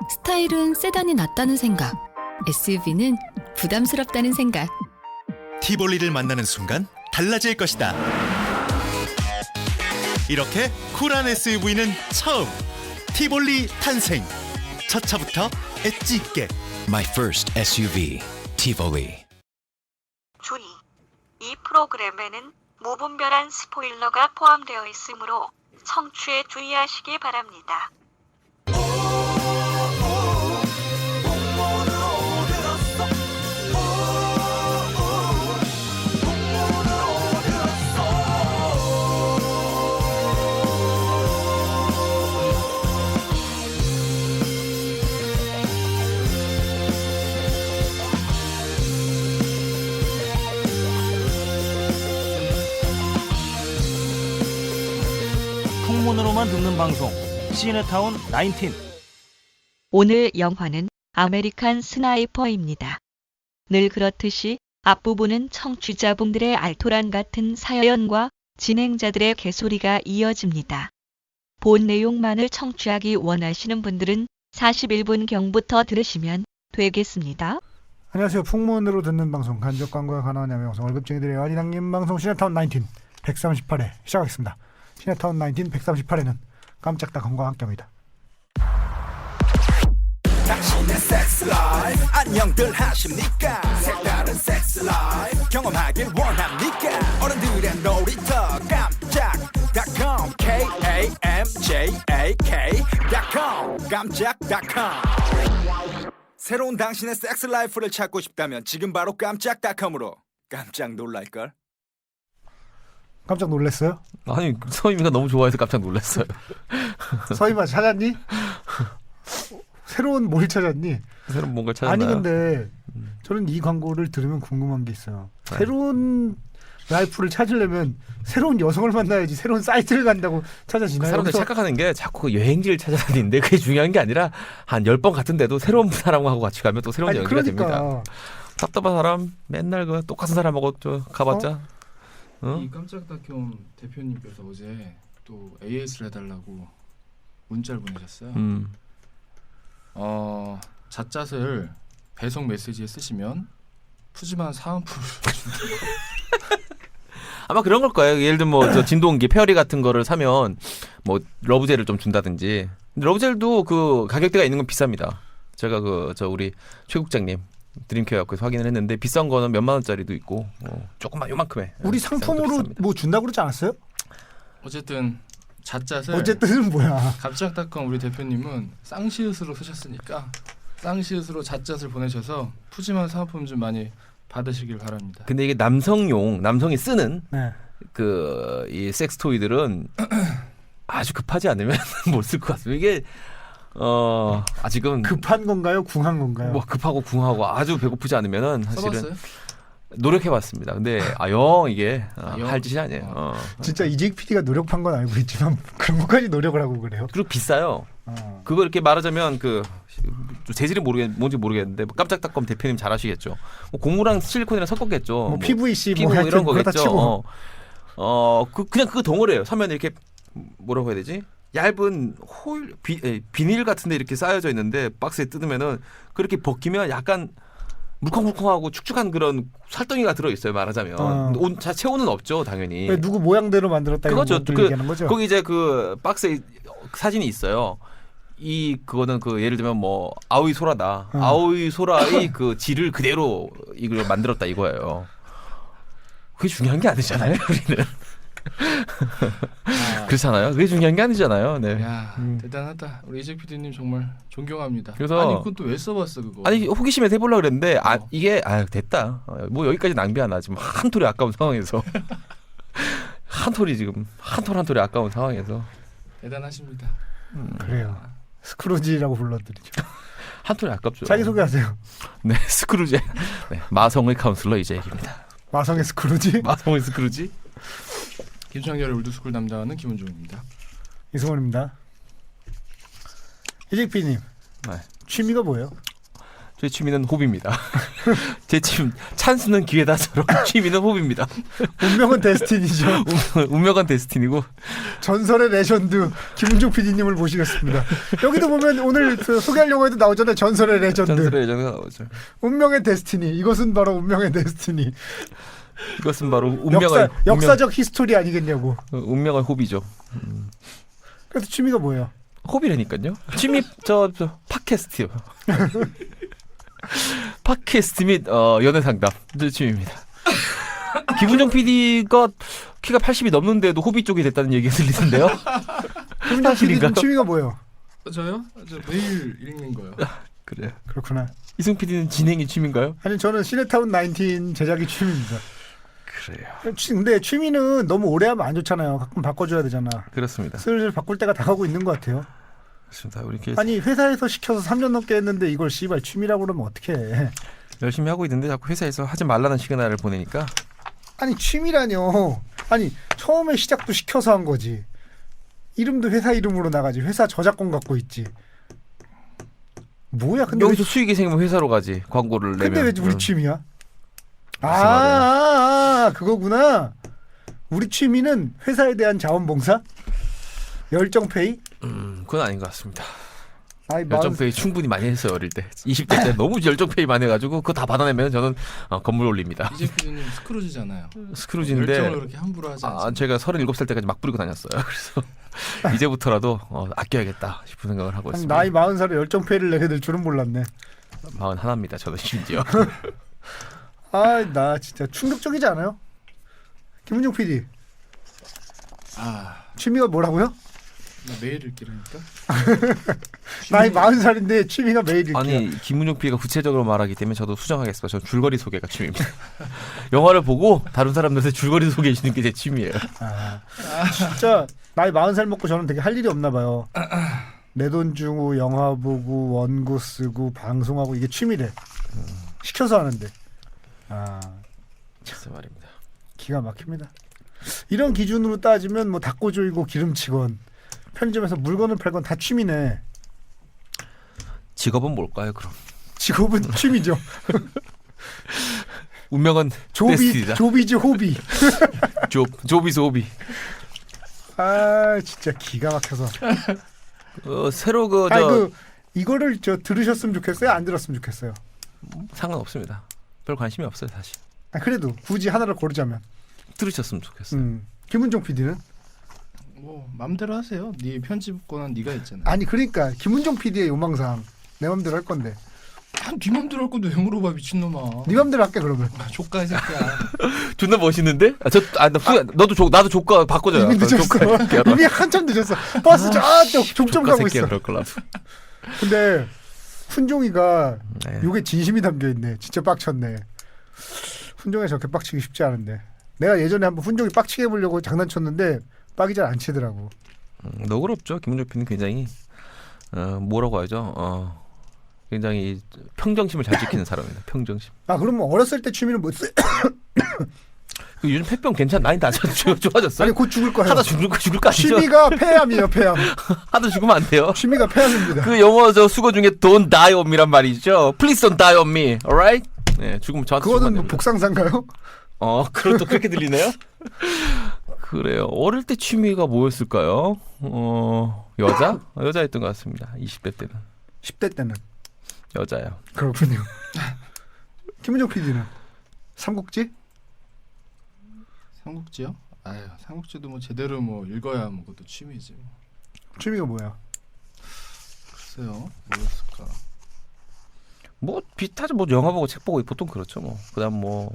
스타일은 세단이 낫다는 생각, SUV는 부담스럽다는 생각. 티볼리를 만나는 순간 달라질 것이다. 이렇게 쿨한 SUV는 처음. 티볼리 탄생. 첫 차부터 엣지 있게. My first SUV, Tivoli. 주의. 이 프로그램에는 무분별한 스포일러가 포함되어 있으므로 청취에 주의하시기 바랍니다. 풍문으로만 듣는 방송 시네타운 19. 오늘 영화는 아메리칸 스나이퍼입니다. 늘 그렇듯이 앞부분은 청취자분들의 알토란 같은 사연과 진행자들의 개소리가 이어집니다. 본 내용만을 청취하기 원하시는 분들은 41분경부터 들으시면 되겠습니다. 안녕하세요. 풍문으로 듣는 방송 간접 광고와 가능한 야매 방송 월급쟁이들의 아리랑님 방송 시네타운 19 138회 시작하겠습니다. 시네타운 19 138회는 깜짝다컴과 함께합니다. 당신의 섹스 라이프 안녕들 하십니까? 색다른 섹스 라이프 경험하길 원합니까? 어른들의 놀이터 깜짝닷컴 kamjak.com 깜짝닷컴 새로운 당신의 섹스 라이프를 찾고 싶다면 지금 바로 깜짝닷컴으로 깜짝 놀랄걸? 깜짝 놀랐어요? 아니 서희미가 너무 좋아해서 깜짝 놀랐어요. 서희마 찾았니? 새로운 뭘 찾았니? 새로운 뭔가를 찾았나요? 아니 근데 저는 이 광고를 들으면 궁금한 게 있어요. 네. 새로운 라이프를 찾으려면 새로운 여성을 만나야지 새로운 사이트를 간다고 찾아지나요? 사람들이 착각하는 게 자꾸 여행지를 찾아다니는데 그게 중요한 게 아니라 한 10번 같은데도 새로운 사람하고 같이 가면 또 새로운 연기가 됩니다. 답답한 사람 맨날 그 똑같은 사람하고 좀 가봤자 이 깜짝닷컴 대표님께서 어제 또 AS를 해달라고 문자를 보내셨어요. 잣잣을 배송 메시지에 쓰시면 푸짐한 사은품을 아마 그런 걸 거예요. 예를 들면 뭐 저 진동기, 페어리 같은 거를 사면 뭐 러브젤을 좀 준다든지. 근데 러브젤도 그 가격대가 있는 건 비쌉니다. 제가 그 저 우리 최 국장님 드림케어에서 확인을 했는데 비싼 거는 몇만 원짜리도 있고 조금만 요만큼에. 우리 상품으로 뭐 준다고 그러지 않았어요? 어쨌든 잣잣을 어쨌든은 뭐야? 깜짝닷컴 우리 대표님은 쌍시읒으로 쓰셨으니까 쌍시읒으로 잣잣을 보내셔서 푸짐한 사은품 좀 많이 받으시길 바랍니다. 근데 이게 남성이 쓰는 네. 그 이 섹스토이들은 아주 급하지 않으면 못 쓸 것 같습니다. 이게 아직은 급한 건가요? 궁한 건가요? 뭐 급하고 궁하고 아주 배고프지 않으면은 사실은 써봤어요? 노력해봤습니다. 근데 영 이게 영? 할 짓이 아니에요. 진짜 이재익 PD가 노력한 건 알고 있지만 그런 것까지 노력을 하고 그래요. 그리고 비싸요. 그거 이렇게 말하자면 그 재질이 뭔지 모르겠는데 뭐 깜짝닷컴 대표님 잘 아시겠죠. 뭐 고무랑 실리콘이랑 섞었겠죠. 뭐 PVC 피부 뭐 이런 그렇다 거겠죠. 치고. 그냥 그거 덩어리예요. 사면 이렇게 뭐라고 해야 되지? 얇은 비닐 같은데 이렇게 쌓여져 있는데 박스에 뜯으면은 그렇게 벗기면 약간 물컹물컹하고 축축한 그런 살덩이가 들어 있어요. 말하자면 옷 체온은 없죠, 당연히. 누구 모양대로 만들었다 이런 그거죠. 것들 얘기하는 거죠. 거기 이제 그 박스에 사진이 있어요. 그거는 그 예를 들면 뭐 아오이 소라다. 아오이 소라의 그 질을 그대로 이걸 만들었다 이거예요. 그게 중요한 게 아니잖아요, 우리는. 그렇잖아요. 그게 중요한 게 아니잖아요. 네. 야 대단하다. 우리 이재 PD님 정말 존경합니다. 그래서 아니 그건 또 왜 써봤어 그거? 아니 호기심에서 해보려고 그랬는데 이게 됐다. 뭐 여기까지 낭비 하나 지금 한 톨이 아까운 상황에서 한 톨이 지금 한 톨이 아까운 상황에서 대단하십니다. 그래요. 스크루지라고 불러드리죠. 한 톨이 아깝죠. 자기 소개하세요. 네, 스크루지. 네, 마성의 카운슬러 이재익입니다. 마성의 스크루지? 마성의 스크루지? 김창렬의 올드스쿨 담당하는 김은종입니다. 이승원입니다. 이재익 PD님. 네. 취미가 뭐예요? 제 취미는 호비입니다. 제 찬스는 기회다처럼 취미는 호비입니다. 운명은 데스티니죠. 운명한 데스티니고 전설의 레전드 김은중 PD님을 모시겠습니다. 여기도 보면 오늘 그 소개할 영화에도 나오잖아요. 전설의 레전드. 전설의 예정가 나오죠. 운명의 데스티니. 이것은 바로 운명의 데스티니. 이것은 바로 운명의 역사적 히스토리 아니겠냐고. 운명의 호비죠. 그래서 취미가 뭐예요? 호비라니까요. 취미 저 팟캐스트요. 팟캐스트 및 연애 상담 제 취미입니다. 김은정 PD가 키가 80이 넘는데도 호비 쪽이 됐다는 얘기가 들리던데요. 김은정 PD는 취미가 뭐예요? 저요? 저 매일 읽는 거요. 그래요. 그렇구나. 이승 PD는 진행이 취미인가요? 아니 저는 시네타운 19 제작이 취미입니다. 그래요. 근데 취미는 너무 오래 하면 안 좋잖아요. 가끔 바꿔줘야 되잖아. 그렇습니다. 슬슬 바꿀 때가 다가오고 있는 것 같아요. 그렇습니다. 우리 아니 회사에서 시켜서 3년 넘게 했는데 이걸 씨발 취미라고 그러면 어떡해. 열심히 하고 있는데 자꾸 회사에서 하지 말라는 시그널을 보내니까. 아니 취미라뇨. 아니 처음에 시작도 시켜서 한 거지. 이름도 회사 이름으로 나가지. 회사 저작권 갖고 있지. 뭐야 근데 여기서 수익이 생기면 회사로 가지. 광고를 내면. 근데 왜 우리 취미야? 말이야. 그거구나. 우리 취미는 회사에 대한 자원봉사? 열정페이? 그건 아닌 것 같습니다. 아이, 열정페이 충분히 많이 했어요 어릴 때. 20대 때 너무 열정페이 많이 해가지고 그거 다 받아내면 저는 건물 올립니다. 이제 PD님 스크루지잖아요. 스크루지인데 열정을 그렇게 함부로 하지 않습니다. 제가 37살 때까지 막 부리고 다녔어요. 그래서 이제부터라도 아껴야겠다 싶은 생각을 하고 있습니다. 나이 40살에 열정페이를 내게 될 줄은 몰랐네. 41입니다. 저는 심지어. 나 진짜 충격적이지 않아요? 김은중 PD. 취미가 뭐라고요? 매일 읽기라니까. 나이 40살인데 취미가 매일 읽기야. 아니 김은용 PD가 구체적으로 말하기 때문에 저도 수정하겠습니다. 저는 줄거리 소개가 취미입니다. 영화를 보고 다른 사람들한테 줄거리 소개해 주는 게 제 취미예요. 진짜 나이 40살 먹고 저는 되게 할 일이 없나 봐요. 내 돈 주고 영화 보고 원고 쓰고 방송하고 이게 취미래. 시켜서 하는데. 진짜 말입니다. 기가 막힙니다. 이런 기준으로 따지면 뭐 닭고조이고 기름치건 편의점에서 물건을 팔건 다 취미네. 직업은 뭘까요 그럼? 직업은 취미죠. 운명은 데스티니다. 조비지 호비. 조비스 호비. 진짜 기가 막혀서. 새로 이거를 들으셨으면 좋겠어요? 안 들었으면 좋겠어요? 상관없습니다. 별 관심이 없어요 사실. 그래도 굳이 하나를 고르자면 들으셨으면 좋겠어요. 김은종 PD는? 뭐 맘대로 하세요. 네 편집권은 네가 있잖아. 아니 그러니까 김은종 PD의 요망사항 내 맘대로 할 건데. 네 맘대로 할 건데 왜 물어봐 미친놈아. 네 맘대로 할게 그러면. 조카 이 새끼야. 존나 멋있는데? 나도 조카 바꿔줘요. 이미 늦었어. 이미 한참 늦었어. 버스 저쪽 종점 가고 있어. 그럴 거라도. 근데 훈종이가 요게 진심이 담겨 있네. 진짜 빡쳤네. 훈종이 저렇게 빡치기 쉽지 않은데. 내가 예전에 한번 훈종이 빡치게 해보려고 장난쳤는데 빡이 잘 안 치더라고. 너그럽죠. 김은종 PD는 굉장히 뭐라고 하죠? 굉장히 평정심을 잘 지키는 사람입니다. 평정심. 그러면 어렸을 때 취미는 뭐였어요? 요즘 폐병 괜찮나? 아니 나 좋아졌어. 아니 곧 죽을 거예요. 하다 죽을 거 아니죠? 취미가 폐암이에요. 폐암. 하다 죽으면 안 돼요. 취미가 폐암입니다. 그 영어 수거 중에 Don't die on me란 말이죠. Please don't die on me. Alright? 네, 죽으면 저한테 그거는 뭐 복상사인가요? 그것도 그렇게 들리네요. 그래요. 어릴 때 취미가 뭐였을까요? 여자였던 것 같습니다. 20대 때는. 10대 때는 여자요. 그렇군요. 김은종 PD는 삼국지? 삼국지요? 삼국지도 뭐 제대로 뭐 읽어야 뭐 그것도 취미지. 취미가 뭐야? 글쎄요, 뭐였을까? 뭐 비슷하죠. 뭐 영화 보고 책 보고 보통 그렇죠. 뭐 그다음 뭐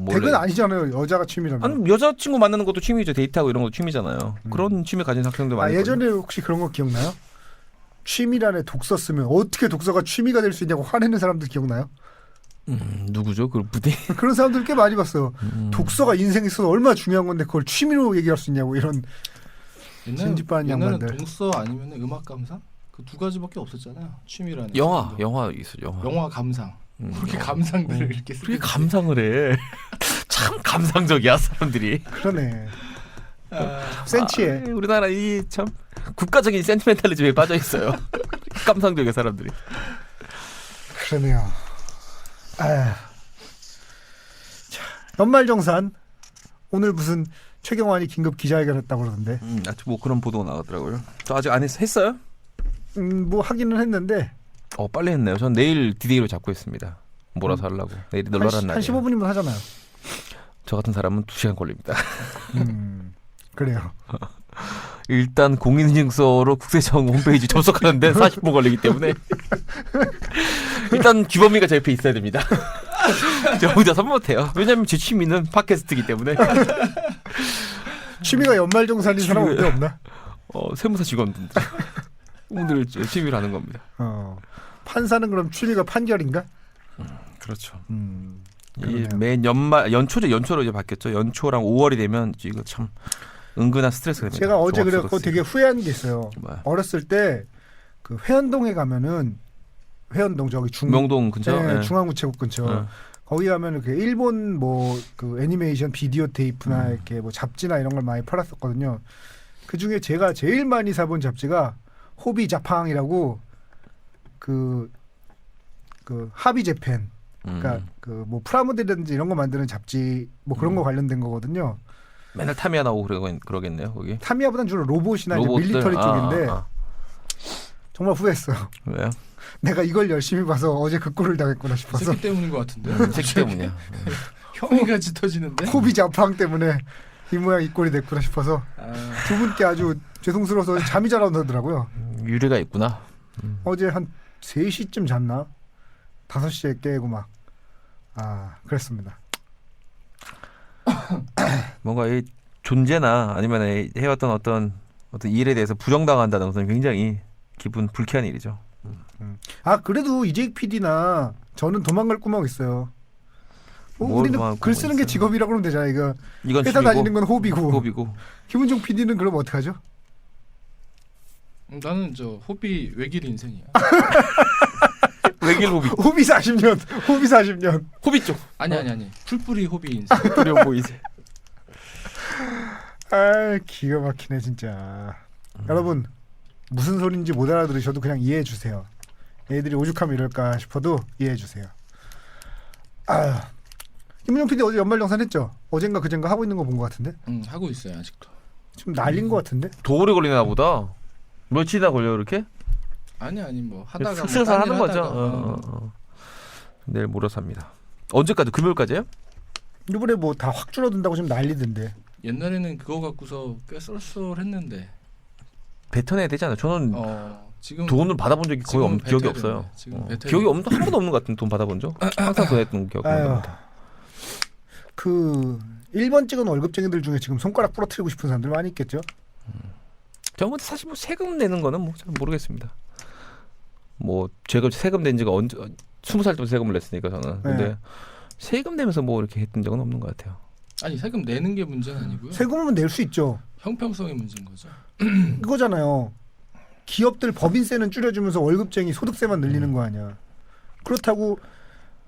대근 아니잖아요. 여자가 취미라면. 아니 여자친구 만나는 것도 취미죠. 데이트하고 이런 것도 취미잖아요. 그런 취미 가진 학생들 많이. 예전에 혹시 그런 거 기억나요? 취미란에 독서 쓰면 어떻게 독서가 취미가 될 수 있냐고 화내는 사람들 기억나요? 누구죠? 그 부대. 그런 사람들 꽤 많이 봤어요. 독서가 인생에 있어서 얼마나 중요한 건데 그걸 취미로 얘기할 수 있냐고 이런 진지빠한 양반들. 옛날엔 독서 아니면 음악 감상? 그 두 가지밖에 없었잖아요. 취미라는. 영화 있어. 영화 감상. 그렇게 감상들을 이렇게 쓰는. 그렇게 감상을 해. 참 감상적이야 사람들이. 그러네. 센치해. 우리나라 이 참 국가적인 센티멘탈리즘에 빠져 있어요. 감상적인 사람들이. 그러네요. 자, 연말정산 오늘 무슨 최경환이 긴급 기자회견했다고 그러던데. 아직 뭐 그런 보도가 나왔더라고요. 저 아직 안 했어요? 뭐 하기는 했는데 빨리 했네요. 전 내일 디데이로 잡고 있습니다. 몰아서 하려고. 내일이 놀라란 한 날이에요. 15분이면 하잖아요. 저 같은 사람은 2시간 걸립니다. 그래요. 일단 공인인증서로 국세청 홈페이지 접속하는데 40분 걸리기 때문에 일단 규범이가 제 옆에 있어야 됩니다. 저 혼자서 못해요. 왜냐면 제 취미는 팟캐스트이기 때문에. 취미가 연말정산인 사람 어디 없나? 세무사 직원분들 오늘 취미로 하는 겁니다. 판사는 그럼 취미가 판결인가? 그렇죠. 그러네요. 연초로 이제 바뀌었죠. 연초랑 5월이 되면 이거 참 은근한 스트레스가 됩니다. 제가 어제 그래갖고 되게 후회한 게 있어요. 뭐야? 어렸을 때 그 회원동에 가면은 회원동 저기 명동 근처? 네, 네. 중앙우체국 근처 거기 가면은 그 일본 뭐 그 애니메이션 비디오 테이프나 이렇게 뭐 잡지나 이런 걸 많이 팔았었거든요. 그 중에 제가 제일 많이 사본 잡지가 호비 자팡이라고 그 하비 재팬 그러니까 그 뭐 프라모델이라든지 이런 거 만드는 잡지 뭐 그런 거 관련된 거거든요. 맨날 타미야 나오고 그러겠네요 거기. 타미야보다는 주로 로봇이나 로봇들. 이제 밀리터리 쪽인데 정말 후회했어요. 왜요? 내가 이걸 열심히 봐서 어제 그 꼴을 당했구나 싶어서. 새끼 때문인 것 같은데. 새끼 때문이야. 혐의가 짙어지는데. 호비 자팡 때문에 이 모양 이 꼴이 됐구나 싶어서 두 분께 아주 죄송스러워서 잠이 잘 안 오더라고요. 유래가 있구나. 어제 한 3시쯤 잤나? 5시에 깨고 막 그랬습니다. 뭔가 이 존재나 아니면 해왔던 어떤 일에 대해서 부정당한다는 것은 굉장히 기분 불쾌한 일이죠. 그래도 이재익 PD나 저는 도망갈 구멍 있어요. 우리는 글 쓰는 게 직업이라고 그러면 되잖아요. 이건 회사 취미고, 다니는 건 호비고. 김은종 PD는 그럼 어떡하죠? 나는 저 호비 외길 인생이야. 외길 호비. 호비 40년. 호비 40년. 호비 쪽. 아니. 풀뿌리 호비 인생. 그래 보이지. 기가 막히네 진짜. 여러분 무슨 소린지 못 알아들으셔도 그냥 이해해 주세요. 애들이 오죽하면 이럴까 싶어도 이해해 주세요. 김은영 PD 어제 연말정산 했죠? 어젠가 그젠가 하고 있는 거 본 것 같은데? 하고 있어요 아직도. 지금 날린 것 같은데? 더 오래 걸리나 보다. 며칠이나 걸려 이렇게? 아니 뭐 하다가 슬슬 하는 거죠. 내일 몰아서 합니다. 언제까지? 금요일까지요? 이번에 뭐 다 확 줄어든다고 지금 난리던데. 옛날에는 그거 갖고서 꽤 쏠쏠했는데. 뱉어내야 되지 않아요? 저는 지금 돈을 받아본 적이 거의 기억이 없어요. 기억이 한 번도 없는 것 같은 돈 받아본 적. 항상 보냈던 기억이 납니다. 그 1번 찍은 월급쟁이들 중에 지금 손가락 부러뜨리고 싶은 사람들 많이 있겠죠? 저는 사실 뭐 세금 내는 거는 뭐 잘 모르겠습니다. 뭐 제가 세금 낸 지가 언제 20살 때부터 세금을 냈으니까 저는. 근데 세금 내면서 뭐 이렇게 했던 적은 없는 것 같아요. 아니 세금 내는 게 문제는 아니고요. 세금은 낼 수 있죠. 형평성의 문제인 거죠. 그거잖아요. 기업들 법인세는 줄여주면서 월급쟁이 소득세만 늘리는 거 아니야. 그렇다고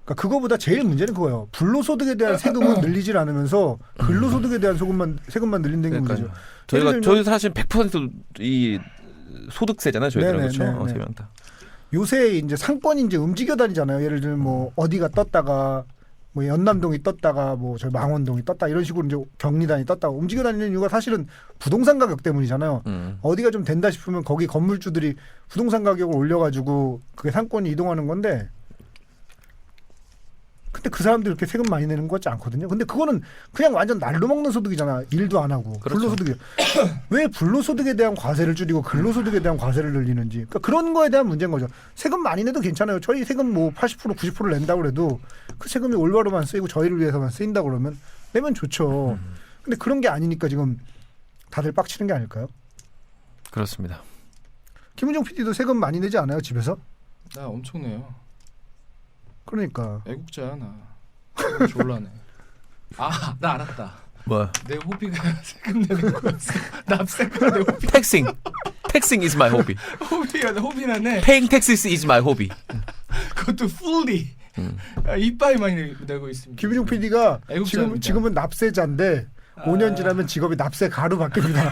그러니까 그거보다 제일 문제는 그거예요. 불로소득에 대한 세금은 늘리질 않으면서 근로소득에 대한 세금만 늘린다는 게 문제죠. 저희 사실 100% 소득세잖아요. 저희들은 그렇죠. 세 명 다. 요새 이제 상권이 이제 움직여 다니잖아요. 예를 들면 뭐 어디가 떴다가 뭐 연남동이 떴다가 뭐 저 망원동이 떴다 이런 식으로 이제 경리단이 떴다가 움직여 다니는 이유가 사실은 부동산 가격 때문이잖아요. 어디가 좀 된다 싶으면 거기 건물주들이 부동산 가격을 올려가지고 그게 상권이 이동하는 건데. 근데 그 사람들이 이렇게 세금 많이 내는 것 같지 않거든요. 근데 그거는 그냥 완전 날로 먹는 소득이잖아. 일도 안 하고. 그렇죠. 불로소득이. 왜 불로소득에 대한 과세를 줄이고 근로소득에 대한 과세를 늘리는지. 그러니까 그런 거에 대한 문제인 거죠. 세금 많이 내도 괜찮아요. 저희 세금 뭐 80% 90%를 낸다고 그래도 그 세금이 올바로만 쓰이고 저희를 위해서만 쓰인다고 그러면 내면 좋죠. 근데 그런 게 아니니까 지금 다들 빡치는 게 아닐까요? 그렇습니다. 김은정 PD도 세금 많이 내지 않아요? 집에서? 나 엄청 내요. 그러니까 애국자야 나. 졸라네. 나 알았다. 뭐야? 내 호비가 세금 내는 거였어. 납세가 내 호비. Taxing is my hobby. 호비나 내. Paying taxes is my hobby. 그것도 fully. 이빠이 많이 내고 있습니다. 김은정 PD가 지금은 납세자인데 5년 지나면 직업이 납세가로 바뀝니다.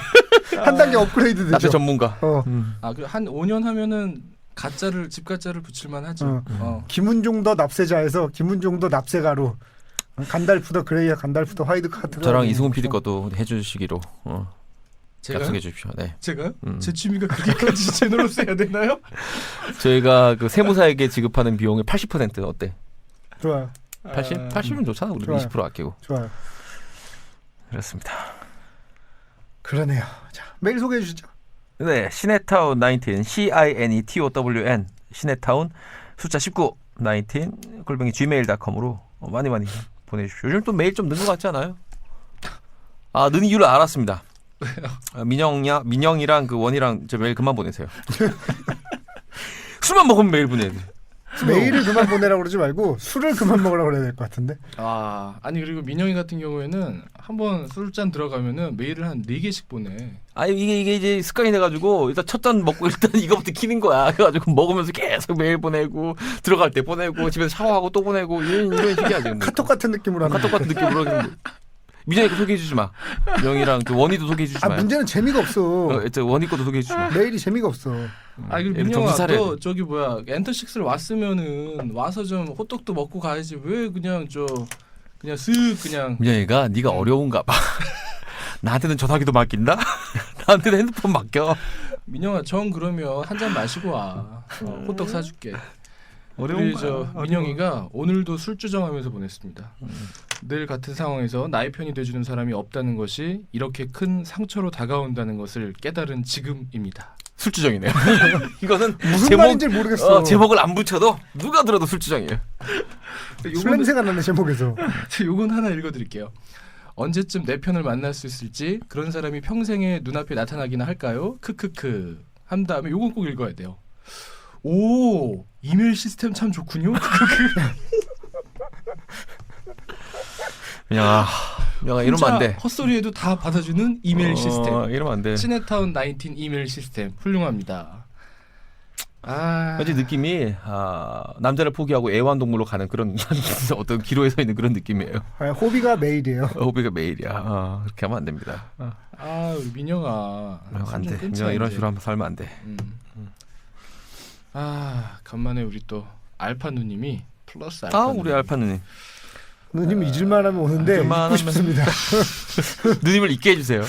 한 단계 업그레이드 되죠. 납세 전문가. 그리고 한 5년 하면은 가짜를 집 가짜를 붙일만 하죠. 김은종 더 납세자에서 김은종 더 납세가로 간달프 더 그레이야 간달프 더 화이트 카트가 저랑 이승훈 PD 것도 해주시기로 제가요? 약속해 주십시오. 네. 제가요? 제 취미가 그렇게까지 제너러스 해야 되나요? 저희가 그 세무사에게 지급하는 비용의 80% 어때? 좋아요. 80? 80은 좋잖아. 우리 좋아요. 20% 아끼고. 좋아요. 그렇습니다. 그러네요. 자, 메일 소개해 주시죠. 네, 시네타운 19 CINETOWN 시네타운 숫자 19 19 골뱅이 gmail.com으로 많이 보내주십시오. 요즘 또 메일 좀 는 것 같지 않아요? 아, 는 이유를 알았습니다. 민영이랑 그 원이랑 저 메일 그만 보내세요. 술만 먹으면 메일 보내야 돼. 메일을 그만 보내라고 그러지 말고 술을 그만 먹으라고 그래야 될 것 같은데. 아니 그리고 민영이 같은 경우에는 한번 술잔 들어가면은 메일을 한 4개씩 보내. 아니 이게 이제 습관이 돼가지고 일단 첫 잔 먹고 일단 이거부터 키는 거야. 그래가지고 먹으면서 계속 메일 보내고 들어갈 때 보내고 집에서 샤워하고 또 보내고 이런 식이야 지금. 카톡 같은 느낌으로 하는. 카톡 같은 느낌으로. 민영이 거 소개해주지 마. 명이랑 그 원희도 소개해주지 마. 문제는 재미가 없어. 원희 것도 소개해주지 마. 메일이 재미가 없어. 그리고 민영아 너 저기 뭐야 엔터식스를 왔으면은 와서 좀 호떡도 먹고 가야지. 왜 그냥 그냥 쓱 그냥. 민영이가 네가 어려운가 봐. 나한테는 전화기도 맡긴다? 나한테는 핸드폰 맡겨. 민영아 정 그러면 한 잔 마시고 와. 호떡 사줄게. 어려운 민영이가 오늘도 술주정하면서 보냈습니다. 늘 같은 상황에서 나의 편이 돼주는 사람이 없다는 것이 이렇게 큰 상처로 다가온다는 것을 깨달은 지금입니다. 술주정이네요. 이거는 무슨 말인지 모르겠어. 제목을 안 붙여도 누가 들어도 술주정이에요. 술 냄새가 나는 제목에서. 요건 하나 읽어드릴게요. 언제쯤 내 편을 만날 수 있을지 그런 사람이 평생에 눈앞에 나타나기나 할까요? 크크크 한 다음에 요건 꼭 읽어야 돼요. 오 이메일 시스템 참 좋군요. 야 이러면 안 돼. 헛소리에도 다 받아주는 이메일 시스템. 이러면 안 돼. 시네타운 19 이메일 시스템 훌륭합니다. 왠지 느낌이 남자를 포기하고 애완동물로 가는 그런 어떤 기로에 서 있는 그런 느낌이에요. 호비가 메일이에요. 호비가 메일이야. 그렇게 하면 안 됩니다. 우리 민영아. 안 돼. 민영아 이런 식으로 하면 살면 안 돼. 간만에 우리 또 알파 누님이 플러스 알파. 우리 알파 누님. 누님 잊을만 하면 오는데 잊고 싶습니다. 누님을 잊게 해주세요.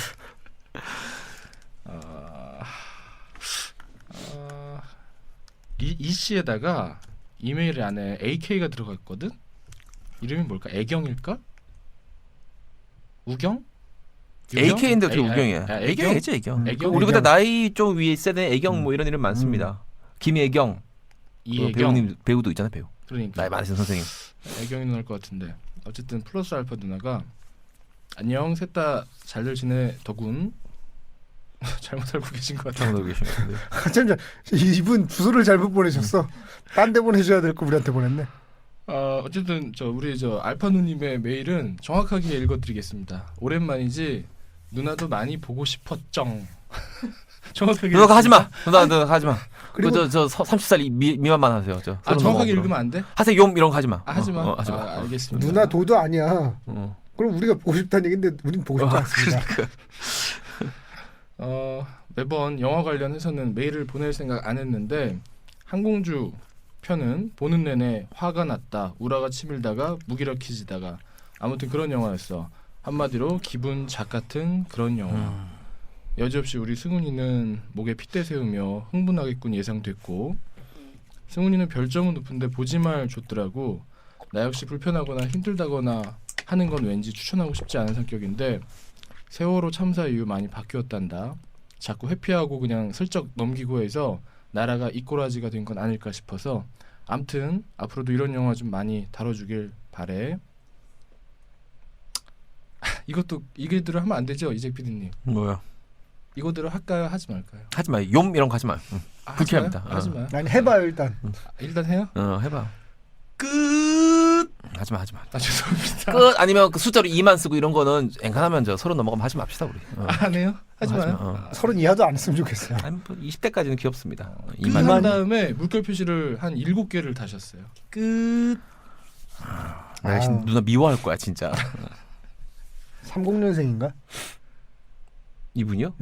이 씨에다가 이메일 안에 AK가 들어가 있거든. 이름이 뭘까? 애경일까? 우경? AK인데 어떻게 우경이야? 애경이지 애경. 우리 그때 나이 좀 위에 세대 애경 뭐 이런 이름 많습니다. 김애경, 배우님 배우도 있잖아요 배우. 그러니까 나이 많으신 선생님. 애경이 누나일 것 같은데 어쨌든 플러스 알파 누나가 안녕 셋 다 잘들 지내 덕군. 잘못 알고 계신 것 같아요. 잘못 알고 계신 것 같은데. 참 이분 주소를 잘못 보내셨어. 딴 데 보내줘야 될 거 우리한테 보냈네. 어쨌든 우리 알파 누님의 메일은 정확하게 읽어드리겠습니다. 오랜만이지 누나도 많이 보고 싶었정. 정확하게. 누나 하지 마. 누나 하지 마. 그리고 저 30살 미만만 하세요. 정확하게 읽으면 안 돼? 하세요. 용 이런 거 하지 마. 하지 마. 하지 마. 알겠습니다. 누나 도도 아니야. 그럼 우리가 보고 싶다는 얘기인데 우린 보고 싶지 않습니다. 매번 영화 관련해서는 메일을 보낼 생각 안 했는데 항공주 편은 보는 내내 화가 났다, 우라가 치밀다가 무기력해지다가 아무튼 그런 영화였어. 한마디로 기분 작 같은 그런 영화. 여지없이 우리 승훈이는 목에 핏대 세우며 흥분하겠군 예상됐고 승훈이는 별점은 높은데 보지 말 좋더라고. 나 역시 불편하거나 힘들다거나 하는 건 왠지 추천하고 싶지 않은 성격인데 세월호 참사 이후 많이 바뀌었단다. 자꾸 회피하고 그냥 슬쩍 넘기고 해서 나라가 이꼬라지가 된 건 아닐까 싶어서 암튼 앞으로도 이런 영화 좀 많이 다뤄주길 바래. 이거대로 하면 안 되죠 이재 PD님? 뭐야? 이거대로 할까요? 하지 말까요? 하지 마. 용 이런 거 하지 마. 불쾌합니다. 하지 마. 아니 해봐요 일단. 일단 해요? 해봐. 끝. 하지 마. 죄송합니다. 끝 아니면 그 숫자로 2만 쓰고 이런 거는 엔간하면 서로 넘어가면 하지 맙시다 우리. 안 해요? 하지 마요. 30 이하도 안 했으면 좋겠어요. 아니, 20대까지는 귀엽습니다. 2만 한 다음에 물결 표시를 한 7개를 다셨어요. 끝. 누나 미워할 거야 진짜. 30년생인가? 이분이요?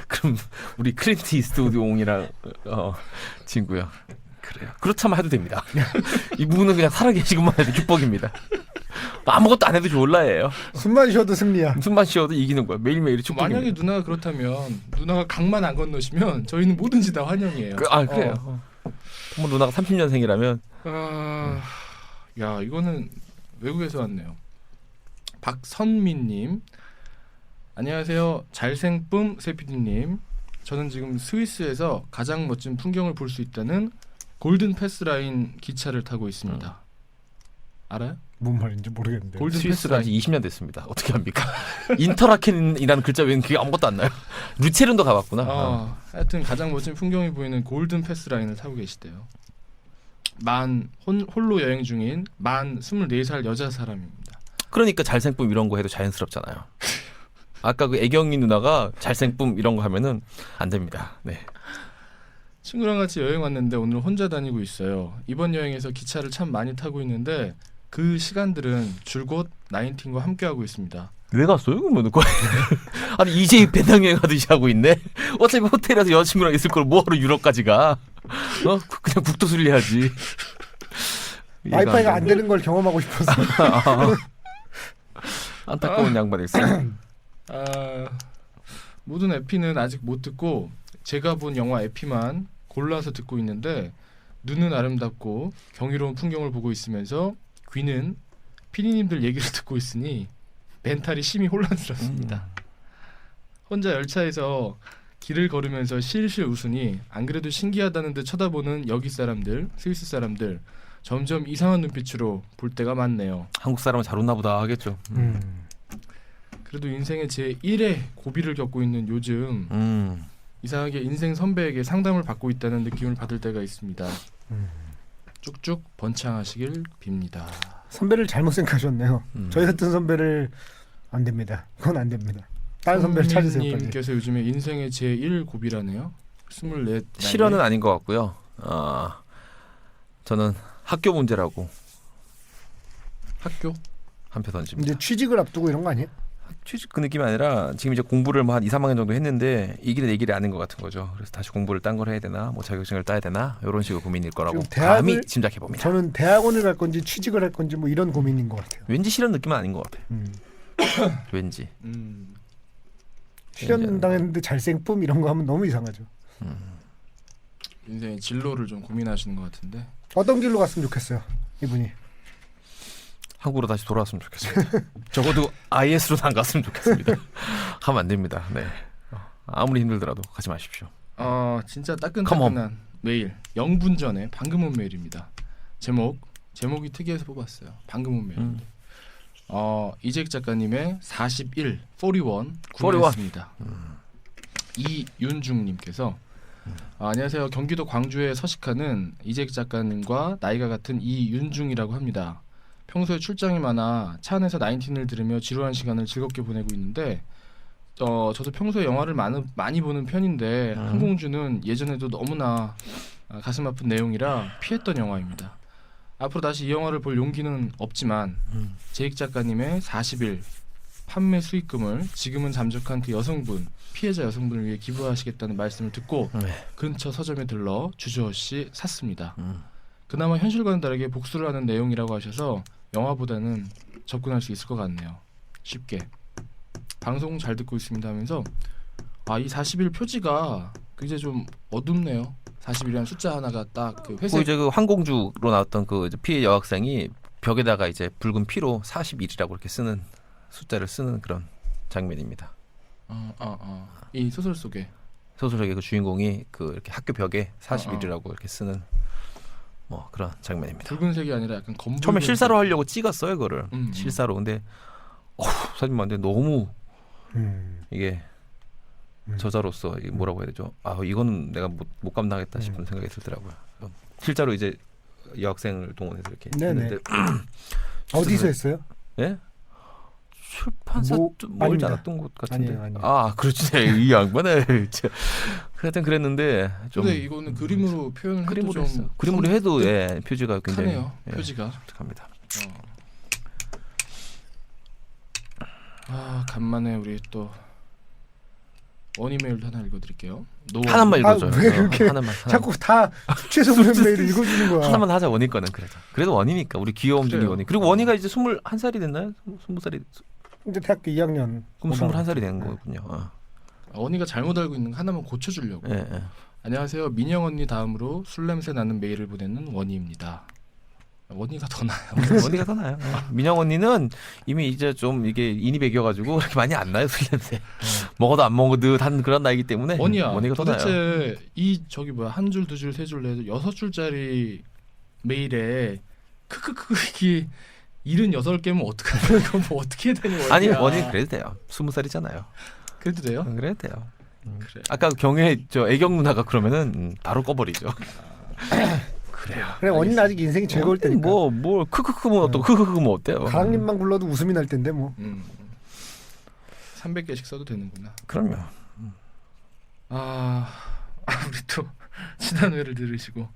그럼 우리 클린트 이스트우드용이랑 친구요. 그래요. 그렇다면 해도 됩니다. 이분은 그냥 살아계시고만 해도 축복입니다. 아무것도 안 해도 졸라예요. 숨만 쉬어도 승리야. 숨만 쉬어도 이기는 거야. 매일매일이 축복입니다. 만약에 누나가 그렇다면 누나가 강만 안 건너시면 저희는 뭐든지 다 환영이에요. 그래요. 뭐 누나가 30년생이라면 야 이거는 외국에서 왔네요. 박선민님 안녕하세요. 잘생쁨 세피디님. 저는 지금 스위스에서 가장 멋진 풍경을 볼 수 있다는 골든 패스라인 기차를 타고 있습니다. 알아요? 뭔 말인지 모르겠는데. 골든 스위스가 패스라인. 이제 20년 됐습니다. 어떻게 합니까? 인터라켄이라는 글자 외에는 그게 아무것도 안 나요. 루체른도 가봤구나. 하여튼 가장 멋진 풍경이 보이는 골든 패스라인을 타고 계시대요. 홀로 여행 중인 만 24살 여자 사람입니다. 그러니까 잘생쁨 이런 거 해도 자연스럽잖아요. 아까 그 애경이 누나가 잘생쁨 이런 거 하면은 안 됩니다. 네. 친구랑 같이 여행 왔는데 오늘 혼자 다니고 있어요. 이번 여행에서 기차를 참 많이 타고 있는데 그 시간들은 줄곧 나인틴과 함께하고 있습니다. 왜 갔어요? 그러면 아니 이제 배낭여행 하듯이 하고 있네. 어차피 호텔에서 여자친구랑 있을 걸 뭐하러 유럽까지 가? 그냥 국도 순례하지. 와이파이가 안 되는 걸 경험하고 싶어서. 안타까운 양반이었어요. 모든 에피는 아직 못 듣고 제가 본 영화 에피만 골라서 듣고 있는데 눈은 아름답고 경이로운 풍경을 보고 있으면서 귀는 피디님들 얘기를 듣고 있으니 멘탈이 심히 혼란스럽습니다. 혼자 열차에서 길을 걸으면서 실실 웃으니 안 그래도 신기하다는 듯 쳐다보는 여기 사람들, 스위스 사람들 점점 이상한 눈빛으로 볼 때가 많네요. 한국 사람은 잘 웃나 보다 하겠죠. 그래도 인생의 제1의 고비를 겪고 있는 요즘 이상하게 인생 선배에게 상담을 받고 있다는 느낌을 받을 때가 있습니다. 쭉쭉 번창하시길 빕니다. 선배를 잘못 생각하셨네요. 저희 같은 선배를 안 됩니다. 그건 안 됩니다. 다른 선배를 찾으세요. 빨리. 님께서 요즘에 인생의 제1 고비라네요. 24. 실현은 아닌 것 같고요. 저는 학교 문제라고 학교? 한 표 던집니다. 이제 취직을 앞두고 이런 거 아니에요? 취직 그 느낌이 아니라 지금 이제 공부를 뭐 한 2, 3학년 정도 했는데 이 길이 내 길이 아닌 것 같은 거죠. 그래서 다시 공부를 딴 걸 해야 되나 뭐 자격증을 따야 되나 이런 식으로 고민일 거라고 감히 짐작해 봅니다. 저는 대학원을 갈 건지 취직을 할 건지 뭐 이런 고민인 것 같아요. 왠지 실현 느낌은 아닌 것 같아요. 왠지. 실현 당했는데 잘생쁨 이런 거 하면 너무 이상하죠. 인생의 진로를 좀 고민하시는 것 같은데 어떤 길로 갔으면 좋겠어요, 이분이. 한국으로 다시 돌아왔으면 좋겠습니다. 적어도 IS로는 안 갔으면 좋겠습니다. 가면 안 됩니다. 네. 아무리 힘들더라도 가지 마십시오. 진짜 따끈따끈한 메일 0분 전에 방금 온 메일입니다. 제목이 특이해서 뽑았어요. 방금 온 메일인데 이재익 작가님의 41 구매했습니다. 이윤중님께서 안녕하세요. 경기도 광주에 서식하는 이재익 작가님과 나이가 같은 이윤중이라고 합니다. 평소에 출장이 많아 차 안에서 나인틴을 들으며 지루한 시간을 즐겁게 보내고 있는데 저도 평소에 영화를 많이 보는 편인데 항공주는 예전에도 너무나 가슴 아픈 내용이라 피했던 영화입니다. 앞으로 다시 이 영화를 볼 용기는 없지만 제익 작가님의 40일 판매 수익금을 지금은 잠적한 그 피해자 여성분을 위해 기부하시겠다는 말씀을 듣고 근처 서점에 들러 주저없이 샀습니다. 그나마 현실과는 다르게 복수를 하는 내용이라고 하셔서 영화보다는 접근할 수 있을 것 같네요. 쉽게. 방송 잘 듣고 있습니다 하면서 이 40일 표지가 굉장히 좀 어둡네요. 40일이라는 숫자 하나가 딱 그 회색. 이제 그 항공주로 나왔던 그 피해 여학생이 벽에다가 이제 붉은 피로 41이라고 이렇게 쓰는 숫자를 쓰는 그런 장면입니다. 이 소설 속에 그 주인공이 그 이렇게 학교 벽에 41이라고 이렇게 쓰는 뭐 그런 장면입니다. 붉은색이 아니라 약간 검붉은. 처음에 실사로 하려고 찍었어요, 그거를. 실사로. 근데 사진 봤는데 너무 이게 저자로서 이게 뭐라고 해야 되죠? 이거는 내가 못 감당하겠다 싶은 생각이 들더라고요. 실제로 이제 여학생을 동원해서 이렇게 했는데 어디서 했어요? 예? 출판사 멀지 않았던 곳 같은데. 아니에요. 그렇지. 이 양반에 하여튼 그랬는데 좀. 근데 이거는 그림으로 표현을 그림으로 좀 그림으로 해도 표지가 굉장히 크네요. 표지가. 합니다. 간만에 우리 또 원희 메일도 하나 읽어드릴게요. 하나만 읽어줘요. 왜 그렇게 하나만. 자꾸 다 최소 보낸 메일을 읽어주는 거야. 하나만 하자. 원희 거는 그래도 원희니까 우리 귀여움 중에 그래요. 원희. 그리고 원희가 이제 21살이 됐나요? 20살이. 이제 대학교 2학년. 그럼 21살이 된 거군요. 원희가 잘못 알고 있는 거 하나만 고쳐주려고. 예, 예. 안녕하세요. 민영 언니 다음으로 술 냄새 나는 메일을 보내는 원희입니다. 원희가 더 나아요. 원희가 더 나요. 민영 언니는 이미 이제 좀 이게 인이 배겨가지고 그렇게 많이 안 나요 술 냄새. 먹어도 안 먹어도 한 그런 나이기 때문에 원희야. 원희가 더 나요. 도대체 이 저기 뭐야 한 줄, 두 줄, 세 줄 내도 6줄짜리 메일에 크크크크 76개면 어떡하냐? 이거 뭐 어떻게 해야 되는 거야? 아니 원희 그래도 돼요. 20살이잖아요. 그래도 돼요? 그래도 돼요. 그래. 아까 경혜 저 애경 누나가 그러면은 바로 꺼버리죠. 그래요. 그래 원희는 아직 인생이 즐거울 때니까. 뭐 크크크 뭐 어때? 크크크 뭐 어때요? 가랑님만 불러도 웃음이 날 텐데 뭐. 300개씩 써도 되는구나. 그럼요. 우리 또 지난회를 들으시고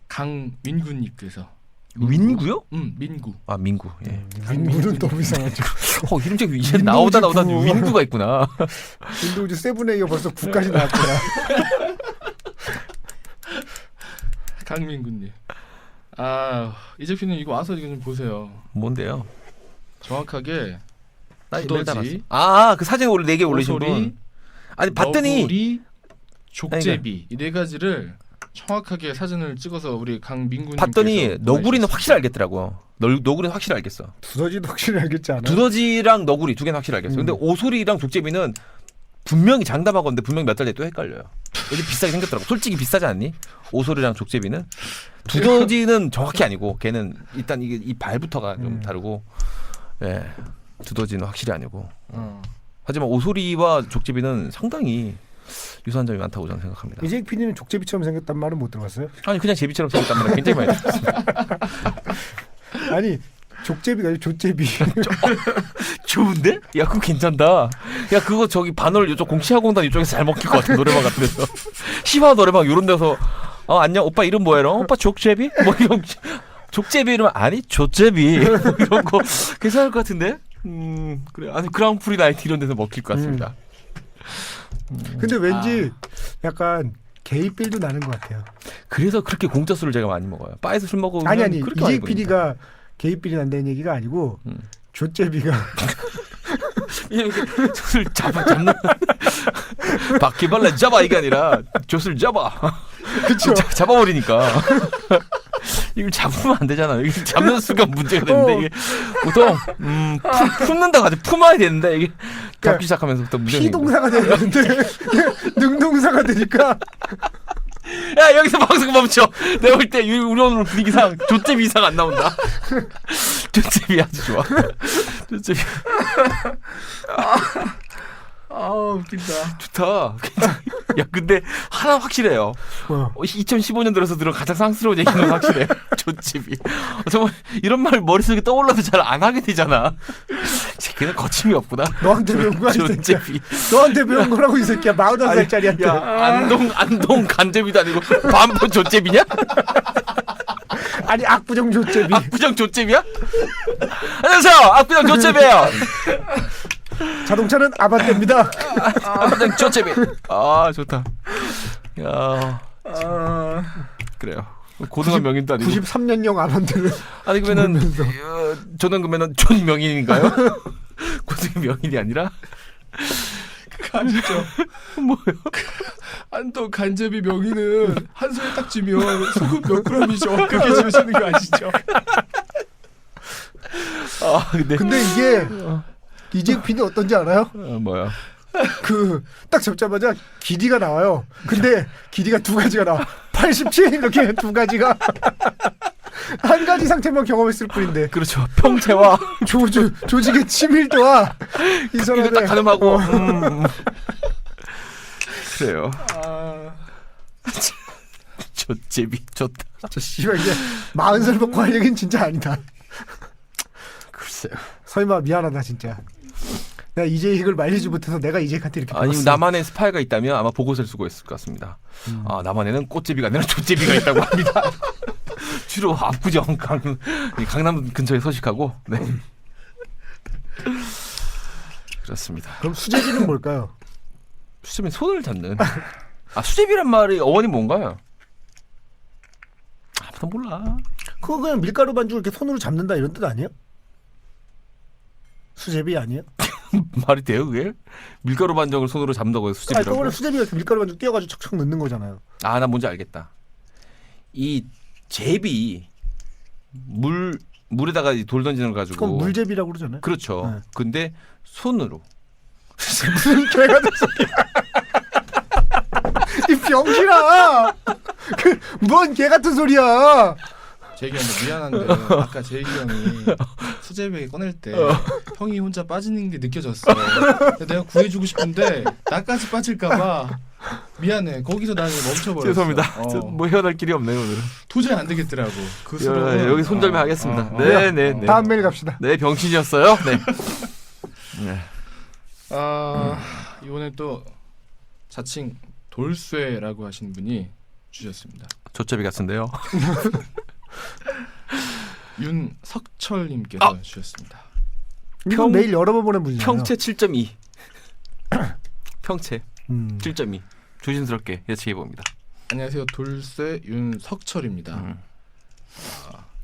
강민구님께서 민구요? 민구. 아 민구. 예. 민구는 너무 이상하죠. 이름 좀 이제 나오다 구. 민구가 있구나. 윈도우즈 7A가 벌써 9까지 나왔구나. 강민구님. 이재피는 이거 와서 이거 좀 보세요. 뭔데요? 정확하게 나 두더지, 그 사진 4개 올리신 오소리, 분. 아니 봤더니 너구리, 족제비 이 네 가지를 정확하게 사진을 찍어서 우리 강민구님 봤더니 너구리는 확실히 알겠더라고요. 너구리는 확실히 알겠어. 두더지도 확실히 알겠지 않아? 두더지랑 너구리 두 개는 확실히 알겠어. 근데 오소리랑 족제비는 분명히 장담하건데 분명히 몇 달 뒤에 또 헷갈려요. 요즘 비싸게 생겼더라고. 솔직히 비싸지 않니? 오소리랑 족제비는. 두더지는 정확히 아니고 걔는 일단 이게 이 발부터가 좀 다르고. 예. 두더지는 확실히 아니고. 하지만 오소리와 족제비는 상당히 유사한 점이 많다고 저는 생각합니다. 이재익 PD는 족제비처럼 생겼단 말은 못 들어봤어요? 아니 그냥 제비처럼 생겼단 말은 굉장히 많이 들었습니다. 아니 족제비가 아니라 족제비. 좋은데? 야 그거 괜찮다. 야 그거 저기 반월 이쪽 공시화공단 이쪽에서 잘 먹힐 것 같은 노래방 같은 데서 시화 노래방 이런 데서 안녕 오빠 이름 뭐야? 오빠 족제비? 뭐 이런 족제비 이러면 아니 족제비 뭐 이런 거 괜찮을 것 같은데? 그래 아니 그랑프리 나이트 이런 데서 먹힐 것 같습니다. 근데 왠지 약간 게이빌도 나는 것 같아요. 그래서 그렇게 공짜 술을 제가 많이 먹어요. 바에서 술 먹으면 아니 그렇게 많이 이재익 PD가 게이빌이 난다는 얘기가 아니고 족제비가 젖을 잡는 바퀴벌레 잡아 이게 아니라 젖을 잡아. 그쵸. 잡아버리니까 이걸 잡으면 안 되잖아. 이걸 잡는 순간 문제가 되는데 이게 보통 품는다고 하죠. 품어야 되는데 이게 잡기 시작하면서부터 문제가 피동사가 되는데 능동사가 되니까 야 여기서 방송 멈춰. 내가 볼 때 우리 오늘 분위기상 조제비 이상 안 나온다. 조제비 아주 좋아. 조제비. 웃긴다. 좋다. 야 근데 하나 확실해요. 2015년 들어서 들은 가장 상스러운 얘기는 확실해. 조제비. 정말 이런 말 머릿속에 떠올라도 잘 안 하게 되잖아. 걔는 거침이 없구나. 너한테 배운 거야 이 새끼야. 조제비. 너한테 배운 거라고 이 새끼야. 45살짜리한테. 야 안동 간제비도 아니고 반포 조제비냐? 아니 압구정 조제비. 압구정 조제비야? 안녕하세요. 압구정 조제비예요. 자동차는 아반떼입니다. 압구정 조제비. 아 좋다. 야 그래요. 고등어 명인도 아니고 93년형 아반떼를. 아니 그러면은 저는 그러면은 존 명인인가요? 고등어 명인이 아니라 그거 아시죠? 뭐요? 한도 간제비 명의는 한 손에 딱 쥐면 소금 몇 그램이죠. 그게 지으시는 거 아시죠? 근데 이게 이재익 PD 어떤지 알아요? 뭐야? 그 딱 잡자마자 길이가 나와요. 근데 길이가 두 가지가 나와. 87 이렇게 두 가지가 한 가지 상태만 경험했을 뿐인데. 그렇죠. 평체와 조직의 친밀도와 이 이거 사람의 딱 가늠하고 그래요. 조제비 좋다. 저 씨발 이게 40살 먹고 할 얘기는 진짜 아니다. 글쎄요. 설마 미안하다 진짜. 내가 이재익을 말리지 못해서 내가 이재익한테 이렇게 아니 배웠어. 나만의 스파이가 있다면 아마 보고서를 쓰고 있을 것 같습니다. 나만에는 꽃제비가 아니라 조제비가 있다고 합니다. 주로 압구정 강남 근처에 서식하고 네. 그렇습니다. 그럼 수제비는 뭘까요? 수제비 손을 잡는. 수제비란 말이 어원이 뭔가요? 아무도 몰라. 그거 그냥 밀가루 반죽을 이렇게 손으로 잡는다 이런 뜻 아니에요? 수제비 아니에요? 말이 돼요 그게? 밀가루 반죽을 손으로 잡는다고 해요 수제비라고? 그거는 수제비가 이렇게 밀가루 반죽 띄워가지고 척척 넣는 거잖아요. 나 뭔지 알겠다. 이 제비 물에다가 돌 던지는 거 가지고. 그건 물제비라고 그러잖아요. 그렇죠. 네. 근데 손으로. 무슨 개 같은 소리야. 이 병신아. 뭔 개 같은 소리야. 재기 형도 미안한데 아까 재기 형이 수제비 꺼낼 때 형이 혼자 빠지는 게 느껴졌어. 내가 구해주고 싶은데 나까지 빠질까봐 미안해. 거기서 나는 멈춰버렸어. 죄송합니다. 뭐 헤어날 길이 없네요 오늘은. 도저히 안 되겠더라고. 그 수로 여기 손절매 하겠습니다. 네네. 다음 메일 갑시다. 네 병신이었어요. 네. 네. 이번에 또 자칭 돌쇠라고 하신 분이 주셨습니다. 조잡이 같은데요. 윤석철님께서 주셨습니다. 이건 메일 여러 번 보낸 분이잖아요. 평채 7.2. 평채 7.2. 조심스럽게 예측해 봅니다. 안녕하세요. 돌쇠 윤석철입니다.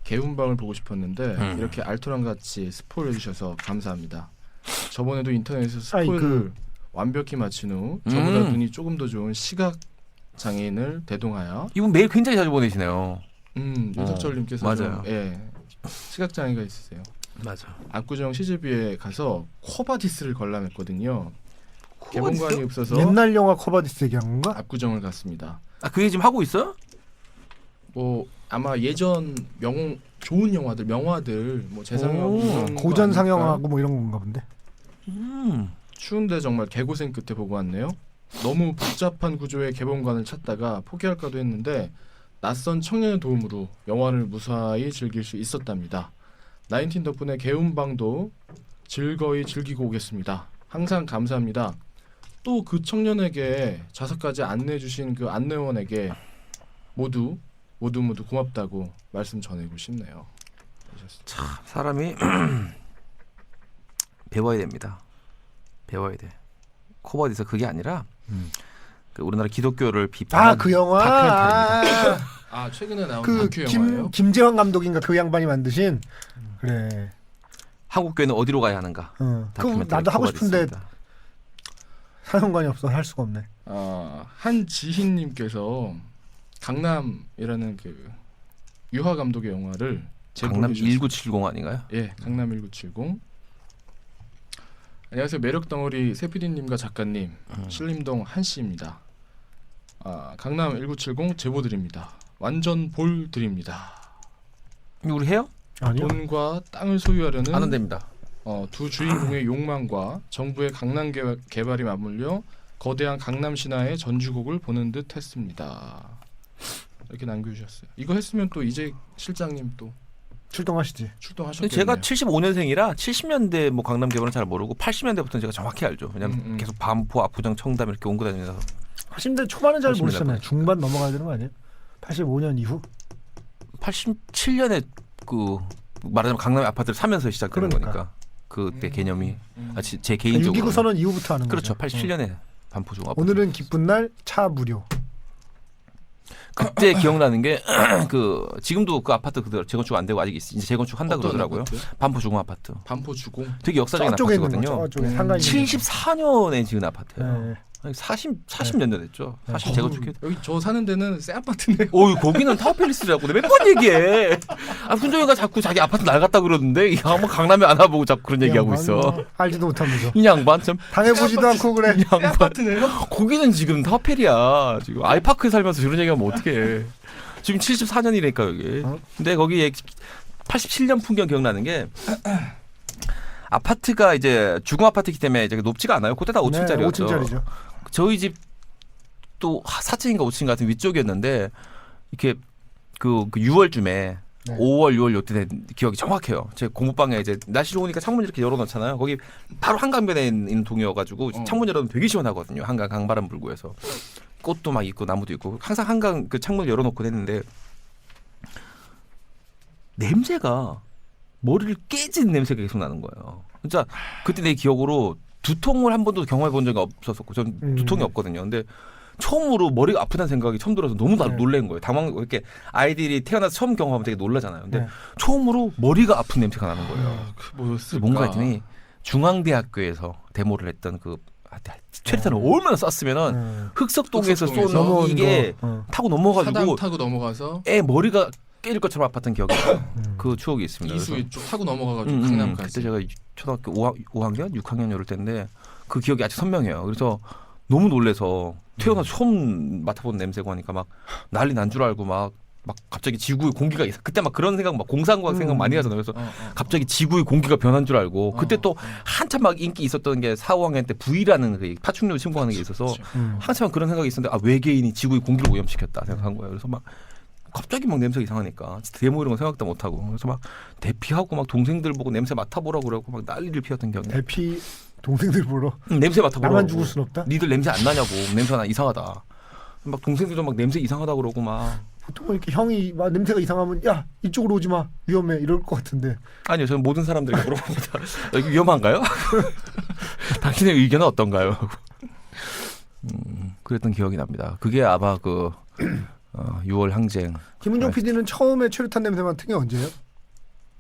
개운방을 보고 싶었는데 이렇게 알토란 같이 스포를 해주셔서 감사합니다. 저번에도 인터넷에서 스포를 완벽히 마친 후 저보다 눈이 조금 더 좋은 시각 장애인을 대동하여 이분 메일 굉장히 자주 보내시네요. 윤석철님께서 맞아요. 시각 장애가 있으세요. 맞아. 압구정 CGV에 가서 코바디스를 관람했거든요. 개봉관이 없어서 옛날 영화 코바디스 얘기한 건가? 압구정을 갔습니다. 그게 지금 하고 있어요? 뭐 아마 예전 좋은 영화들 명화들 뭐 재상영 고전 상영하고 뭐 이런 건가 본데. 추운데 정말 개고생 끝에 보고 왔네요. 너무 복잡한 구조의 개봉관을 찾다가 포기할까도 했는데 낯선 청년의 도움으로 영화를 무사히 즐길 수 있었답니다. 나인틴 덕분에 개운방도 즐거이 즐기고 오겠습니다. 항상 감사합니다. 또 그 청년에게 좌석까지 안내해 주신 그 안내원에게 모두 고맙다고 말씀 전하고 싶네요. 참 사람이 배워야 됩니다. 배워야 돼. 코바디스 그게 아니라 그 우리나라 기독교를 비판한 그 영화. 다큐멘터리입니다. 최근에 나온 그 다큐 영화예요? 김재환 감독인가 그 양반이 만드신. 그래. 한국 교회는 어디로 가야 하는가? 그 나도 하고 싶은데 사용관이 없어 할 수가 없네. 한지희님께서 강남이라는 그 유화 감독의 영화를 강남 1970 아닌가요? 예, 강남 1970. 안녕하세요. 매력 덩어리 세피디님과 작가님 신림동 한씨입니다. 강남 1970 제보 드립니다. 완전 볼 드립니다. 우리 해요? 아니요. 돈과 땅을 소유하려는 안 됩니다. 두 주인공의 욕망과 정부의 강남 개발이 맞물려 거대한 강남 신화의 전주곡을 보는 듯 했습니다. 이렇게 남겨주셨어요. 이거 했으면 또 이재 실장님 또 출동하시지. 출동하셨겠네요. 제가 75년생이라 70년대 뭐 강남 개발은 잘 모르고 80년대부터는 제가 정확히 알죠. 왜냐면 계속 반포, 압구정, 청담 이렇게 옮고 다니면서. 80년대 초반은 잘 모르시잖아요. 중반 넘어가야 되는 거 아니에요? 85년 이후? 87년에 그 말하자면 강남의 아파트를 사면서 시작되는 그러니까. 거니까 그때 개념이 제 개인적으로 6.29 선언 이후부터 하는 그렇죠. 거죠. 87년에 반포 중 아파트. 오늘은 기쁜 날 차 무료. 그때 기억나는 게 그 지금도 그 아파트 그대로 재건축 안 되고 아직 이제 재건축 한다 그러더라고요. 아파트? 반포 주공 아파트. 반포 주공. 되게 역사적인 저쪽에 있는 아파트거든요. 거, 저쪽에 상가에 있는 거. 74년에 지은 아파트예요. 네. 40몇 년 됐죠. 사실 재건축해. 여기 저 사는 데는 새 아파트네요. 거기는 타워팰리스라고 내가 몇 번 얘기해. 훈정이가 자꾸 자기 아파트 낡았다 그러는데 이 양반 강남에 안 와보고 자꾸 그런 얘기하고 있어. 알지도 못하면서. 이 양반 참. 당해보지도 않고 그래. 이 양반. 아파트네요. 거기는 지금 타워팰이야. 지금 아이파크에 살면서 이런 얘기하면 어떡해. 지금 74년이니까 여기. 근데 거기 87년 풍경 기억나는 게 아파트가 이제 주공 아파트이기 때문에 이제 높지가 않아요. 그때 다 5층짜리였죠. 5층짜리죠. 저희 집도 4층인가 5층 같은 위쪽이었는데 이렇게 그 6월쯤에 5월, 6월 요때 된 기억이 정확해요. 제 공부방에 이제 날씨 좋으니까 창문 이렇게 열어놓잖아요. 거기 바로 한강변에 있는 동이어가지고 창문 열어놓으면 되게 시원하거든요. 한강 강바람 불고 해서 꽃도 막 있고 나무도 있고 항상 한강 그 창문 열어놓고 했는데 냄새가 머리를 깨진 냄새가 계속 나는 거예요. 진짜 그때 내 기억으로 두통을 한 번도 경험해 본 적이 없었었고 전 두통이 없거든요. 근데 처음으로 머리가 아프다는 생각이 처음 들어서 너무 놀란 거예요. 이렇게 아이들이 태어나서 처음 경험하면 되게 놀라잖아요. 근데 처음으로 머리가 아픈 냄새가 나는 거예요. 뭐였을까? 뭔가 했더니 중앙대학교에서 데모를 했던 그 최루탄을 얼마나 쐈으면은 흑석동에서 쏜 이게 타고 넘어가지고 사당 타고 넘어가서 애 머리가 깨질 것처럼 아팠던 기억이 나요. 그 추억이 있습니다. 이수 이쪽 타고 넘어가가지고 강남까지. 그때 제가 초등학교 5학년, 6학년 이럴 때인데 그 기억이 아주 선명해요. 그래서 너무 놀래서 태어나서 처음 맡아본 냄새고 하니까 막 난리 난 줄 알고 막 갑자기 지구의 공기가 그때 막 그런 생각 막 공상과학 생각 많이 하잖아요. 그래서 갑자기 지구의 공기가 변한 줄 알고 그때 또 한참 막 인기 있었던 게 4, 5학년 때 V라는 그 파충류 신고하는 게 있어서 한참 그런 생각이 있었는데 외계인이 지구의 공기를 오염시켰다 생각한 거예요. 그래서 막 갑자기 막 냄새가 이상하니까 데모 이런 거 생각도 못 하고 그래서 막 대피하고 막 동생들 보고 냄새 맡아보라고 그러고 막 난리를 피웠던 기억이 나요. 대피 동생들 보러 냄새 맡아보라고. 나만 죽을 순 없다. 니들 냄새 안 나냐고. 냄새가 나 이상하다. 막 동생들도 막 냄새 이상하다 그러고 막. 보통 이렇게 형이 막 냄새가 이상하면 야 이쪽으로 오지 마 위험해 이럴 것 같은데. 아니요, 저는 모든 사람들에게 물어봅니다. 여기 위험한가요? 당신의 의견은 어떤가요? 그랬던 기억이 납니다. 그게 아마 그 6월 항쟁. 김은종 PD는 처음에 최루탄 냄새 맡은 게 언제예요?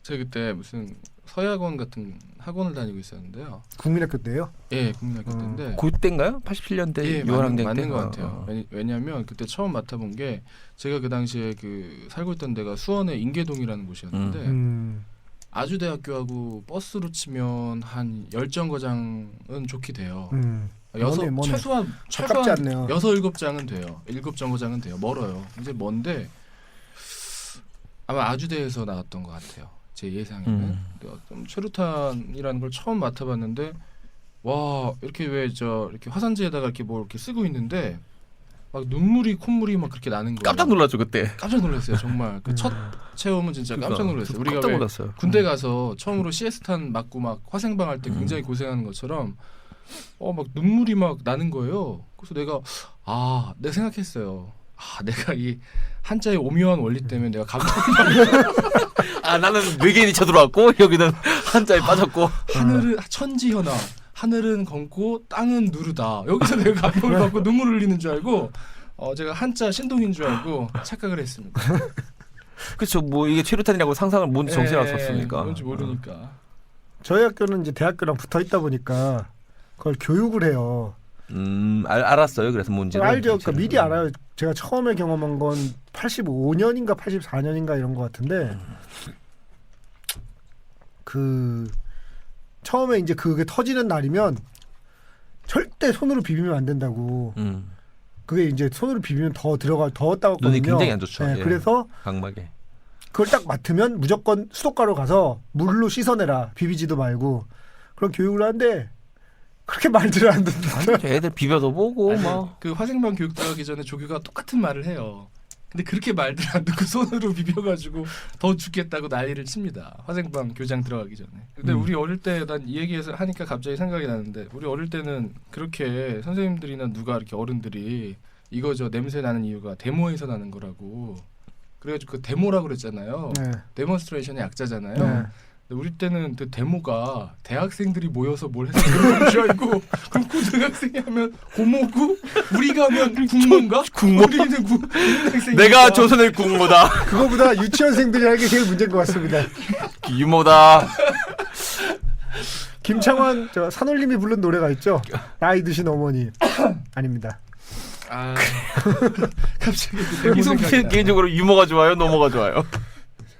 제가 그때 무슨 서예학원 같은 학원을 다니고 있었는데요. 국민학교 때요? 예, 국민학교 때인데. 그때인가요? 87년대 예, 6월 항쟁 때? 맞는 것 같아요. 왜냐하면 그때 처음 맡아본 게 제가 그 당시에 그 살고 있던 데가 수원의 인계동이라는 곳이었는데 아주대학교하고 버스로 치면 한 10정거장은 좋게 돼요. 뭐네. 최소한 가깝지 않네요. 6, 7장은 돼요. 7정거장은 돼요. 멀어요. 이제 먼데 아마 아주대에서 나왔던 것 같아요. 제 예상에는. 좀 최루탄이라는 걸 처음 맡아봤는데 와 이렇게 이렇게 화산지에다가 이렇게 뭐 이렇게 쓰고 있는데 막 눈물이 콧물이 막 그렇게 나는 거예요. 깜짝 놀랐죠 그때. 깜짝 놀랐어요 정말. 그 첫 체험은 진짜 깜짝 놀랐어요. 우리가 깜짝 놀랐어요. 군대 가서 처음으로 CS탄 맞고 막 화생방 할 때 굉장히 고생하는 것처럼 막 눈물이 막 나는 거예요. 그래서 내가 생각했어요. 내가 이 한자의 오묘한 원리 때문에 내가 나는 외계인이 쳐들어왔고 여기는 한자에 빠졌고 하늘은 천지현아 하늘은 검고 땅은 누르다. 여기서 내가 감동을 받고 눈물을 흘리는 줄 알고 제가 한자 신동인 줄 알고 착각을 했습니다. 그렇죠. 뭐 이게 최루탄이라고 상상을 뭔지 정신이 안 썼으니까. 뭔지 모르니까. 저희 학교는 이제 대학교랑 붙어 있다 보니까 그걸 교육을 해요. 알았어요. 그래서 뭔지를. 알죠. 그러니까 미리 알아요. 제가 처음에 경험한 건 85년인가 84년인가 이런 것 같은데 그 처음에 이제 그게 터지는 날이면 절대 손으로 비비면 안 된다고. 그게 이제 손으로 비비면 더 따갑거든요. 눈이 굉장히 안 좋죠. 네, 예. 그래서 각막에. 그걸 딱 맡으면 무조건 수도가로 가서 물로 씻어내라. 비비지도 말고. 그런 교육을 하는데 그렇게 말들을 안 듣는다. 애들 비벼도 보고 막. 그 화생방 교육 들어가기 전에 조교가 똑같은 말을 해요. 근데 그렇게 말들 안 듣고 손으로 비벼가지고 더 죽겠다고 난리를 칩니다. 화생방 교장 들어가기 전에. 근데 우리 어릴 때 난 이 얘기해서 하니까 갑자기 생각이 나는데 우리 어릴 때는 그렇게 선생님들이나 누가 이렇게 어른들이 이거 냄새 나는 이유가 데모에서 나는 거라고. 그래가지고 그 데모라고 그랬잖아요. 네. 데몬스트레이션의 약자잖아요. 네. 근데 우리 때는 그 데모가 대학생들이 모여서 뭘 해서 그런 줄 알고 그럼 고등학생이 하면 고모고 우리가 하면 국모인가? 국모? 우리는 국모생이니까. 내가 조선의 국모다. 그거보다 유치원생들이 하는 게 제일 문제인 것 같습니다. 유모다. 김창완 산울림이 부른 노래가 있죠. 나이 드신 어머니. 아닙니다. 갑자기 이송 개인적으로 유머가 좋아요, 노모가 좋아요.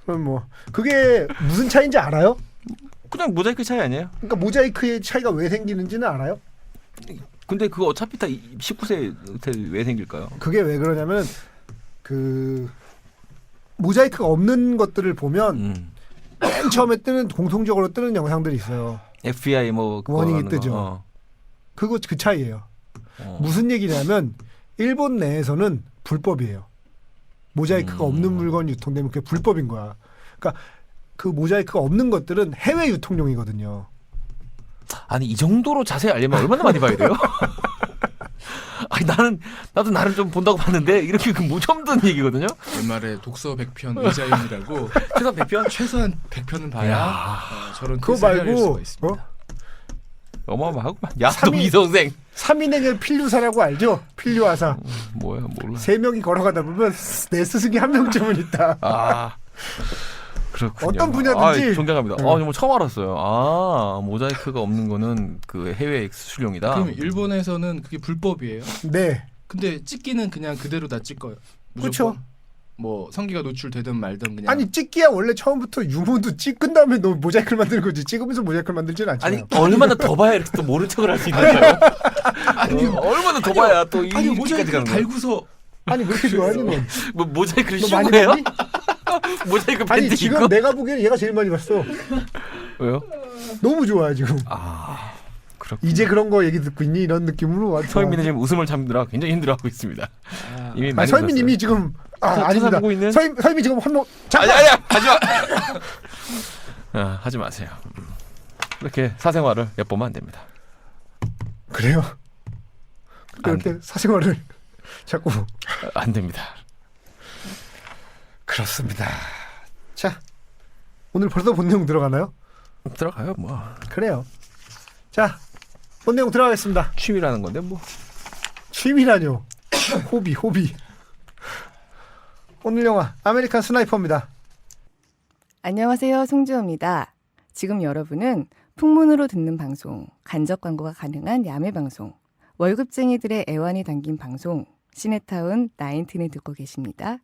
그럼 뭐 그게 무슨 차이인지 알아요? 그냥 모자이크 차이 아니에요? 그러니까 모자이크의 차이가 왜 생기는지는 알아요? 근데 그거 어차피 다 19세 때 왜 생길까요? 그게 왜 그러냐면 그 모자이크가 없는 것들을 보면 맨 처음에 공통적으로 뜨는 영상들이 있어요. FBI 뭐 워닝이 뜨죠. 그거 그 차이예요. 무슨 얘기냐면 일본 내에서는 불법이에요. 모자이크가 없는 물건 유통되면 그게 불법인 거야. 그러니까 그 모자이크가 없는 것들은 해외 유통용이거든요. 아니 이 정도로 자세히 알려면 얼마나 많이 봐야 돼요? 아니 나도 나름 좀 본다고 봤는데 이렇게 그 처음 듣는 얘기거든요. 옛말에 독서 100편 의자인이라고 최소한 100편? 최소한 100편은 봐야 저런 그거 뜻을 헤아릴 말고 수가 있습니다. 어마어마하구만. 야동 이동생. 3인행의 필류사라고 알죠? 필류화사. 뭐야 몰라. 3명이 걸어가다 보면 내 스승이 한 명쯤은 있다. 아 그렇군요. 어떤 분야든지. 존경합니다. 정말 처음 알았어요. 모자이크가 없는 거는 그 해외 수출용이다. 그럼 일본에서는 그게 불법이에요? 네. 근데 찍기는 그냥 그대로 다 찍어요. 그렇죠. 뭐 성기가 노출되든 말든 그냥. 아니 찍기야 원래 처음부터 유무도 찍은 다음에 너 모자이크를 만드는 거지. 찍으면서 모자이크를 만들지는 않잖아요. 아니 얼마나 더 봐야 이렇게 또 모른 척을 할 수 있는 거예요? 아니 얼마나 더 봐야 또 아니 이까지 모자이크를 가는 거예요? 달고서 아니 왜 이렇게 좋아하니 넌? 뭐 모자이크를 너 많이 씌우고 해요? 봤니? 모자이크 아니 밴드 지금 있고? 내가 보기에는 얘가 제일 많이 봤어. 왜요? 너무 좋아해 지금. 그렇군요. 이제 그런 거 얘기 듣고 있니? 이런 느낌으로 왔어. 서현민은 지금 웃음을 참느라 굉장히 힘들어하고 있습니다. 이미 많이 서현민님이 지금 아닙니다. 찾아보고 있는? 서현민 지금 한번 아니야 하지마. 하지 마세요. 이렇게 사생활을 엿보면 안 됩니다. 그래요? 안 그렇게 사생활을 자꾸 안 됩니다. 그렇습니다. 자 오늘 벌써 본 내용 들어가나요? 들어가요 뭐. 그래요. 자 본 내용 들어가겠습니다. 취미라는 건데 뭐. 취미라뇨. 호비. 오늘 영화 아메리칸 스나이퍼입니다. 안녕하세요. 송지호입니다. 지금 여러분은 풍문으로 듣는 방송, 간접 광고가 가능한 야매 방송, 월급쟁이들의 애환이 담긴 방송, 시네타운 19을 듣고 계십니다.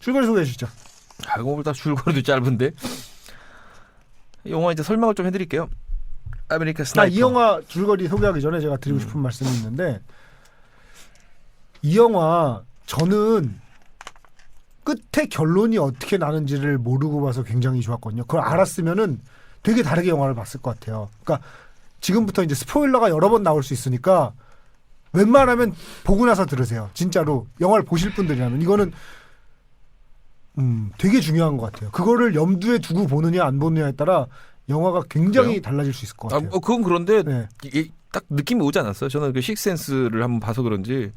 줄거리 소개해 주시죠. 이거보다 줄거리도 짧은데. 영화 이제 설명을 좀 해드릴게요. 아메리칸 스나이퍼. 이 영화 줄거리 소개하기 전에 제가 드리고 싶은 말씀이 있는데 이 영화 저는 끝에 결론이 어떻게 나는지를 모르고 봐서 굉장히 좋았거든요. 그걸 알았으면은 되게 다르게 영화를 봤을 것 같아요. 그러니까 지금부터 이제 스포일러가 여러 번 나올 수 있으니까 웬만하면 보고 나서 들으세요. 진짜로 영화를 보실 분들이라면 이거는 되게 중요한 것 같아요. 그거를 염두에 두고 보느냐 안 보느냐에 따라 영화가 굉장히 그래요? 달라질 수 있을 것 같아요. 그건 그런데 네. 이게 딱 느낌이 오지 않았어요. 저는 그 식센스를 한번 봐서 그런지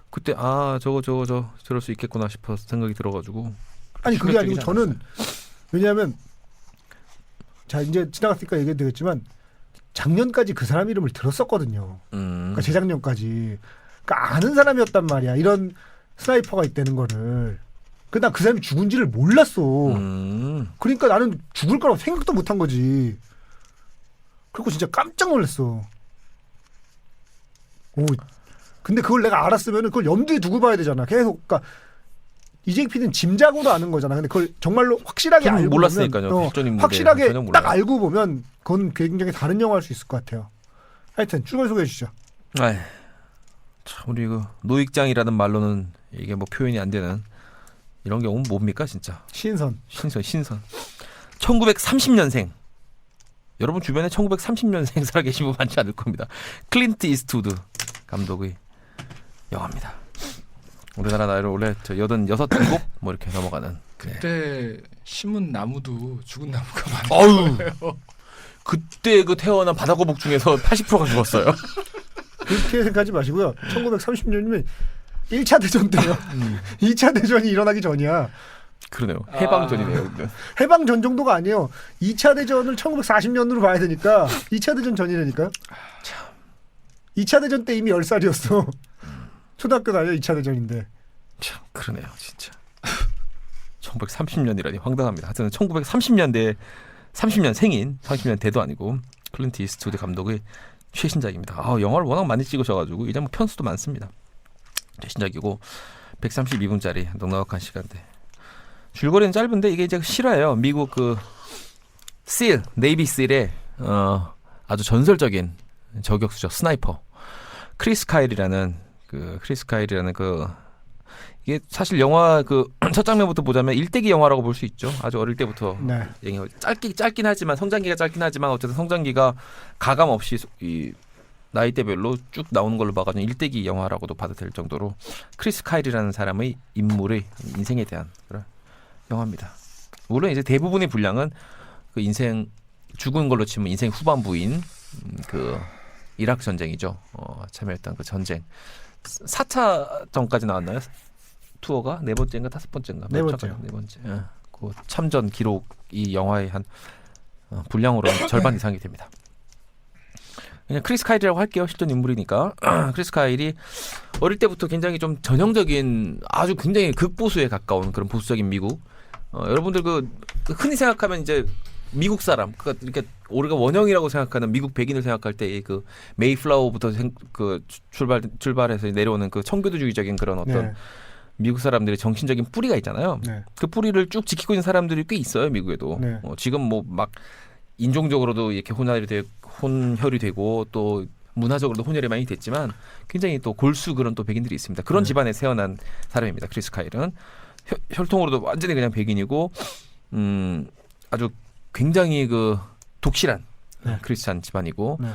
그때 저거 저럴 수 있겠구나 싶어서 생각이 들어가지고. 아니 그게 아니고 충격적이지 저는 왜냐하면 자 이제 지나갔으니까 얘기해도 되겠지만 작년까지 그 사람 이름을 들었었거든요. 그러니까 재작년까지 그러니까 아는 사람이었단 말이야. 이런 스나이퍼가 있다는 거를. 근데 난 그 사람이 죽은지를 몰랐어. 그러니까 나는 죽을 거라고 생각도 못한 거지. 그리고 진짜 깜짝 놀랐어. 근데 그걸 내가 알았으면 그걸 염두에 두고 봐야 되잖아. 계속 그러니까 이재익 PD는 짐작으로 아는 거잖아. 근데 그걸 정말로 확실하게 알고 몰랐으니까요. 보면 확실하게 딱 알고 보면 그건 굉장히 다른 영화일 수 있을 것 같아요. 하여튼 줄거리 소개해 주시죠. 참 우리 그 노익장이라는 말로는 이게 뭐 표현이 안 되는 이런 경우는 뭡니까 진짜. 신선. 1930년생. 여러분 주변에 1930년생 살아 계신 분 많지 않을 겁니다. 클린트 이스트우드 감독의 영화입니다. 우리나라 나이로 원래 87, 7 뭐 이렇게 넘어가는. 그때 심은 나무도 죽은 나무가 어휴. 많아요. 그때 그 태어난 바다거북 중에서 80%가 죽었어요. 그렇게 생각하지 마시고요. 1930년이면 1차 대전 때요. 2차 대전이 일어나기 전이야. 그러네요. 해방전이네요. 해방전 정도가 아니에요. 2차 대전을 1940년으로 봐야 되니까 2차 대전 전이라니까요. 2차 대전 때 이미 10살이었어. 초등학교 다녀 2차 대전인데. 참 그러네요. 진짜. 1930년이라니 황당합니다. 하여튼 1930년대 30년 생인 30년대도 아니고 클린트 이스트우드 감독의 최신작입니다. 영화를 워낙 많이 찍으셔가지고 이제 뭐 편수도 많습니다. 최신작이고 132분짜리 넉넉한 시간대. 줄거리는 짧은데 이게 이제 실화예요. 미국 그 네이비 실의 아주 전설적인 저격수죠. 스나이퍼 크리스 카일이라는 이게 사실 영화 그 첫 장면부터 보자면 일대기 영화라고 볼 수 있죠. 아주 어릴 때부터 짧긴 하지만 성장기가 짧긴 하지만 어쨌든 성장기가 가감 없이 나이대별로 쭉 나오는 걸로 봐가지고 일대기 영화라고도 봐도 될 정도로 크리스 카일이라는 사람의 인물의 인생에 대한 그런 영화입니다. 물론 이제 대부분의 분량은 그 인생 죽은 걸로 치면 인생 후반부인 그 이라크 전쟁이죠. 참여했던 그 전쟁 4차 전까지 나왔나요? 투어가 네 번째인가 다섯 번째인가? 네 번째요. 네 번째. 그 참전 기록이 영화의 한 분량으로는 절반 이상이 됩니다. 그냥 크리스 카일이라고 할게요. 실존 인물이니까. 크리스 카일이 어릴 때부터 굉장히 좀 전형적인 아주 굉장히 극보수에 가까운 그런 보수적인 미국. 여러분들 그 흔히 생각하면 이제 미국 사람, 그러니까 이렇게 우리가 원형이라고 생각하는 미국 백인을 생각할 때 그 메이플라워부터 그 출발해서 내려오는 그 청교도주의적인 그런 어떤 네. 미국 사람들의 정신적인 뿌리가 있잖아요. 네. 그 뿌리를 쭉 지키고 있는 사람들이 꽤 있어요, 미국에도. 네. 지금 뭐 막 인종적으로도 이렇게 혼혈이 되고 또 문화적으로도 혼혈이 많이 됐지만 굉장히 또 골수 그런 또 백인들이 있습니다. 그런 네. 집안에 태어난 사람입니다. 크리스 카일은 혈통으로도 완전히 그냥 백인이고 아주 굉장히 그 독실한 네. 크리스찬 집안이고 네.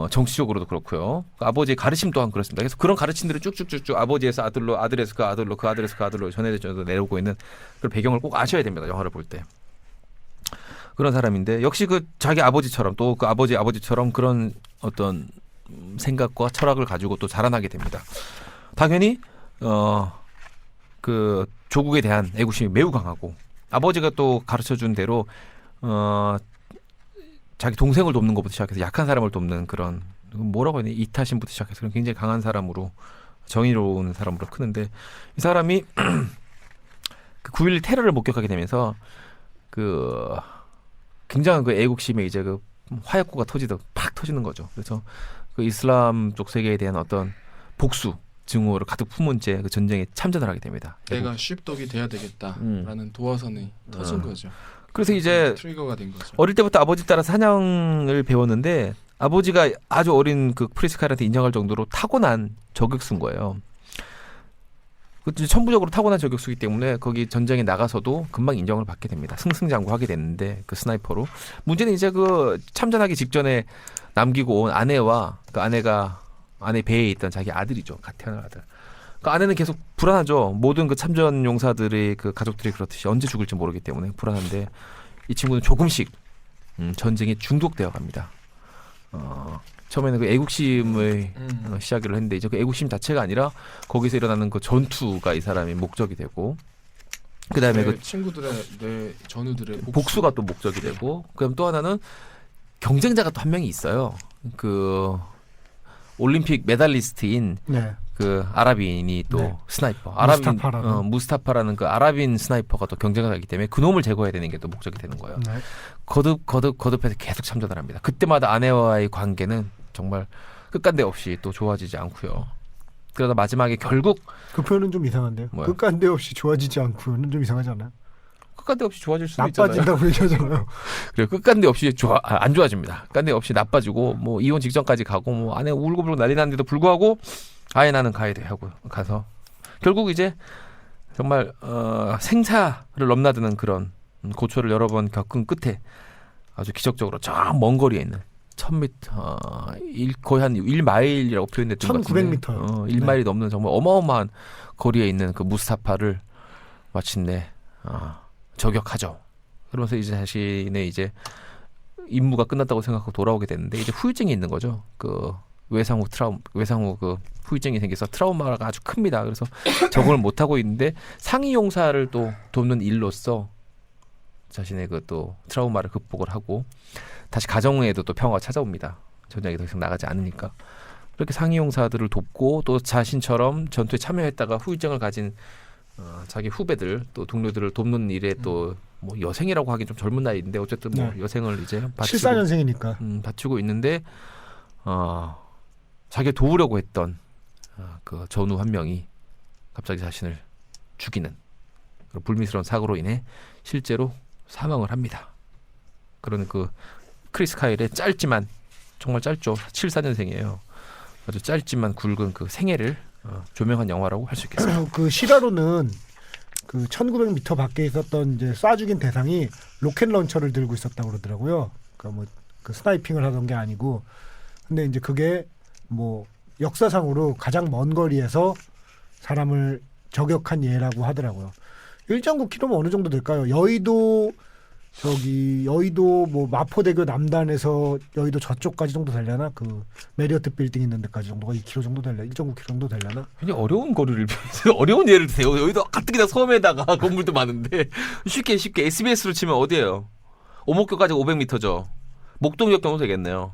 정치적으로도 그렇고요. 아버지의 가르침 또한 그렇습니다. 그래서 그런 가르침들을 쭉쭉쭉쭉 아버지에서 아들로, 아들에서 그 아들로, 그 아들에서 그 아들로 전해져 내려오고 있는 그런 배경을 꼭 아셔야 됩니다. 영화를 볼 때. 그런 사람인데 역시 그 자기 아버지처럼 또 그 아버지처럼 그런 어떤 생각과 철학을 가지고 또 자라나게 됩니다. 당연히 그 조국에 대한 애국심이 매우 강하고 아버지가 또 가르쳐준 대로 자기 동생을 돕는 것부터 시작해서 약한 사람을 돕는 그런 뭐라고 해야 되나 이타심부터 시작해서 그런 굉장히 강한 사람으로 정의로운 사람으로 크는데 이 사람이 그 9.11 테러를 목격하게 되면서 그 굉장한 그 애국심에 이제 그 화약고가 터지듯 팍 터지는 거죠. 그래서 그 이슬람 쪽 세계에 대한 어떤 복수 증오를 가득 품은 채 그 전쟁에 참전을 하게 됩니다. 내가 쉽덕이 돼야 되겠다라는 도화선이 터진 거죠. 그래서 이제 트리거가 된 거죠. 어릴 때부터 아버지 따라 사냥을 배웠는데 아버지가 아주 어린 그 크리스 카일한테 인정할 정도로 타고난 저격수인 거예요. 천부적으로 타고난 저격수이기 때문에 거기 전쟁에 나가서도 금방 인정을 받게 됩니다. 승승장구하게 됐는데 그 스나이퍼로 문제는 이제 그 참전하기 직전에 남기고 온 아내와 그 아내 배에 있던 자기 아들이죠. 갓 태어난 아들. 그 아내는 계속 불안하죠. 모든 그 참전 용사들의 그 가족들이 그렇듯이 언제 죽을지 모르기 때문에 불안한데 이 친구는 조금씩 전쟁에 중독되어 갑니다. 처음에는 그 애국심의 시작을 했는데 이제 그 애국심 자체가 아니라 거기서 일어나는 그 전투가 이 사람의 목적이 되고 그다음에 그 친구들의 내 전우들의 복수가 또 목적이 되고 그다음 또 하나는 경쟁자가 또 한 명이 있어요. 그 올림픽 메달리스트인 네. 그 아랍인이 또 네. 스나이퍼 무스타파라는 그 아랍인 스나이퍼가 또 경쟁을 하기 때문에 그 놈을 제거해야 되는 게 또 목적이 되는 거예요. 네. 거듭해서 계속 참전을 합니다. 그때마다 아내와의 관계는 정말 끝간데 없이 또 좋아지지 않고요. 그러다 마지막에 결국 그 표현은 좀 이상한데요. 뭐요? 끝간데 없이 좋아지지 않고는 좀 이상하지 않아요? 끝간데 없이 좋아질 수도 있잖아요. 나빠진다고 얘기하잖아요. 그래요. 끝간데 없이 안 좋아집니다. 끝간데 없이 나빠지고 뭐 이혼 직전까지 가고 뭐 아내 울고불고 난리 났는데도 불구하고 아예 나는 가야 돼 하고 가서 결국 이제 정말 생사를 넘나드는 그런 고초를 여러 번 겪은 끝에 아주 기적적으로 저 먼 거리에 있는 1000m 거의 한 1마일이라고 표현됐던 것 같은데 1900m 1마일이 넘는 정말 어마어마한 거리에 있는 그 무스타파를 마침내 저격하죠. 그러면서 이제 자신의 이제 임무가 끝났다고 생각하고 돌아오게 되는데 이제 후유증이 있는 거죠. 그 외상후 그 후유증이 생겨서 트라우마가 아주 큽니다. 그래서 적응을 못 하고 있는데 상위 용사를 또 돕는 일로서 자신의 그 또 트라우마를 극복을 하고 다시 가정에도 또 평화가 찾아옵니다. 전쟁에 더 이상 나가지 않으니까. 그렇게 상위 용사들을 돕고 또 자신처럼 전투에 참여했다가 후유증을 가진 자기 후배들 또 동료들을 돕는 일에 또 뭐 여생이라고 하긴 좀 젊은 나이인데 어쨌든 뭐 네. 여생을 이제 74년생이니까 바치고 있는데 자기를 도우려고 했던 그 전우 한 명이 갑자기 자신을 죽이는 그런 불미스러운 사고로 인해 실제로 사망을 합니다. 그런 그 크리스 카일의 짧지만 정말 짧죠. 74년생이에요. 아주 짧지만 굵은 그 생애를 조명한 영화라고 할 수 있겠습니다. 그 실화로는 그 1900m 밖에 있었던 이제 쏴 죽인 대상이 로켓 런처를 들고 있었다고 그러더라고요. 그러니까 뭐 그 스나이핑을 하던 게 아니고 근데 이제 그게 뭐 역사상으로 가장 먼 거리에서 사람을 저격한 예라고 하더라고요. 1.9km면 어느 정도 될까요? 여의도 뭐 마포대교 남단에서 여의도 저쪽까지 정도 되려나? 그 메리어트 빌딩 있는 데까지 정도가 2km 정도 되려나? 1.9km 정도 되려나? 굉장히 어려운 거리를 어려운 예를 드세요. 여의도 가뜩이나 섬에다가 건물도 많은데 쉽게 SBS로 치면 어디예요? 오목교까지 500m죠. 목동역 정도 되겠네요.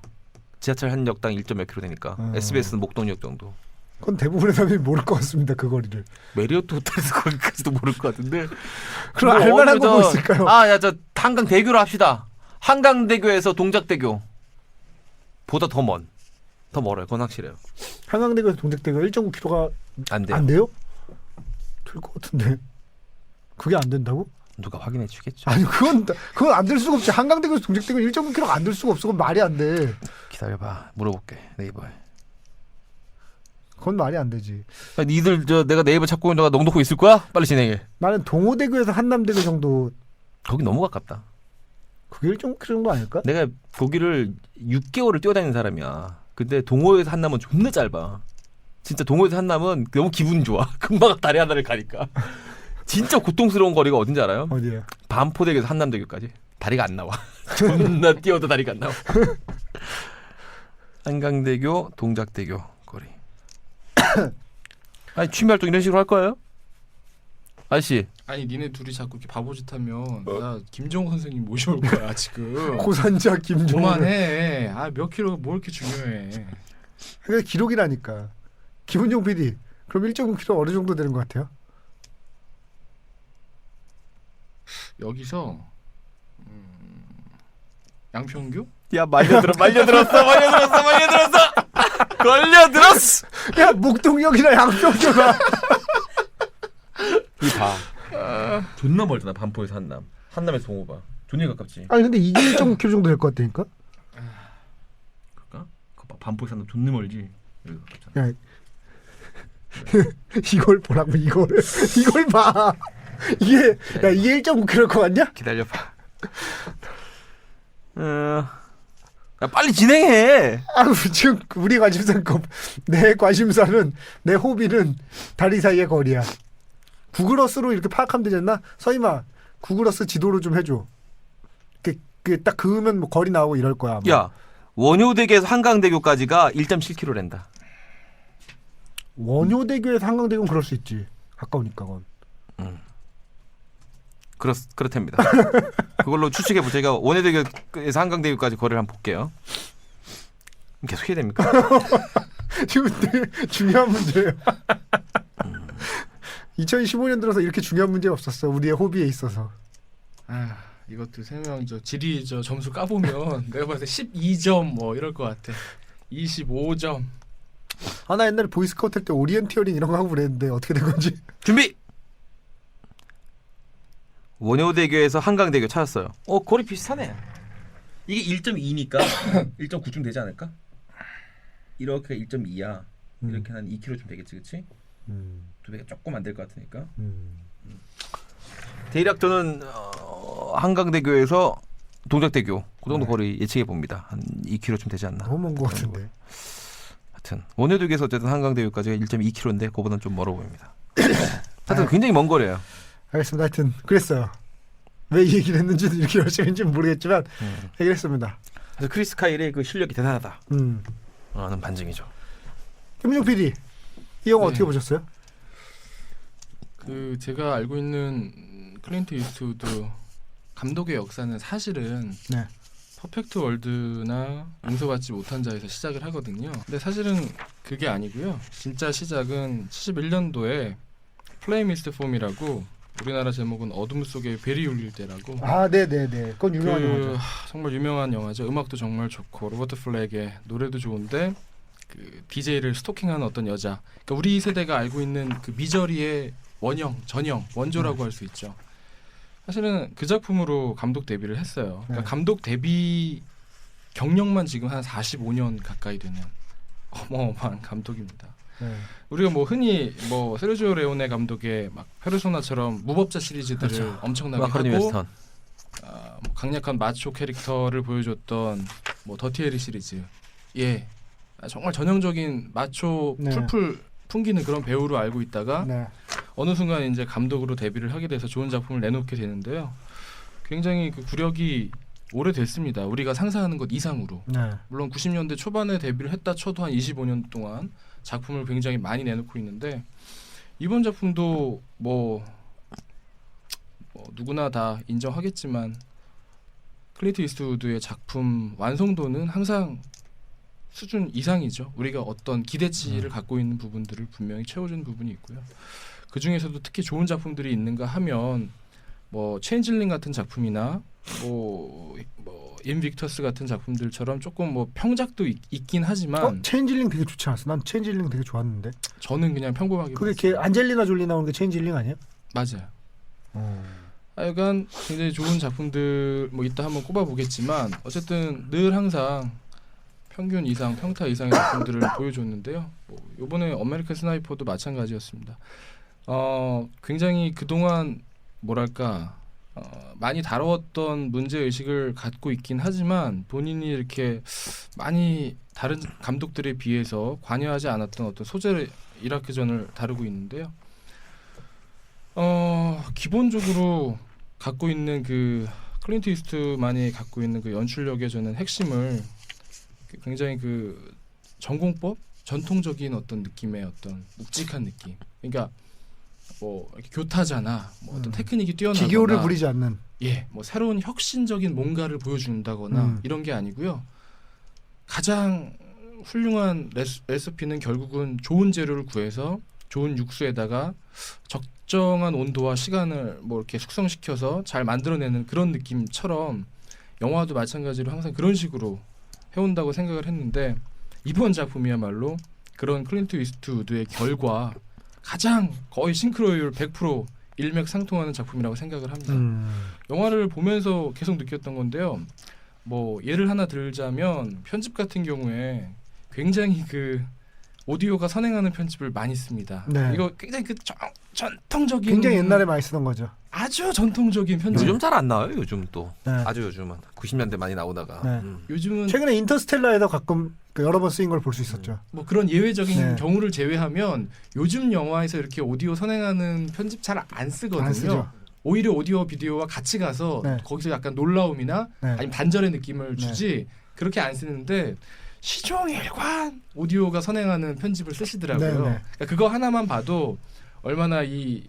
지하철 한 역당 1.몇 킬로 되니까 SBS는 목동역 정도. 그건 대부분의 사람이 모를 것 같습니다. 그 거리를. 메리어트 호텔에서 거기까지도 모를 것 같은데. 그럼 알만한 거 뭐 있을까요? 저 한강대교로 합시다. 한강대교에서 동작대교 보다 더 멀어요. 그건 확실해요. 한강대교에서 동작대교 1.9km가 안 돼요. 안 돼요? 될 것 같은데. 그게 안 된다고? 누가 확인해 주겠죠. 아니 그건 안 될 수가 없지. 한강대교에서 동작대교 1.9km가 안 될 수가 없어. 그건 말이 안 돼. 기다려봐. 물어볼게. 네이버에. 그건 말이 안 되지. 니들 내가 네이버 찾고 있는 동안 넉넉히 있을 거야? 빨리 진행해. 나는 동호대교에서 한남대교 정도. 거기 너무 가깝다. 그게 1.9km 정도 아닐까? 내가 거기를 6개월을 뛰어다니는 사람이야. 근데 동호에서 한남은 존나 짧아. 진짜 동호에서 한남은 너무 기분 좋아. 금방 다리 하나를 가니까. 진짜 고통스러운 거리가 어딘지 알아요? 어디야? 반포대교에서 한남대교까지. 다리가 안 나와. 존나 뛰어도 다리가 안 나와. 한강대교, 동작대교 거리. 아니 취미 활동 이런 식으로 할 거예요? 아저씨. 아니 니네 둘이 자꾸 이렇게 바보짓하면 나 김정호 선생님 모셔올 거야 지금. 고산자 김정호. 그만해. 몇 킬로 뭐 이렇게 중요해. 그게 기록이라니까. 김은종 PD. 그럼 1.9km 어느 정도 되는 것 같아요? 여기서 양평교? 야 말려들었어. 걸려들었어. 야 목동역이나 양평교가. 이 봐. 존나 멀잖아. 반포에서 한남에서 동호봐. 존나 가깝지. 아니 근데 이게 1.9km 정도 될 것 같다니까? 그럴까? 반포에서 한남 존나 멀지. 야 이걸 보라고 이걸 봐. 이게 1.9km일 것 같냐? 기다려봐. 야, 빨리 진행해. 지금 우리 관심사는 내 관심사는 내 호비는 다리 사이의 거리야. 구글어스로 이렇게 파악하면 되지 않나? 서임아 구글어스 지도로 좀 해줘. 딱 그으면 뭐 거리 나오고 이럴 거야. 아마. 야 원효대교에서 한강대교까지가 1.7km랜다. 원효대교에서 한강대교는 그럴 수 있지. 가까우니까 그건. 그렇답니다. 그걸로 추측해보. 제가 원효대교에서 한강대교까지 거리를 한번 볼게요. 계속 해야 됩니까? 지금 되게 중요한 문제예요. 2015년 들어서 이렇게 중요한 문제가 없었어. 우리의 호비에 있어서. 이것도 3명 지리 점수 까보면 내가 봤을 때 12점 뭐 이럴 것 같아. 25점. 나 옛날에 보이스카우트 할 때 오리엔티어링 이런 거 하고 그랬는데 어떻게 된 건지. 준비. 원효대교에서 한강대교 찾았어요. 거리 비슷하네. 이게 1.2니까 1.9쯤 되지 않을까? 이렇게 1.2야. 이렇게 한 2km쯤 되겠지, 그렇지? 두 배가 조금 안 될 것 같으니까. 대략 저는 한강대교에서 동작대교 그 정도 거리 예측해 봅니다. 한 2km쯤 되지 않나? 너무 먼 것 같은데. 하여튼 원효대교에서 어쨌든 한강대교까지가 1.2km인데 그거보다는 좀 멀어 보입니다. 하여튼 굉장히 먼 거리예요. 알겠습니다. 하여튼 그랬어요. 왜 이 얘기를 했는지도 이렇게 열심히 했는지는 모르겠지만 얘기를 했습니다. 그래서 크리스 카일의 그 실력이 대단하다. 라는 반증이죠. 김민종 PD 이 영화 어떻게 보셨어요? 제가 알고 있는 클린트 이스트우드 감독의 역사는 사실은 퍼펙트 월드나 용서받지 못한 자에서 시작을 하거든요. 근데 사실은 그게 아니고요. 진짜 시작은 71년도에 플레이 미스트 폼이라고, 우리나라 제목은 어둠 속에 벨이 울릴 때라고. 네네네. 그건 유명한 영화죠. 정말 유명한 영화죠. 음악도 정말 좋고 로버트 플렉의 노래도 좋은데 DJ를 스토킹하는 어떤 여자. 그러니까 우리 세대가 알고 있는 그 미저리의 원조라고 할 수 있죠. 사실은 그 작품으로 감독 데뷔를 했어요. 그러니까 감독 데뷔 경력만 지금 한 45년 가까이 되는 어마어마한 감독입니다. 우리가 흔히 세르지오 레오네 감독의 막 페르소나처럼 무법자 시리즈들을 엄청나게 하고 강력한 마초 캐릭터를 보여줬던 더티 해리 시리즈, 정말 전형적인 마초 네. 풀풀 풍기는 그런 배우로 알고 있다가 네. 어느 순간 이제 감독으로 데뷔를 하게 돼서 좋은 작품을 내놓게 되는데요. 굉장히 그 구력이 오래됐습니다. 우리가 상상하는 것 이상으로. 네. 물론 90년대 초반에 데뷔를 했다 쳐도 한 25년 동안 작품을 굉장히 많이 내놓고 있는데 이번 작품도 뭐 누구나 다 인정하겠지만 클린트 이스트우드의 작품 완성도는 항상 수준 이상이죠. 우리가 어떤 기대치를 갖고 있는 부분들을 분명히 채워준 부분이 있고요. 그 중에서도 특히 좋은 작품들이 있는가 하면 뭐 체인질링 같은 작품이나 뭐 인빅터스 같은 작품들처럼 조금 뭐 평작도 있긴 하지만 체인질링 되게 좋지 않았어? 난 체인질링 되게 좋았는데. 저는 그냥 평범하게 그게 봤어요. 걔 안젤리나 졸리 나오는 게 체인질링 아니에요? 맞아요. 하여간 굉장히 좋은 작품들 뭐 이따 한번 꼽아보겠지만 어쨌든 늘 항상 평균 이상, 평타 이상의 작품들을 보여줬는데요. 뭐 이번에 아메리칸 스나이퍼도 마찬가지였습니다. 굉장히 그동안 뭐랄까 많이 다루었던 문제의식을 갖고 있긴 하지만 본인이 이렇게 많이 다른 감독들에 비해서 관여하지 않았던 어떤 소재를 이라크전을 다루고 있는데요. 기본적으로 갖고 있는 그 클린트 이스트만이 갖고 있는 그 연출력의 저는 핵심을 굉장히 그 전공법, 전통적인 어떤 느낌의 어떤 묵직한 느낌. 그러니까 뭐 이렇게 교타잖아, 뭐 어떤 테크닉이 뛰어나거나 기교를 부리지 않는. 예, 뭐 새로운 혁신적인 뭔가를 보여준다거나 이런 게 아니고요. 가장 훌륭한 레시피는 결국은 좋은 재료를 구해서 좋은 육수에다가 적정한 온도와 시간을 뭐 이렇게 숙성시켜서 잘 만들어내는 그런 느낌처럼 영화도 마찬가지로 항상 그런 식으로 해온다고 생각을 했는데 이번 작품이야말로 그런 클린트 이스트우드의 결과 가장 거의 싱크로율 100% 일맥상통하는 작품이라고 생각을 합니다. 영화를 보면서 계속 느꼈던 건데요. 뭐 예를 하나 들자면 편집 같은 경우에 굉장히 그 오디오가 선행하는 편집을 많이 씁니다. 네. 이거 굉장히 그 전통적인 굉장히 옛날에 많이 쓰던 거죠. 아주 전통적인 편집. 요즘 잘 안 나와요. 요즘 또 네. 아주 요즘은 90년대 많이 나오다가 네. 요즘은 최근에 인터스텔라에도 가끔 그 여러 번 쓰인 걸 볼 수 있었죠. 뭐 그런 예외적인 네. 경우를 제외하면 요즘 영화에서 이렇게 오디오 선행하는 편집 잘 안 쓰거든요. 안 쓰죠. 오히려 오디오 비디오와 같이 가서 네. 거기서 약간 놀라움이나 네. 아니면 단절의 느낌을 주지 그렇게 안 쓰는데 시종일관 오디오가 선행하는 편집을 쓰시더라고요. 네, 네. 그러니까 그거 하나만 봐도 얼마나 이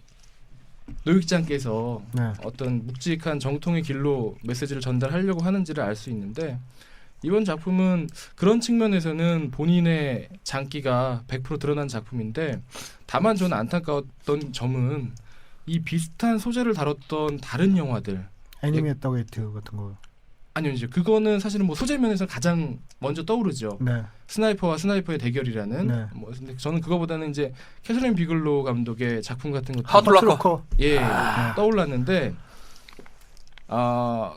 노익장께서 네. 어떤 묵직한 정통의 길로 메시지를 전달하려고 하는지를 알 수 있는데 이번 작품은 그런 측면에서는 본인의 장기가 100% 드러난 작품인데 다만 저는 안타까웠던 점은 이 비슷한 소재를 다뤘던 다른 영화들 애니메이터 게이트 같은 거. 아니요 이제 그거는 사실은 뭐 소재 면에서 가장 먼저 떠오르죠. 네. 스나이퍼와 스나이퍼의 대결이라는 네. 뭐 근데 저는 그거보다는 이제 캐서린 비글로 감독의 작품 같은 것도 하트로커. 예 떠올랐는데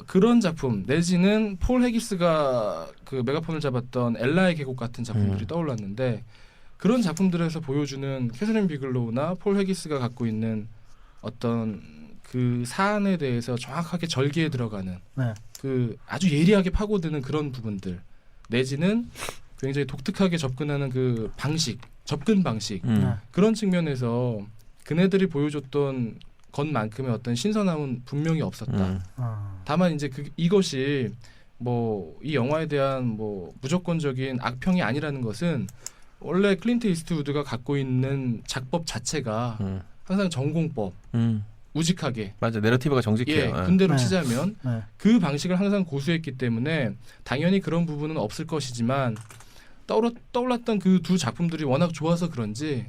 그런 작품 내지는 폴 해기스가 그 메가폰을 잡았던 엘라의 계곡 같은 작품들이 떠올랐는데 그런 작품들에서 보여주는 캐서린 비글로우나 폴 해기스가 갖고 있는 어떤 그 사안에 대해서 정확하게 절개에 들어가는 네. 그 아주 예리하게 파고드는 그런 부분들 내지는 굉장히 독특하게 접근하는 그 방식, 접근 방식 네. 그런 측면에서 그네들이 보여줬던 것만큼의 어떤 신선함은 분명히 없었다. 다만 이제 이것이 뭐 이 영화에 대한 뭐 무조건적인 악평이 아니라는 것은 원래 클린트 이스트우드가 갖고 있는 작법 자체가 항상 전공법, 우직하게 맞아 내러티브가 정직해요. 예, 군대로 네. 치자면 네. 그 방식을 항상 고수했기 때문에 당연히 그런 부분은 없을 것이지만 떠올랐던 그 두 작품들이 워낙 좋아서 그런지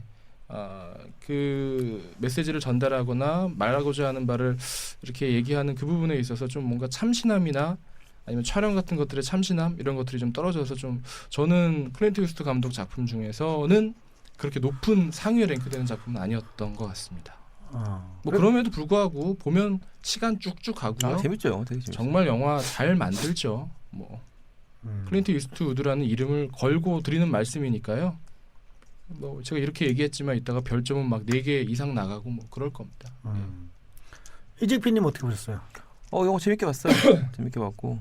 그 메시지를 전달하거나 말하고자 하는 바를 이렇게 얘기하는 그 부분에 있어서 좀 뭔가 참신함이나 아니면 촬영 같은 것들의 참신함 이런 것들이 좀 떨어져서 좀 저는 클린트 이스트우드 감독 작품 중에서는 그렇게 높은 상위에 랭크되는 작품은 아니었던 것 같습니다. 뭐 그럼에도 불구하고 보면 시간 쭉쭉 가고요. 재밌죠, 되게 재밌어요. 정말 영화 잘 만들죠. 뭐 클린트 이스트우드라는 이름을 걸고 드리는 말씀이니까요. 뭐 제가 이렇게 얘기했지만 이따가 별점은 막 4개 이상 나가고 뭐 그럴 겁니다. 이직피님 어떻게 보셨어요? 영화 재밌게 봤어요. 재밌게 봤고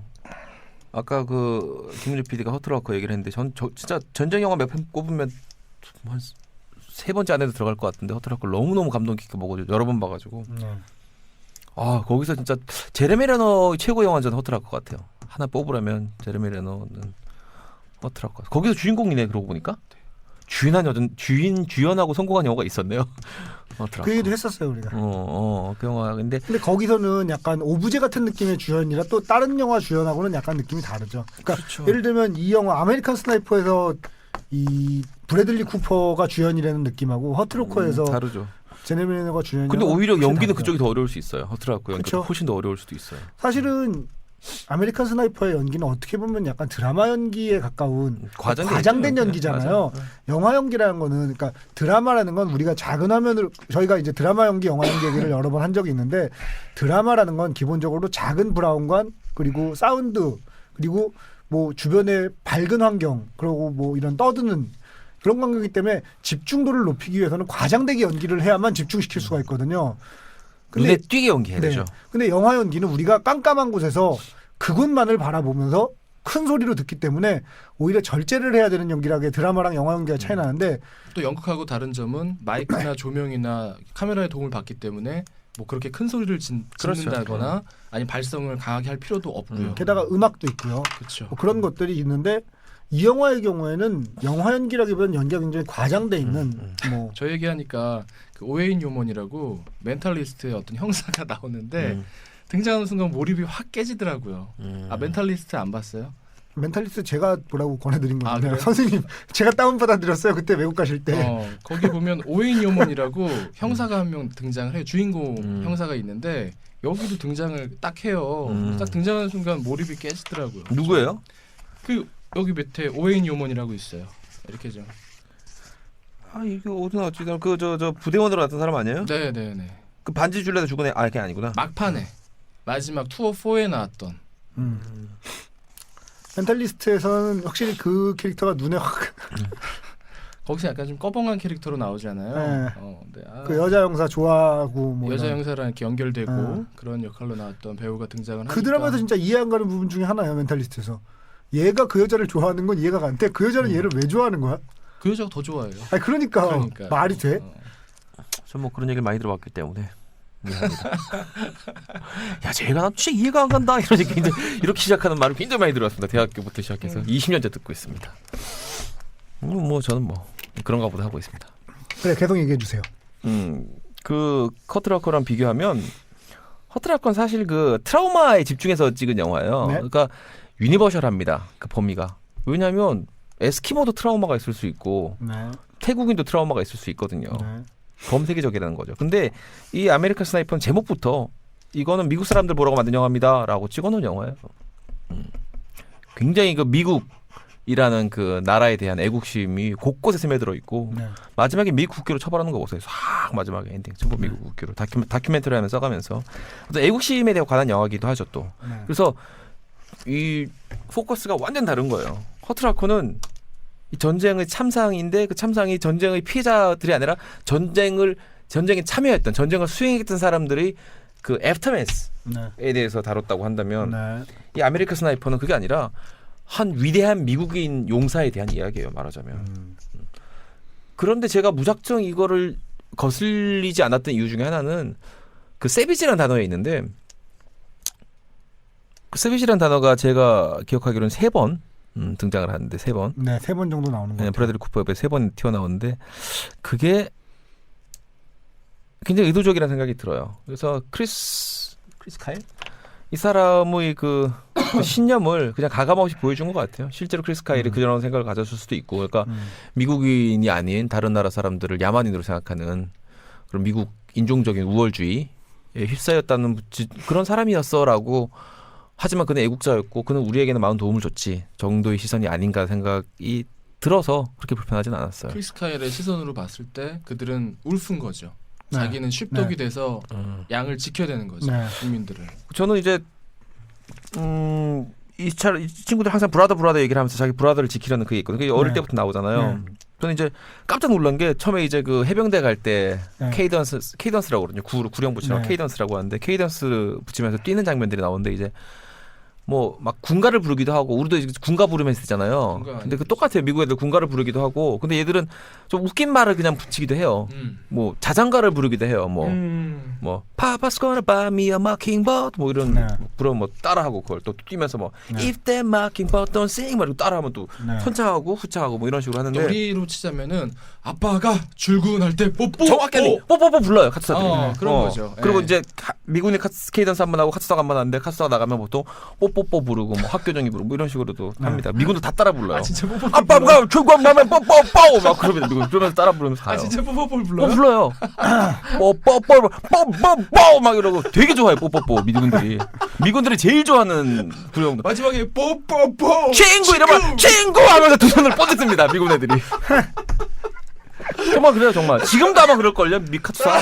아까 그 김은주 PD가 허트로커 얘기를 했는데 진짜 전쟁 영화 몇 편 꼽으면 한 3번째 안에도 들어갈 것 같은데 허트로커 너무너무 감동 깊게 보고 여러 번 봐가지고 아 거기서 진짜 제레미 레너 최고 영화는 저는 허트로커 같아요. 하나 뽑으라면 제레미 레너는 허트로커. 거기서 주인공이네 그러고 보니까 주연하고 성공한 영화가 있었네요. 그 얘기도 했었어요 우리가. 그 영화 근데 거기서는 약간 오브제 같은 느낌의 주연이라 또 다른 영화 주연하고는 약간 느낌이 다르죠. 그러니까 그렇죠. 예를 들면 이 영화 아메리칸 스나이퍼에서 이 브래들리 쿠퍼가 주연이라는 느낌하고 허트로커에서 다르죠. 제레미 레너가 주연이. 근데 오히려 연기는 다르죠. 그쪽이 더 어려울 수 있어요. 허트로커 연기가 훨씬 더 어려울 수도 있어요. 사실은 아메리칸 스나이퍼의 연기는 어떻게 보면 약간 드라마 연기에 가까운 과장된 연기잖아요. 맞아. 영화 연기라는 거는 그러니까 드라마라는 건 우리가 작은 화면을 저희가 이제 드라마 연기, 영화 연기 얘기를 여러 번 한 적이 있는데 드라마라는 건 기본적으로 작은 브라운관 그리고 사운드 그리고 뭐 주변의 밝은 환경 그리고 뭐 이런 떠드는 그런 환경이기 때문에 집중도를 높이기 위해서는 과장되게 연기를 해야만 집중시킬 수가 있거든요. 근데, 눈에 띄게 연기해야 되죠. 근데 영화 연기는 우리가 깜깜한 곳에서 그곳만을 바라보면서 큰 소리로 듣기 때문에 오히려 절제를 해야 되는 연기라는 게 드라마랑 영화 연기가 차이 나는데 또 연극하고 다른 점은 마이크나 조명이나 카메라의 도움을 받기 때문에 뭐 그렇게 큰 소리를 짓는다거나 아니면 발성을 강하게 할 필요도 없고요. 게다가 음악도 있고요. 그렇죠. 뭐 그런 것들이 있는데 이 영화의 경우에는 영화 연기라기보다는 연기가 굉장히 과장돼 있는 뭐 저 얘기하니까 그 오웨인 요먼이라고 멘탈리스트의 어떤 형사가 나오는데 등장하는 순간 몰입이 확 깨지더라고요. 아 멘탈리스트 안 봤어요? 멘탈리스트 제가 보라고 권해드린 건데 그래요? 선생님 제가 다운받아드렸어요. 그때 외국 가실 때. 거기 보면 오웨인 요먼이라고 형사가 한 명 등장을 해요. 주인공 형사가 있는데 여기도 등장을 딱 해요. 딱 등장하는 순간 몰입이 깨지더라고요. 누구예요? 그 여기 밑에 오웨인 요먼이라고 있어요. 이렇게 좀. 아 이게 어디 나왔지? 저 부대원으로 나왔던 사람 아니에요? 네네네. 그 반지 줄래도 죽은 애. 아 그게 아니구나. 막판에 마지막 투어 4에 나왔던. 멘탈리스트에서는 확실히 그 캐릭터가 눈에 확. 거기서 약간 좀 꺼벙한 캐릭터로 나오잖아요. 네. 그 여자 형사 좋아하고 뭐 여자 이런. 형사랑 이렇게 연결되고 그런 역할로 나왔던 배우가 등장을 하니까 그 드라마에서 진짜 이해 안 가는 부분 중에 하나예요. 멘탈리스트에서 얘가 그 여자를 좋아하는 건 이해가 안 돼. 그 여자는 얘를 왜 좋아하는 거야? 그 여자가 더 좋아해요. 아니 그러니까 말이 돼? 전 뭐 그런 얘기를 많이 들어봤기 때문에 미안합니다. 야 제가 난 진짜 이해가 안 간다 이런 얘기 이렇게 시작하는 말을 굉장히 많이 들어왔습니다. 대학교부터 시작해서 20년째 듣고 있습니다. 뭐 저는 뭐 그런가 보다 하고 있습니다. 그래 계속 얘기해 주세요. 그 커트라커랑 비교하면 커트라커는 사실 그 트라우마에 집중해서 찍은 영화예요. 네? 그러니까 유니버셜합니다. 그 범위가. 왜냐하면 에스키모도 트라우마가 있을 수 있고 네. 태국인도 트라우마가 있을 수 있거든요. 네. 범세계적이라는 거죠. 근데 이 아메리칸 스나이퍼는 제목부터 이거는 미국 사람들 보라고 만든 영화입니다라고 찍어놓은 영화예요. 굉장히 그 미국이라는 그 나라에 대한 애국심이 곳곳에 스며들어 있고 마지막에 미국 국기로 처벌하는 거 보세요. 싹 마지막에 엔딩 전부 미국 국기로 다큐멘터리 하면서 써가면서 또 애국심에 대해 관한 영화기도 하죠 또. 그래서 이 포커스가 완전 다른 거예요. 허트라커는 이 전쟁의 참상인데 그 참상이 전쟁의 피해자들이 아니라 전쟁에 참여했던 전쟁을 수행했던 사람들의 그 애프터매스에 대해서 다뤘다고 한다면 이 아메리칸 스나이퍼는 그게 아니라 한 위대한 미국인 용사에 대한 이야기예요. 말하자면. 그런데 제가 무작정 이거를 거슬리지 않았던 이유 중에 하나는 그 세비지라는 단어에 있는데 그 세비지라는 단어가 제가 기억하기로는 3번 등장을 하는데 3번. 네, 3번 정도 나오는 거예요. 브래들리 쿠퍼 옆에 3번 튀어나오는데 그게 굉장히 의도적이라는 생각이 들어요. 그래서 크리스 카일? 이 사람의 그 신념을 그냥 가감없이 보여준 것 같아요. 실제로 크리스 카일이 그런 생각을 가졌을 수도 있고, 그러니까 미국인이 아닌 다른 나라 사람들을 야만인으로 생각하는 그런 미국 인종적인 우월주의에 휩싸였다는 그런 사람이었어라고. 하지만 그는 애국자였고 그는 우리에게는 많은 도움을 줬지 정도의 시선이 아닌가 생각이 들어서 그렇게 불편하진 않았어요. 크리스 카일의 시선으로 봤을 때 그들은 울픈 거죠. 자기는 쉽독이 돼서 양을 지켜야 되는 거죠. 국민들을. 저는 이제 이 친구들 항상 브라더 얘기를 하면서 자기 브라더를 지키려는 그게 있거든요. 그게 어릴 때부터 나오잖아요. 저는 이제 깜짝 놀란 게 처음에 이제 그 해병대 갈 때 케이던스라고 그러거든요. 구령 붙이라고 케이던스라고 하는데 케이던스 붙이면서 뛰는 장면들이 나오는데 이제 뭐 막 군가를 부르기도 하고 우리도 이제 군가 부르면 쓰잖아요. 군가 근데 그 똑같아요. 미국 애들 군가를 부르기도 하고. 근데 얘들은 좀 웃긴 말을 그냥 붙이기도 해요. 뭐 자장가를 부르기도 해요. 뭐 Papa's gonna buy me a mockingbird 뭐 이런 네. 부르면 뭐 따라하고 그걸 또 뛰면서 뭐 네. If that mockingbird don't sing 막 이러고 따라하면 또 네. 선창하고 후창하고 뭐 이런 식으로 하는데 우리로 치자면은 아빠가 출근할 때 뽀뽀. 정확하게 뽀뽀뽀 불러요 카투사들이. 그런 거죠. 그리고 예. 이제 미군이 스케이던스 한 번 하고 카투사가 한 번 하는데 카투사가 나가면 보통 뽀뽀뽀 부르고 뭐 학교정이 부르고 뭐 이런 식으로도 합니다. 미군도 다 따라 불러요. 아 진짜 뽀뽀. 아빠가 출근하면 뽀뽀뽀 막 그러면 미군 그러면서 따라 부르면서 가요. 아 진짜 뽀뽀뽀 불러요? 불러요. 뽀뽀뽀 막 이러고 되게 좋아해 뽀뽀뽀 미군들이 제일 좋아하는 구령. 마지막에 뽀뽀뽀. 친구 이러면 친구 하면서 두 손을 뻗습니다 미군 애들이. 정말 그래요 정말. 지금도 아마 그럴걸요 카투사.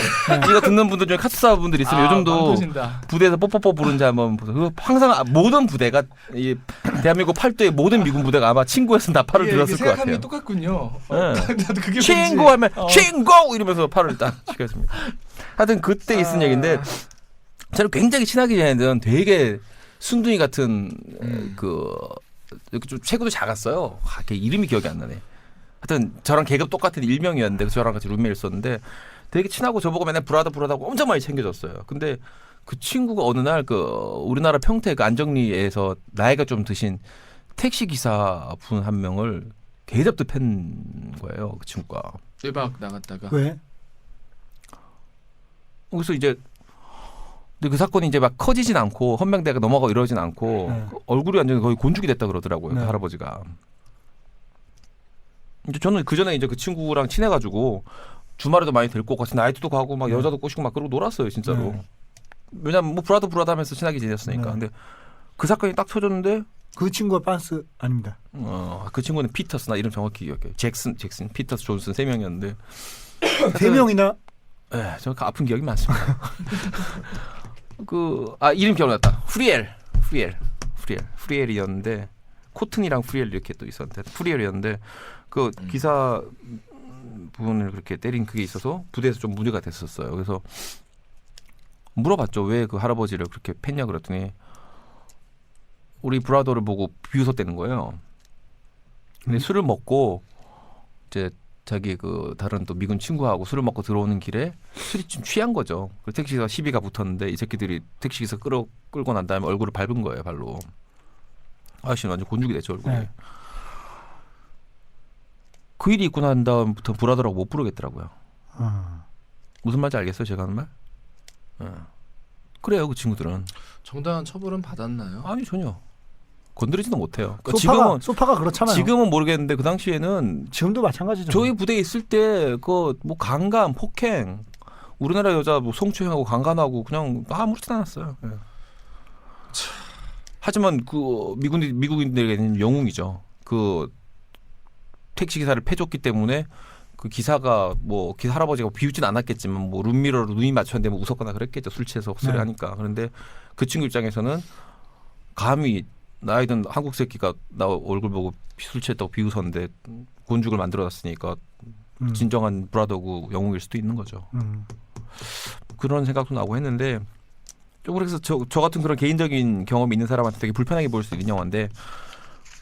이거 듣는 분들 중에 카투사 분들 있으면 요즘도 많으신다. 부대에서 뽀뽀뽀 부른지 한번 보세요. 항상 모든 부대가 이 대한민국 팔도의 모든 미군 부대가 아마 친구였으면 다 팔을 들었을 것 같아요. 생각하는 게 똑같군요. 네. 나도 그게 친구 뭔지. 하면 친구 이러면서 팔을 딱 시켰습니다. 하여튼 그때 있은 얘기인데 저는 굉장히 친하게 지내던 되게 순둥이 같은 좀 체구도 작았어요. 걔 이름이 기억이 안 나네. 하여튼 저랑 계급 똑같은 일명이었는데 저랑 같이 룸메이트였는데 되게 친하고 저보고 맨날 브라더하고 엄청 많이 챙겨줬어요. 근데 그 친구가 어느 날 그 우리나라 평택 안정리에서 나이가 좀 드신 택시 기사 분 한 명을 개잡듯 팬 거예요. 그 친구가. 외박 나갔다가. 왜? 그래서 이제 근데 그 사건이 이제 막 커지진 않고 헌병대가 넘어가고 이러진 않고 네. 얼굴이 완전히 거의 곤죽이 됐다 그러더라고요. 네. 그 할아버지가. 이제 저는 그 전에 이제 그 친구랑 친해가지고 주말에도 많이 데리고 같이 나이트도 가고 막 여자도 꼬시고 막 그러고 놀았어요 진짜로. 네. 왜냐면 뭐 브라더 하면서 친하게 지냈으니까. 네. 근데 그 사건이 딱 터졌는데 그 친구가 빤스 아닙니다. 그 친구는 피터스 나 이름 정확히 기억해요. 잭슨, 피터스, 존슨 세 명이었는데 세 명이나 예, 저 아픈 기억이 많습니다. 이름 기억났다. 프리엘이었는데 코튼이랑 프리엘 이렇게 또 있었는데 프리엘이었는데 그 기사 분을 그렇게 때린 그게 있어서 부대에서 좀 문제가 됐었어요. 그래서 물어봤죠. 왜 그 할아버지를 그렇게 팼냐 그랬더니 우리 브라더를 보고 비웃었다는 거예요. 근데 술을 먹고 이제 자기 그 다른 또 미군 친구하고 술을 먹고 들어오는 길에 술이 좀 취한 거죠. 그 택시기사 시비가 붙었는데 이 새끼들이 택시기사 끌고 난 다음에 얼굴을 밟은 거예요, 발로. 아저씨는 완전 곤죽이 됐죠, 얼굴이. 네. 그 일이 있고 난 다음부터 브라더라고 못 부르겠더라고요. 무슨 말인지 알겠어요, 제가 하는 말? 그래요, 그 친구들은. 정당한 처벌은 받았나요? 아니 전혀. 건드리지도 못해요. 그러니까 소파가 그렇잖아요. 지금은 모르겠는데 그 당시에는 지금도 마찬가지죠. 저희 부대에 있을 때 그 뭐 강간, 폭행, 우리나라 여자 뭐 성추행하고 강간하고 그냥 아무렇지도 않았어요. 예. 하지만 그 미국인들에게는 영웅이죠. 그 택시 기사를 패줬기 때문에 그 기사가 뭐 기사 할아버지가 비웃진 않았겠지만 뭐 룸미러로 눈이 맞췄는데 뭐 웃었거나 그랬겠죠. 술 취해서 헛소리 하니까. 그런데 그 친구 입장에서는 감히 나이든 한국 새끼가 나 얼굴 보고 술 취했다고 비웃었는데 곤죽을 만들어놨으니까 진정한 브라더고 영웅일 수도 있는 거죠. 그런 생각도 나고 했는데 좀 그래서 저 같은 그런 개인적인 경험이 있는 사람한테 되게 불편하게 보일 수 있는 영화인데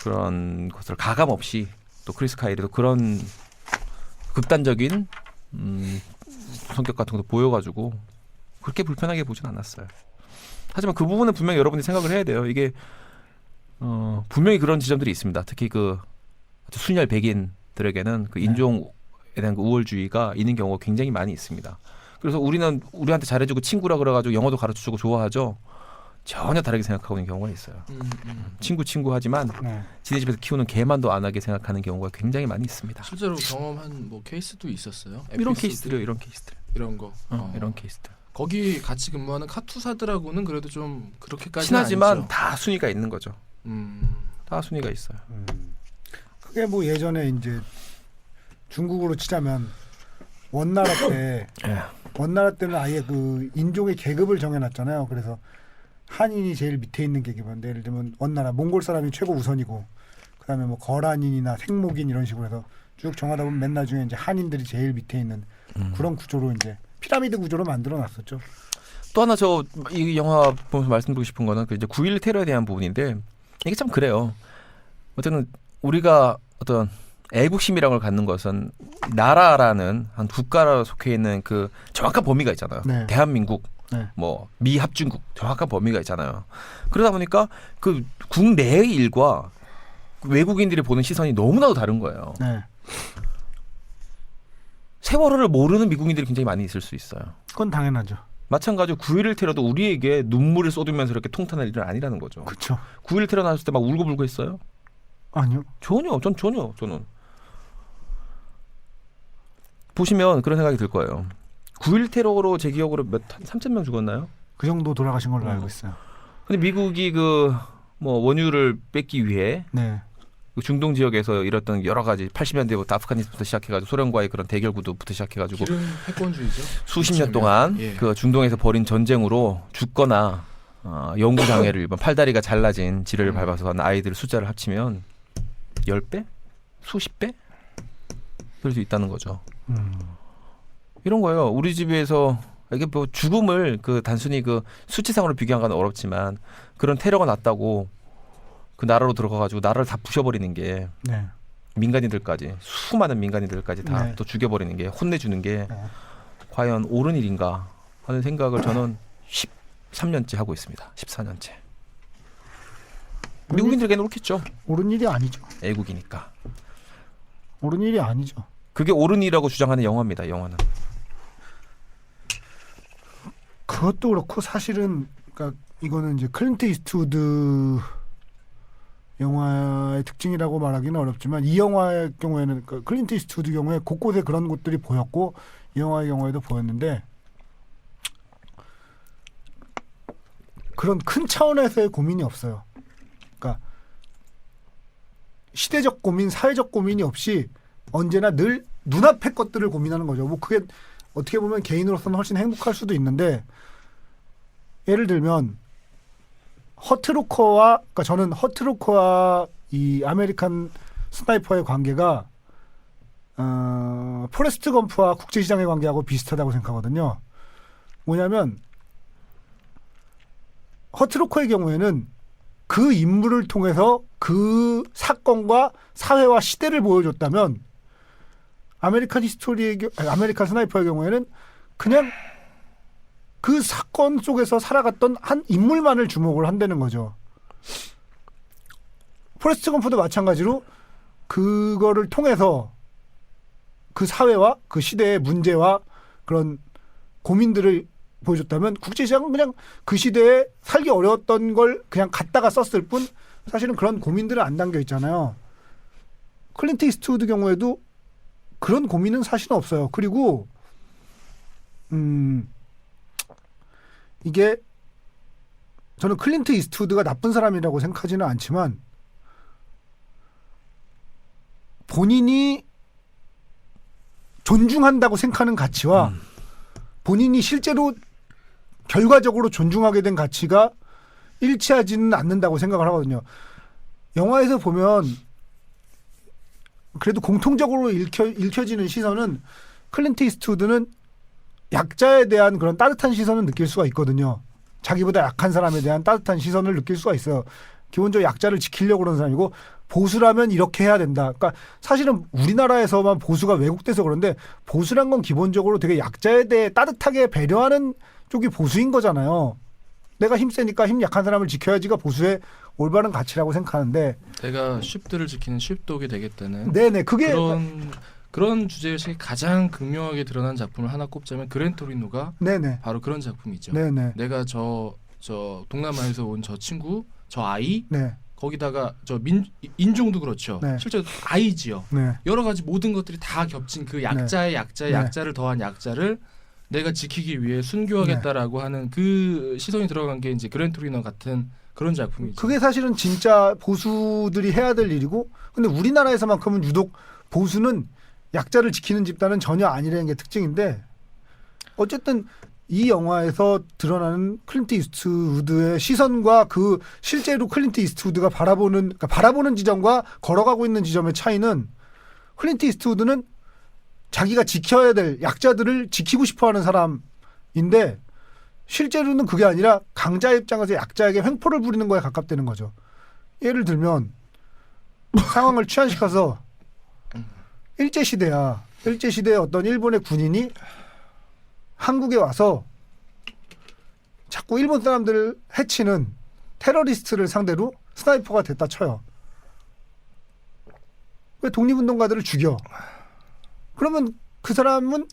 그런 것을 가감 없이 또 크리스 카일이도 그런 극단적인 성격 같은 것도 보여가지고 그렇게 불편하게 보진 않았어요. 하지만 그 부분은 분명히 여러분들이 생각을 해야 돼요. 이게 분명히 그런 지점들이 있습니다. 특히 그 순혈 백인들에게는 그 인종에 대한 그 우월주의가 있는 경우가 굉장히 많이 있습니다. 그래서 우리는 우리한테 잘해주고 친구라 그래가지고 영어도 가르쳐주고 좋아하죠. 전혀 다르게 생각하고 있는 경우가 있어요. 친구 하지만 지네 집에서 키우는 개만도 안 하게 생각하는 경우가 굉장히 많이 있습니다. 실제로 경험한 뭐 케이스도 있었어요? 이런 케이스들이요. 이런 거. 이런 케이스들. 거기 같이 근무하는 카투사들하고는 그래도 좀 그렇게까지 친하지만 아니죠. 다 순위가 있는 거죠. 다 순위가 있어요. 그게 뭐 예전에 이제 중국으로 치자면 원나라 때 때는 아예 그 인종의 계급을 정해놨잖아요. 그래서 한인이 제일 밑에 있는 계급인데 예를 들면 원나라 몽골 사람이 최고 우선이고 그다음에 뭐 거란인이나 생목인 이런 식으로 해서 쭉 정하다 보면 맨 나중에 이제 한인들이 제일 밑에 있는 그런 구조로 이제 피라미드 구조로 만들어놨었죠. 또 하나 저 이 영화 보면서 말씀드리고 싶은 거는 그 이제 9.11 테러에 대한 부분인데 이게 참 그래요. 어쨌든 우리가 어떤 애국심이라는 걸 갖는 것은 나라라는 한 국가로 속해 있는 그 정확한 범위가 있잖아요. 네. 대한민국, 네. 뭐 미합중국 정확한 범위가 있잖아요. 그러다 보니까 그 국내의 일과 외국인들이 보는 시선이 너무나도 다른 거예요. 네. 세월호를 모르는 미국인들이 굉장히 많이 있을 수 있어요. 그건 당연하죠. 마찬가지로 9.11 테러도 우리에게 눈물을 쏟으면서 이렇게 통탄할 일은 아니라는 거죠. 그렇죠. 9.11 테러 났을 때 막 울고불고 했어요? 아니요. 전혀. 저는. 보시면 그런 생각이 들 거예요. 9.11 테러로 제 기억으로 한 3,000명 죽었나요? 그 정도 돌아가신 걸로 알고 있어요. 근데 미국이 그 뭐 원유를 뺏기 위해 네. 그 중동 지역에서 이랬던 여러 가지 80년대부터 아프가니스탄부터 시작해가지고 소련과의 그런 대결 구도부터 시작해가지고 기름 패권주의죠. 수십 년 동안 예. 그 중동에서 벌인 전쟁으로 죽거나 영구 장애를 입은 팔다리가 잘라진 지뢰를 밟아서 간 아이들 숫자를 합치면 10배? 수십 배? 그럴 수 있다는 거죠. 이런 거예요. 우리 집에서 이게 뭐 죽음을 그 단순히 그 수치상으로 비교하는 건 어렵지만 그런 테러가 났다고 그 나라로 들어가가지고 나라를 다 부셔버리는 게 네. 민간인들까지 수많은 민간인들까지 다 네. 또 죽여버리는 게 혼내주는 게 네. 과연 옳은 일인가 하는 생각을 저는 13년째 하고 있습니다. 14년째. 미국인들에게는 옳겠죠. 옳은 일이 아니죠. 애국이니까. 옳은 일이 아니죠. 그게 옳은 일이라고 주장하는 영화입니다. 영화는. 그것도 그렇고 사실은 그러니까 이거는 이제 클린트 이스트우드 영화의 특징이라고 말하기는 어렵지만 이 영화의 경우에는 그러니까 클린트 이스트우드 경우에 곳곳에 그런 곳들이 보였고 이 영화의 경우에도 보였는데 그런 큰 차원에서의 고민이 없어요. 그러니까 시대적 고민, 사회적 고민이 없이 언제나 늘 눈앞의 것들을 고민하는 거죠. 뭐 그게 어떻게 보면 개인으로서는 훨씬 행복할 수도 있는데 예를 들면 허트로커와 그러니까 저는 허트로커와 이 아메리칸 스나이퍼의 관계가 포레스트 검프와 국제시장의 관계하고 비슷하다고 생각하거든요. 뭐냐면 허트로커의 경우에는 그 인물을 통해서 그 사건과 사회와 시대를 보여줬다면 아메리칸 스나이퍼의 경우에는 그냥 그 사건 속에서 살아갔던 한 인물만을 주목을 한다는 거죠. 포레스트 검프도 마찬가지로 그거를 통해서 그 사회와 그 시대의 문제와 그런 고민들을 보여줬다면 국제시장은 그냥 그 시대에 살기 어려웠던 걸 그냥 갖다가 썼을 뿐 사실은 그런 고민들은 안 담겨 있잖아요. 클린트 이스트우드 경우에도 그런 고민은 사실은 없어요. 그리고 이게 저는 클린트 이스트우드가 나쁜 사람이라고 생각하지는 않지만 본인이 존중한다고 생각하는 가치와 본인이 실제로 결과적으로 존중하게 된 가치가 일치하지는 않는다고 생각을 하거든요. 영화에서 보면 그래도 공통적으로 읽혀지는 시선은 클린트 이스트우드는 약자에 대한 그런 따뜻한 시선을 느낄 수가 있거든요. 자기보다 약한 사람에 대한 따뜻한 시선을 느낄 수가 있어요. 기본적으로 약자를 지키려고 그러는 사람이고 보수라면 이렇게 해야 된다. 그러니까 사실은 우리나라에서만 보수가 왜곡돼서 그런데 보수란 건 기본적으로 되게 약자에 대해 따뜻하게 배려하는 쪽이 보수인 거잖아요. 내가 힘 세니까 힘 약한 사람을 지켜야지가 보수의 올바른 가치라고 생각하는데 내가 쉽들을 지키는 쉽독이 되겠다는 네네 그게 그런 주제의식이 가장 극명하게 드러난 작품을 하나 꼽자면 그랜토리노가 네네 바로 그런 작품이죠. 네네 내가 저 동남아에서 온 저 친구 저 아이 네. 거기다가 저 인종도 그렇죠. 네. 실제로 아이지요. 네. 여러 가지 모든 것들이 다 겹친 그 약자의 약자를 더한 약자를 내가 지키기 위해 순교하겠다라고 하는 그 시선이 들어간 게 이제 그랜토리노 같은 그런 작품이죠. 그게 사실은 진짜 보수들이 해야 될 일이고 근데 우리나라에서만큼은 유독 보수는 약자를 지키는 집단은 전혀 아니라는 게 특징인데 어쨌든 이 영화에서 드러나는 클린트 이스트우드의 시선과 그 실제로 클린트 이스트우드가 바라보는 지점과 걸어가고 있는 지점의 차이는 클린트 이스트우드는 자기가 지켜야 될 약자들을 지키고 싶어하는 사람인데 실제로는 그게 아니라 강자의 입장에서 약자에게 횡포를 부리는 거에 가깝다는 거죠. 예를 들면 상황을 취한시켜서 일제시대야. 일제시대에 어떤 일본의 군인이 한국에 와서 자꾸 일본 사람들을 해치는 테러리스트를 상대로 스나이퍼가 됐다 쳐요. 왜 독립운동가들을 죽여? 그러면 그 사람은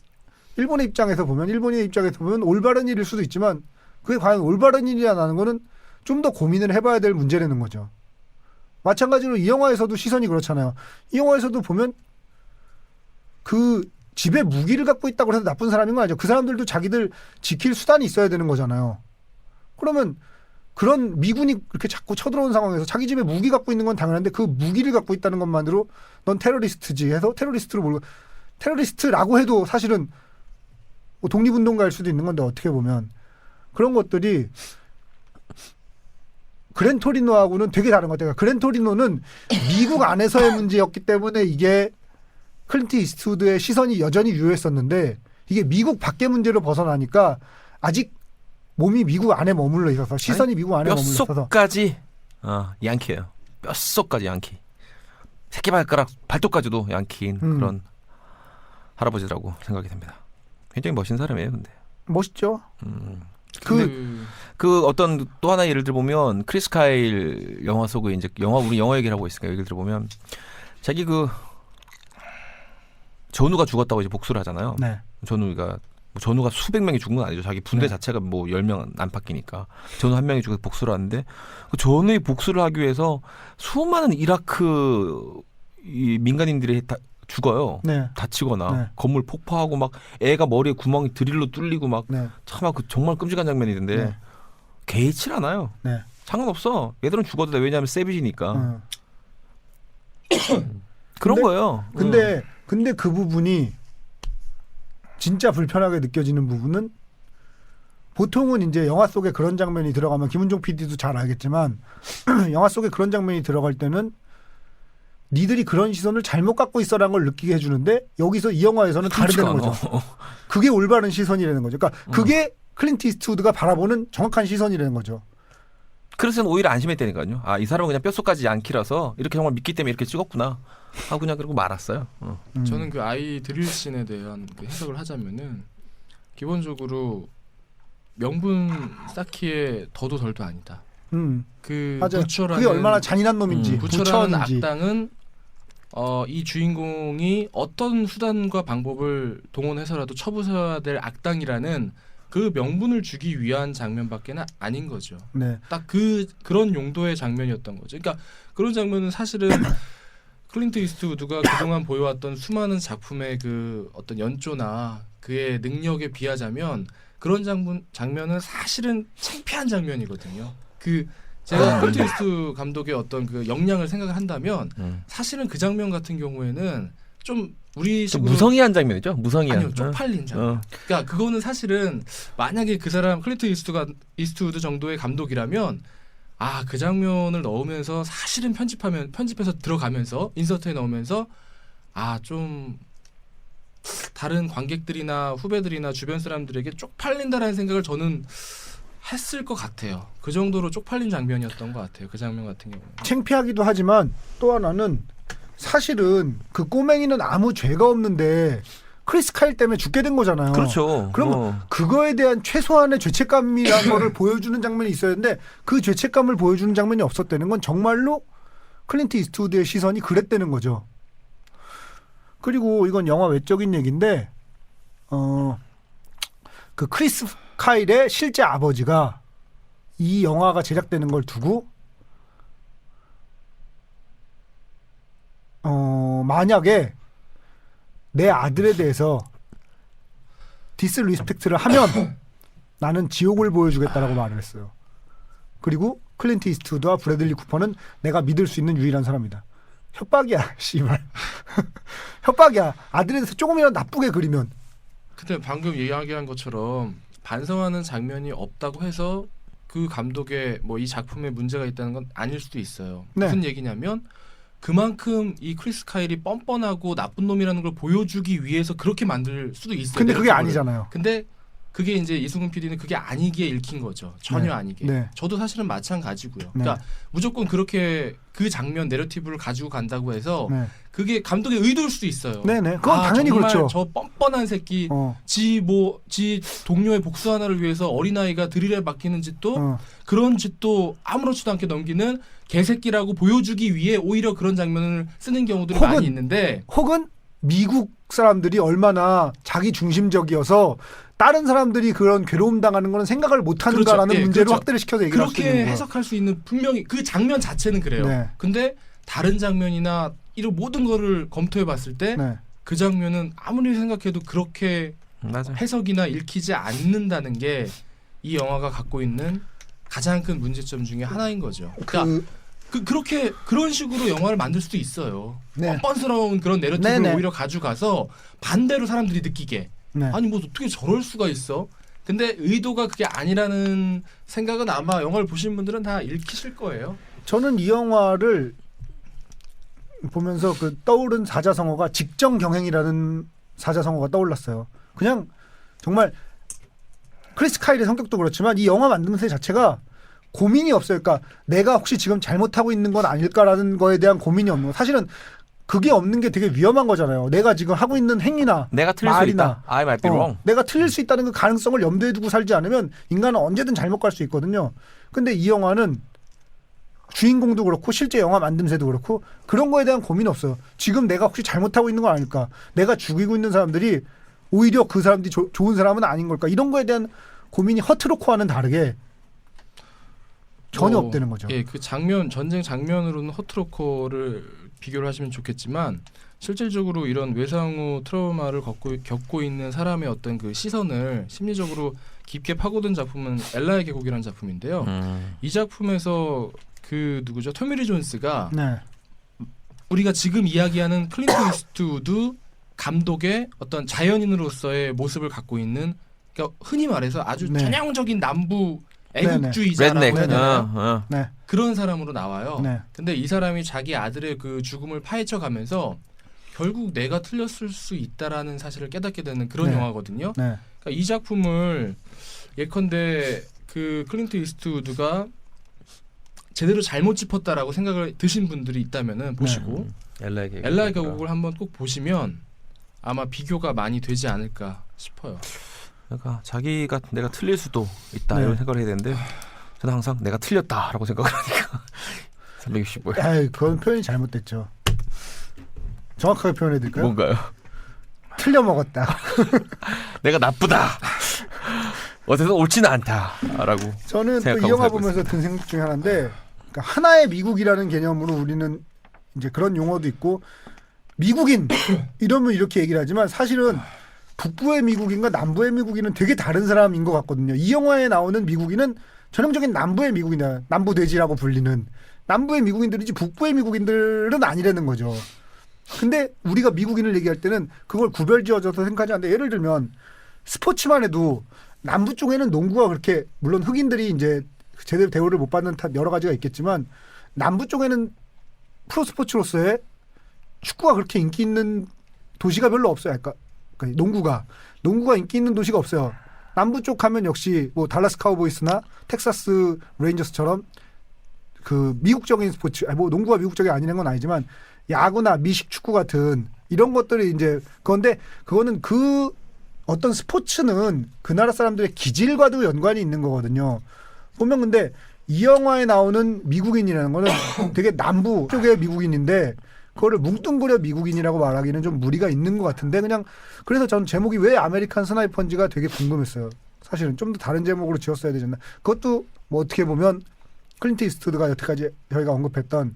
일본의 입장에서 보면 올바른 일일 수도 있지만 그게 과연 올바른 일이냐는 거는 좀 더 고민을 해봐야 될 문제라는 거죠. 마찬가지로 이 영화에서도 시선이 그렇잖아요. 이 영화에서도 보면 그 집에 무기를 갖고 있다고 해서 나쁜 사람인 거 아니죠. 그 사람들도 자기들 지킬 수단이 있어야 되는 거잖아요. 그러면 그런 미군이 그렇게 자꾸 쳐들어온 상황에서 자기 집에 무기 갖고 있는 건 당연한데 그 무기를 갖고 있다는 것만으로 넌 테러리스트지 해서 테러리스트로 몰고 테러리스트라고 해도 사실은 뭐 독립운동가일 수도 있는 건데 어떻게 보면 그런 것들이 그랜토리노하고는 되게 다른 것 같아요. 그랜토리노는 미국 안에서의 문제였기 때문에 이게 클린트 이스트우드의 시선이 여전히 유효했었는데 이게 미국 밖의 문제로 벗어나니까 아직 몸이 미국 안에 머물러 있어서 시선이 미국 안에 머물러 있어서 뼛속까지 양키예요. 뼛속까지 양키. 새끼발가락 발톱까지도 양키인 그런 할아버지라고 생각이 됩니다. 굉장히 멋진 사람이에요, 근데. 멋있죠. 그 어떤 또 하나 예를 들어보면 크리스 카일 영화 속에 이제 우리 영화 얘기를 하고 있으니까 예를 들어보면 자기 그 전우가 죽었다고 이제 복수를 하잖아요. 네. 전우가 수백 명이 죽은 건 아니죠. 자기 분대 네. 자체가 뭐 10명 안팎이니까 전우 한 명이 죽어서 복수를 하는데 그 전우의 복수를 하기 위해서 수많은 이라크 이 민간인들이 다 죽어요. 네. 다치거나 네. 건물 폭파하고 막 애가 머리에 구멍이 드릴로 뚫리고 막 참 그 정말 끔찍한 장면이던데 네. 개의치 않아요. 네. 상관없어. 얘들은 죽어도 돼. 왜냐하면 세비지니까. 그런 근데, 거예요. 근데 그 부분이 진짜 불편하게 느껴지는 부분은 보통은 이제 영화 속에 그런 장면이 들어가면 김은종 PD도 잘 알겠지만 영화 속에 그런 장면이 들어갈 때는 니들이 그런 시선을 잘못 갖고 있어라는 걸 느끼게 해주는데 여기서 이 영화에서는 다르다는 거죠. 그게 올바른 시선이라는 거죠. 그러니까 그게 클린트 이스트우드가 바라보는 정확한 시선이라는 거죠. 그래서 오히려 안심했다니까요. 이 사람은 그냥 뼛속까지 양키라서 이렇게 정말 믿기 때문에 이렇게 찍었구나 하고 그냥 그러고 말았어요. 저는 그 아이 드릴 씬에 대한 그 해석을 하자면은 기본적으로 명분 쌓기에 더도 덜도 아니다. 그 맞아요. 부처라는 그게 얼마나 잔인한 놈인지. 부처라는 악당은 이 주인공이 어떤 수단과 방법을 동원해서라도 처부숴야 될 악당이라는 그 명분을 주기 위한 장면밖에는 아닌 거죠. 네. 딱 그런 용도의 장면이었던 거죠. 그러니까 그런 장면은 사실은 클린트 이스트우드가 그동안 보여왔던 수많은 작품의 그 어떤 연조나 그의 능력에 비하자면 그런 장면은 사실은 창피한 장면이거든요. 제가 클린트 이스트우드 감독의 어떤 그 역량을 생각을 한다면 사실은 그 장면 같은 경우에는 좀 우리식으로 무성의한 장면이죠. 무성의한. 아니요, 쪽팔린 장면. 그러니까 그거는 사실은 만약에 그 사람 클린트 이스트우드 정도의 감독이라면 그 장면을 넣으면서 사실은 편집해서 들어가면서 인서트에 넣으면서 좀 다른 관객들이나 후배들이나 주변 사람들에게 쪽팔린다라는 생각을 저는 했을 것 같아요. 그 정도로 쪽팔린 장면이었던 것 같아요. 그 장면 같은 경우는. 창피하기도 하지만 또 하나는 사실은 그 꼬맹이는 아무 죄가 없는데 크리스 카일 때문에 죽게 된 거잖아요. 그렇죠. 그럼 그거에 대한 최소한의 죄책감이라는 거를 보여주는 장면이 있어야 되는데 그 죄책감을 보여주는 장면이 없었다는 건 정말로 클린트 이스트우드의 시선이 그랬다는 거죠. 그리고 이건 영화 외적인 얘기인데 그 크리스 카일의 실제 아버지가 이 영화가 제작되는 걸 두고 만약에 내 아들에 대해서 디스리스펙트를 하면 나는 지옥을 보여주겠다라고 말을 했어요. 그리고 클린트 이스트우드와 브래들리 쿠퍼는 내가 믿을 수 있는 유일한 사람이다. 협박이야, 씨발. 협박이야. 아들에 대해서 조금이라도 나쁘게 그리면. 근데 방금 이야기한 것처럼 반성하는 장면이 없다고 해서 그 감독의 뭐 이 작품에 문제가 있다는 건 아닐 수도 있어요. 네. 무슨 얘기냐면 그만큼 이 크리스 카일이 뻔뻔하고 나쁜 놈이라는 걸 보여주기 위해서 그렇게 만들 수도 있어요. 근데 그게 아니잖아요. 근데 그게 이제 이승훈 PD는 그게 아니기에 읽힌 거죠. 전혀 네. 아니게. 네. 저도 사실은 마찬가지고요. 네. 그러니까 무조건 그렇게 그 장면 내러티브를 가지고 간다고 해서 네. 그게 감독의 의도일 수도 있어요. 네네. 그건 당연히 정말 그렇죠. 저 뻔뻔한 새끼, 어. 지 동료의 복수 하나를 위해서 어린아이가 드릴에 맡기는 짓도 어. 그런 짓도 아무렇지도 않게 넘기는 개새끼라고 보여주기 위해 오히려 그런 장면을 쓰는 경우들이 혹은 많이 있는데 혹은 미국 사람들이 얼마나 자기 중심적이어서 다른 사람들이 그런 괴로움 당하는 거는 생각을 못 하는가라는 그렇죠. 예, 문제로 그렇죠. 확대를 시켜서 얘기를 할수 있는 그렇게 거예요. 해석할 수 있는 분명히 그 장면 자체는 그래요. 네. 근데 다른 장면이나 이런 모든 거를 검토해 봤을 때 그 네. 장면은 아무리 생각해도 그렇게 맞아. 해석이나 읽히지 않는다는 게 이 영화가 갖고 있는 가장 큰 문제점 중에 하나인 거죠. 그러니까 그렇게 그런 식으로 영화를 만들 수도 있어요. 네. 뻔뻔스러운 그런 내러티브를 네네. 오히려 가져가서 반대로 사람들이 느끼게. 네. 아니 뭐 어떻게 저럴 수가 있어? 근데 의도가 그게 아니라는 생각은 아마 영화를 보신 분들은 다 읽히실 거예요. 저는 이 영화를 보면서 그 떠오른 사자성어가 직정경행이라는 사자성어가 떠올랐어요. 그냥 정말 크리스 카일의 성격도 그렇지만 이 영화 만드는 새 자체가 고민이 없어요. 그러니까 내가 혹시 지금 잘못하고 있는 건 아닐까라는 거에 대한 고민이 없는 거. 사실은 그게 없는 게 되게 위험한 거잖아요. 내가 지금 하고 있는 행위나 내가 틀릴 수 말이나 있다. I might be wrong. 내가 틀릴 수 있다는 그 가능성을 염두에 두고 살지 않으면 인간은 언제든 잘못 갈 수 있거든요. 근데 이 영화는 주인공도 그렇고 실제 영화 만듦새도 그렇고 그런 거에 대한 고민이 없어요. 지금 내가 혹시 잘못하고 있는 건 아닐까? 내가 죽이고 있는 사람들이 오히려 그 사람들이 좋은 사람은 아닌 걸까? 이런 거에 대한 고민이 허트로코와는 다르게 전혀 없다는 거죠. 예, 그 장면 전쟁 장면으로는 허트로커를 비교를 하시면 좋겠지만 실질적으로 이런 외상 후 트라우마를 겪고 있는 사람의 어떤 그 시선을 심리적으로 깊게 파고든 작품은 엘라의 계곡이라는 작품인데요. 이 작품에서 그 누구죠? 토미리 존스가 네. 우리가 지금 이야기하는 클린트 이스트우드 감독의 어떤 자연인으로서의 모습을 갖고 있는 그러니까 흔히 말해서 아주 네. 전형적인 남부 네네. 애국주의자라고 ред넥. 해야 되나요? 네. 그런 사람으로 나와요. 네. 근데 이 사람이 자기 아들의 그 죽음을 파헤쳐가면서 결국 내가 틀렸을 수 있다라는 사실을 깨닫게 되는 그런 네. 영화거든요. 네. 그러니까 이 작품을 예컨대 그 클린트 이스트우드가 제대로 잘못 짚었다라고 생각을 드신 분들이 있다면은 보시고 엘라의 계곡을 한번 꼭 보시면 아마 비교가 많이 되지 않을까 싶어요. 그러니까 자기가 내가 틀릴 수도 있다 네. 이런 생각을 해야 되는데 저는 항상 내가 틀렸다라고 생각을 하니까 365에 에이, 그건 표현이 잘못됐죠. 정확하게 표현해 드릴까요? 뭔가요? 틀려 먹었다. 내가 나쁘다. 어쨌든 옳지는 않다라고. 저는 또 이 생각하고 영화 살고 보면서 든 생각 중에 하나인데 그러니까 하나의 미국이라는 개념으로 우리는 이제 그런 용어도 있고 미국인 이러면 이렇게 얘기를 하지만 사실은 북부의 미국인과 남부의 미국인은 되게 다른 사람인 것 같거든요. 이 영화에 나오는 미국인은 전형적인 남부의 미국이나 남부 돼지라고 불리는 남부의 미국인들이지 북부의 미국인들은 아니라는 거죠. 근데 우리가 미국인을 얘기할 때는 그걸 구별지어져서 생각하지 않는데 예를 들면 스포츠만 해도 남부 쪽에는 농구가 그렇게 물론 흑인들이 이제 제대로 대우를 못 받는 여러 가지가 있겠지만 남부 쪽에는 프로 스포츠로서의 축구가 그렇게 인기 있는 도시가 별로 없어요. 그러니까 농구가 인기 있는 도시가 없어요. 남부 쪽 가면 역시 뭐 달라스 카우보이스나 텍사스 레인저스처럼 그 미국적인 스포츠, 뭐 농구가 미국적이 아니라는 건 아니지만 야구나 미식 축구 같은 이런 것들이 이제 그런데 그거는 그 어떤 스포츠는 그 나라 사람들의 기질과도 연관이 있는 거거든요. 보면 근데 이 영화에 나오는 미국인이라는 거는 되게 남부 쪽의 미국인인데 그거를 뭉뚱그려 미국인이라고 말하기는 좀 무리가 있는 것 같은데 그냥 그래서 전 제목이 왜 아메리칸 스나이퍼인지가 되게 궁금했어요. 사실은 좀 더 다른 제목으로 지었어야 되지 않나. 그것도 뭐 어떻게 보면 클린트 이스트우드가 여태까지 저희가 언급했던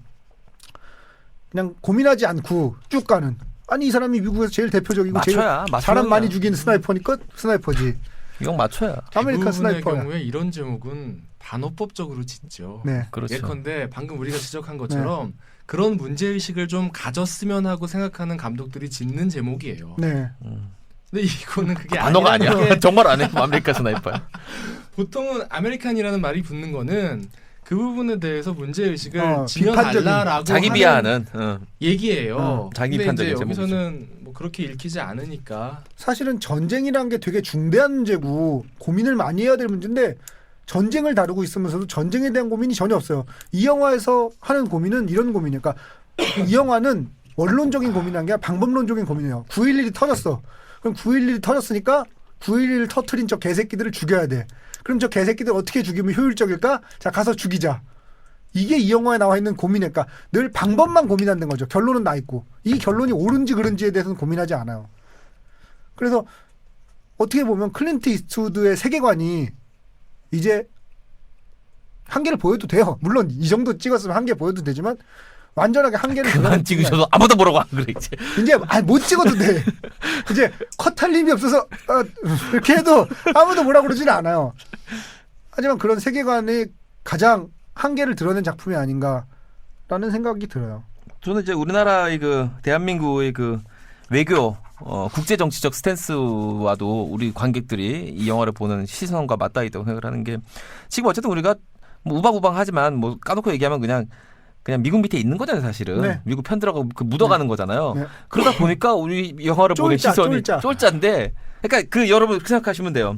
그냥 고민하지 않고 쭉 가는 아니 이 사람이 미국에서 제일 대표적이고 제일 사람 많이 죽이는 스나이퍼니까 스나이퍼지. 이건 맞춰야. 아메리칸 스나이퍼의 경우에 이런 제목은 반어법적으로 짓죠. 네, 그렇죠. 예컨대 방금 우리가 지적한 것처럼 그런 문제의식을 좀 가졌으면 하고 생각하는 감독들이 짓는 제목이에요. 네. 근데 이거는 그게 단어가 아니야. 정말 안 해. 아메리칸 스나이퍼야. 보통은 아메리칸이라는 말이 붙는 거는 그 부분에 대해서 문제의식을 지어달라라고 자기 비하하는 얘기예요. 자기 근데 비판적인 이제 여기서는 뭐 그렇게 읽히지 않으니까. 사실은 전쟁이란 게 되게 중대한 문제고 고민을 많이 해야 될 문제인데 전쟁을 다루고 있으면서도 전쟁에 대한 고민이 전혀 없어요. 이 영화에서 하는 고민은 이런 고민이에요. 그러니까 이 영화는 원론적인 고민한 게 아니라 방법론적인 고민이에요. 9.11이 터졌어. 그럼 9.11이 터졌으니까 9.11을 터트린 저 개새끼들을 죽여야 돼. 그럼 저 개새끼들 어떻게 죽이면 효율적일까? 자, 가서 죽이자. 이게 이 영화에 나와 있는 고민이니까 늘 방법만 고민하는 거죠. 결론은 나 있고. 이 결론이 옳은지 그른지에 대해서는 고민하지 않아요. 그래서 어떻게 보면 클린트 이스트우드의 세계관이 이제 한계를 보여도 돼요. 물론 이 정도 찍었으면 한계 보여도 되지만 완전하게 한계를 그만 찍으셔도 아무도 뭐라고 안 그래 이제. 못 찍어도 돼. 이제 컷할 힘이 없어서 이렇게 해도 아무도 뭐라 그러지는 않아요. 하지만 그런 세계관의 가장 한계를 드러낸 작품이 아닌가라는 생각이 들어요. 저는 이제 우리나라의 그 대한민국의 그 외교 국제 정치적 스탠스와도 우리 관객들이 이 영화를 보는 시선과 맞닿아 있다고 생각을 하는 게 지금 어쨌든 우리가 뭐 우방우방하지만 뭐 까놓고 얘기하면 그냥 미국 밑에 있는 거잖아요, 사실은. 네. 미국 편들어가고 묻어가는 네. 거잖아요. 네. 그러다 보니까 우리 영화를 보는 시선이 쫄짜인데, 그러니까 그 여러분 그렇게 생각하시면 돼요.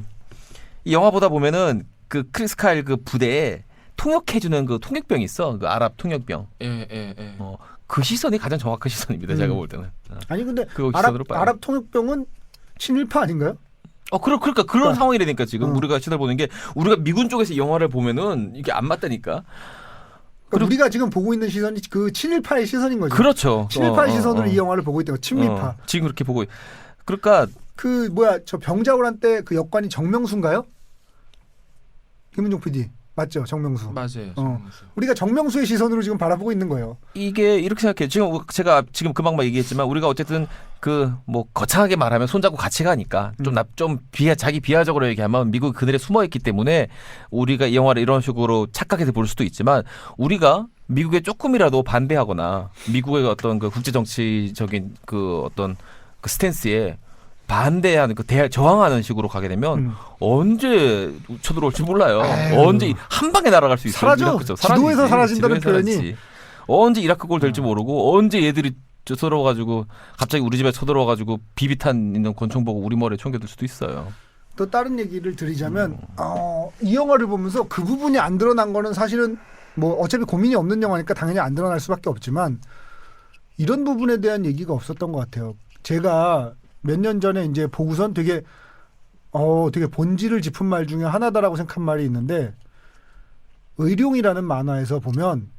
이 영화 보다 보면은 그 크리스 카일 그 부대에 통역해주는 그 통역병이 있어, 그 아랍 통역병. 예. 그 시선이 가장 정확한 시선입니다, 제가 볼 때는. 아니 근데 그거 시선으로 봐요. 아랍 통역병은 친일파 아닌가요? 그러니까 그런 상황이라니까 지금 우리가 시선을 보는 게 우리가 미군 쪽에서 영화를 보면은 이게 안 맞다니까. 그러니까 우리가 지금 보고 있는 시선이 그 친일파의 시선인 거죠. 그렇죠. 친일파의 시선으로 이 영화를 보고 있다고. 친미파. 지금 그렇게 보고. 그러니까 그 저 병자호란 때 그 역관이 정명수인가요? 김은종 PD 맞죠? 정명수. 맞아요. 정명수. 우리가 정명수의 시선으로 지금 바라보고 있는 거예요. 이게 이렇게 생각해요. 지금 제가 금방 얘기했지만 우리가 어쨌든 그 뭐 거창하게 말하면 손잡고 같이 가니까 자기 비하적으로 얘기하면 미국 그늘에 숨어 있기 때문에 우리가 이 영화를 이런 식으로 착각해서 볼 수도 있지만 우리가 미국에 조금이라도 반대하거나 미국의 어떤 그 국제 정치적인 그 어떤 그 스탠스에 반대하는 저항하는 식으로 가게 되면 언제 쳐들어올지 몰라요. 언제 한 방에 날아갈 수 있어요. 사라져. 지도에서 사라진다는 표현이. 언제 이라크골 될지 모르고 언제 얘들이 쳐들어와가지고 갑자기 우리 집에 쳐들어와가지고 비비탄 있는 권총 보고 우리 머리에 총 겨들 수도 있어요. 또 다른 얘기를 드리자면 이 영화를 보면서 그 부분이 안 드러난 거는 사실은 뭐 어차피 고민이 없는 영화니까 당연히 안 드러날 수밖에 없지만 이런 부분에 대한 얘기가 없었던 것 같아요. 제가 몇 년 전에 이제 보고선 되게 본질을 짚은 말 중에 하나다라고 생각한 말이 있는데 의룡이라는 만화에서 보면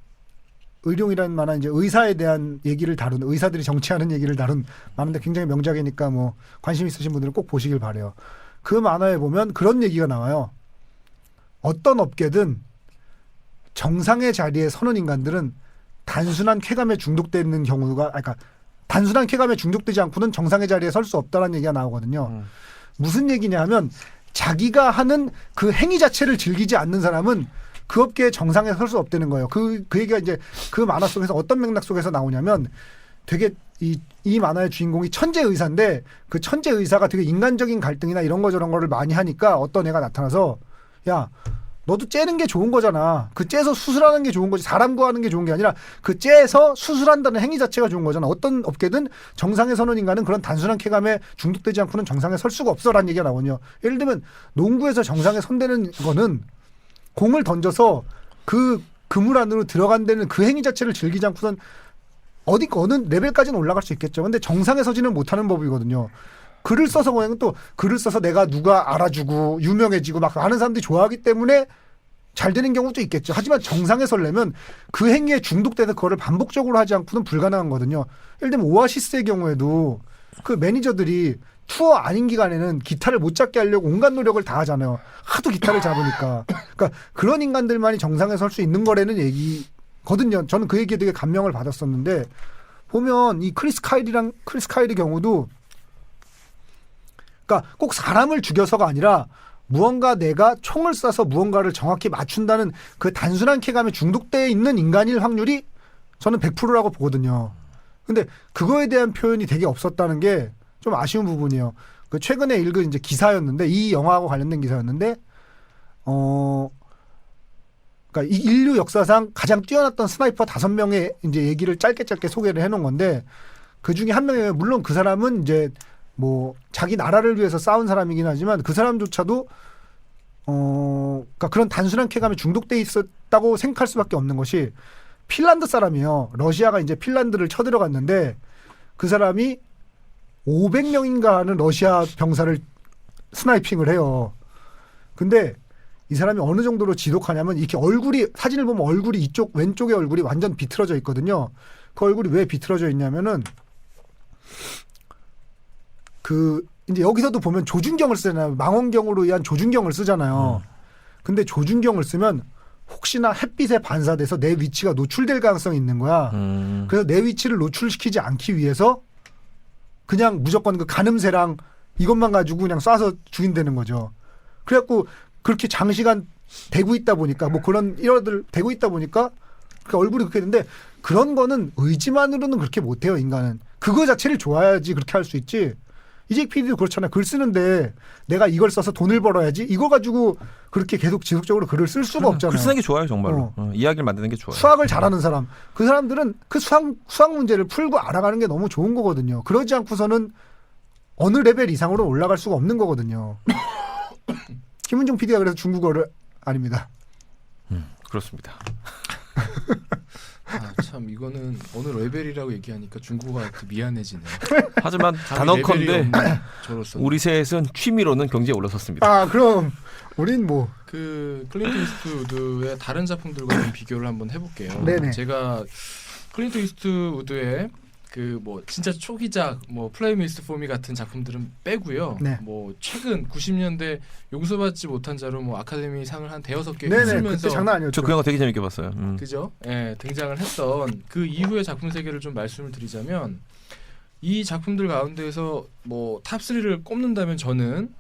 의룡이라는 만화 이제 의사에 대한 얘기를 다룬 의사들이 정치하는 얘기를 다룬 만화인데 굉장히 명작이니까 뭐 관심 있으신 분들은 꼭 보시길 바래요. 그 만화에 보면 그런 얘기가 나와요. 어떤 업계든 정상의 자리에 서는 인간들은 단순한 쾌감에 중독되는 경우가 그러니까 단순한 쾌감에 중독되지 않고는 정상의 자리에 설 수 없다는 얘기가 나오거든요. 무슨 얘기냐 하면 자기가 하는 그 행위 자체를 즐기지 않는 사람은 그 업계의 정상에 설 수 없다는 거예요. 그 얘기가 이제 그 만화 속에서 어떤 맥락 속에서 나오냐면 되게 이 만화의 주인공이 천재 의사인데 그 천재 의사가 되게 인간적인 갈등이나 이런 거 저런 거를 많이 하니까 어떤 애가 나타나서 야 너도 째는 게 좋은 거잖아. 그 째서 수술하는 게 좋은 거지. 사람 구하는 게 좋은 게 아니라 그 째서 수술한다는 행위 자체가 좋은 거잖아. 어떤 업계든 정상에 서는 인간은 그런 단순한 쾌감에 중독되지 않고는 정상에 설 수가 없어라는 얘기가 나오거든요. 예를 들면 농구에서 정상에 선대는 거는 공을 던져서 그 그물 안으로 들어간다는 그 행위 자체를 즐기지 않고선 어느 레벨까지는 올라갈 수 있겠죠. 근데 정상에 서지는 못하는 법이거든요. 글을 써서 그냥 또 글을 써서 내가 누가 알아주고 유명해지고 막 많은 사람들이 좋아하기 때문에 잘 되는 경우도 있겠죠. 하지만 정상에 서려면 그 행위에 중독돼서 그거를 반복적으로 하지 않고는 불가능한 거거든요. 예를 들면 오아시스의 경우에도 그 매니저들이 투어 아닌 기간에는 기타를 못 잡게 하려고 온갖 노력을 다 하잖아요. 하도 기타를 잡으니까. 그러니까 그런 인간들만이 정상에 설 수 있는 거라는 얘기거든요. 저는 그 얘기에 되게 감명을 받았었는데 보면 이 크리스 카일의 경우도 그러니까 꼭 사람을 죽여서가 아니라 무언가 내가 총을 쏴서 무언가를 정확히 맞춘다는 그 단순한 쾌감에 중독되어 있는 인간일 확률이 저는 100%라고 보거든요. 근데 그거에 대한 표현이 되게 없었다는 게 좀 아쉬운 부분이에요. 그 최근에 읽은 이제 기사였는데 이 영화하고 관련된 기사였는데 그러니까 이 인류 역사상 가장 뛰어났던 스나이퍼 5명의 이제 얘기를 짧게 소개를 해놓은 건데 그 중에 한 명이에요. 물론 그 사람은 이제 뭐 자기 나라를 위해서 싸운 사람이긴 하지만 그 사람조차도 그러니까 그런 단순한 쾌감에 중독돼 있었다고 생각할 수밖에 없는 것이 핀란드 사람이에요. 러시아가 이제 핀란드를 쳐들어갔는데 그 사람이 500명인가 하는 러시아 병사를 스나이핑을 해요. 근데 이 사람이 어느 정도로 지독하냐면 이렇게 얼굴이 사진을 보면 얼굴이 이쪽 왼쪽의 얼굴이 완전 비틀어져 있거든요. 그 얼굴이 왜 비틀어져 있냐면은 그 이제 여기서도 보면 조준경을 쓰잖아요. 망원경으로 의한 조준경을 쓰잖아요. 근데 조준경을 쓰면 혹시나 햇빛에 반사돼서 내 위치가 노출될 가능성이 있는 거야. 그래서 내 위치를 노출시키지 않기 위해서 그냥 무조건 그 가늠쇠랑 이것만 가지고 그냥 쏴서 죽인다는 거죠. 그래갖고 그렇게 장시간 대고 있다 보니까 뭐 그런 일화들 대고 있다 보니까 그 얼굴이 그렇게 됐는데 그런 거는 의지만으로는 그렇게 못해요. 인간은 그거 자체를 좋아야지 그렇게 할 수 있지. 이제 PD도 그렇잖아요. 글 쓰는데 내가 이걸 써서 돈을 벌어야지 이거 가지고 그렇게 계속 지속적으로 글을 쓸 수가 없잖아요. 글 쓰는 게 좋아요 정말로. 이야기를 만드는 게 좋아요. 수학을 잘하는 사람 그 사람들은 그 수학 문제를 풀고 알아가는 게 너무 좋은 거거든요. 그러지 않고서는 어느 레벨 이상으로 올라갈 수가 없는 거거든요. 김은종 PD가 그래서 중국어를 아닙니다. 그렇습니다. 참 이거는 어느 레벨이라고 얘기하니까 중국어가 미안해지네요. 하지만 단언컨대 저로서 우리 셋은 취미로는 경제에 올라섰습니다. 아 그럼 우린 뭐 그 클린트 이스트우드의 다른 작품들과 좀 비교를 한번 해볼게요. 네네. 제가 클린트 이스트우드의 그 뭐 진짜 초기작 뭐 플레이 미스트 포미 같은 작품들은 빼고요. 네. 뭐 최근 90년대 용서받지 못한 자로 뭐 아카데미 상을 한 대여섯 개 네네 휩쓸면서 그때 장난 아니었죠. 저 그 영화 되게 재밌게 봤어요. 그죠? 예, 등장을 했던 그 이후의 작품 세계를 좀 말씀을 드리자면 이 작품들 가운데에서 뭐 탑 3를 꼽는다면 저는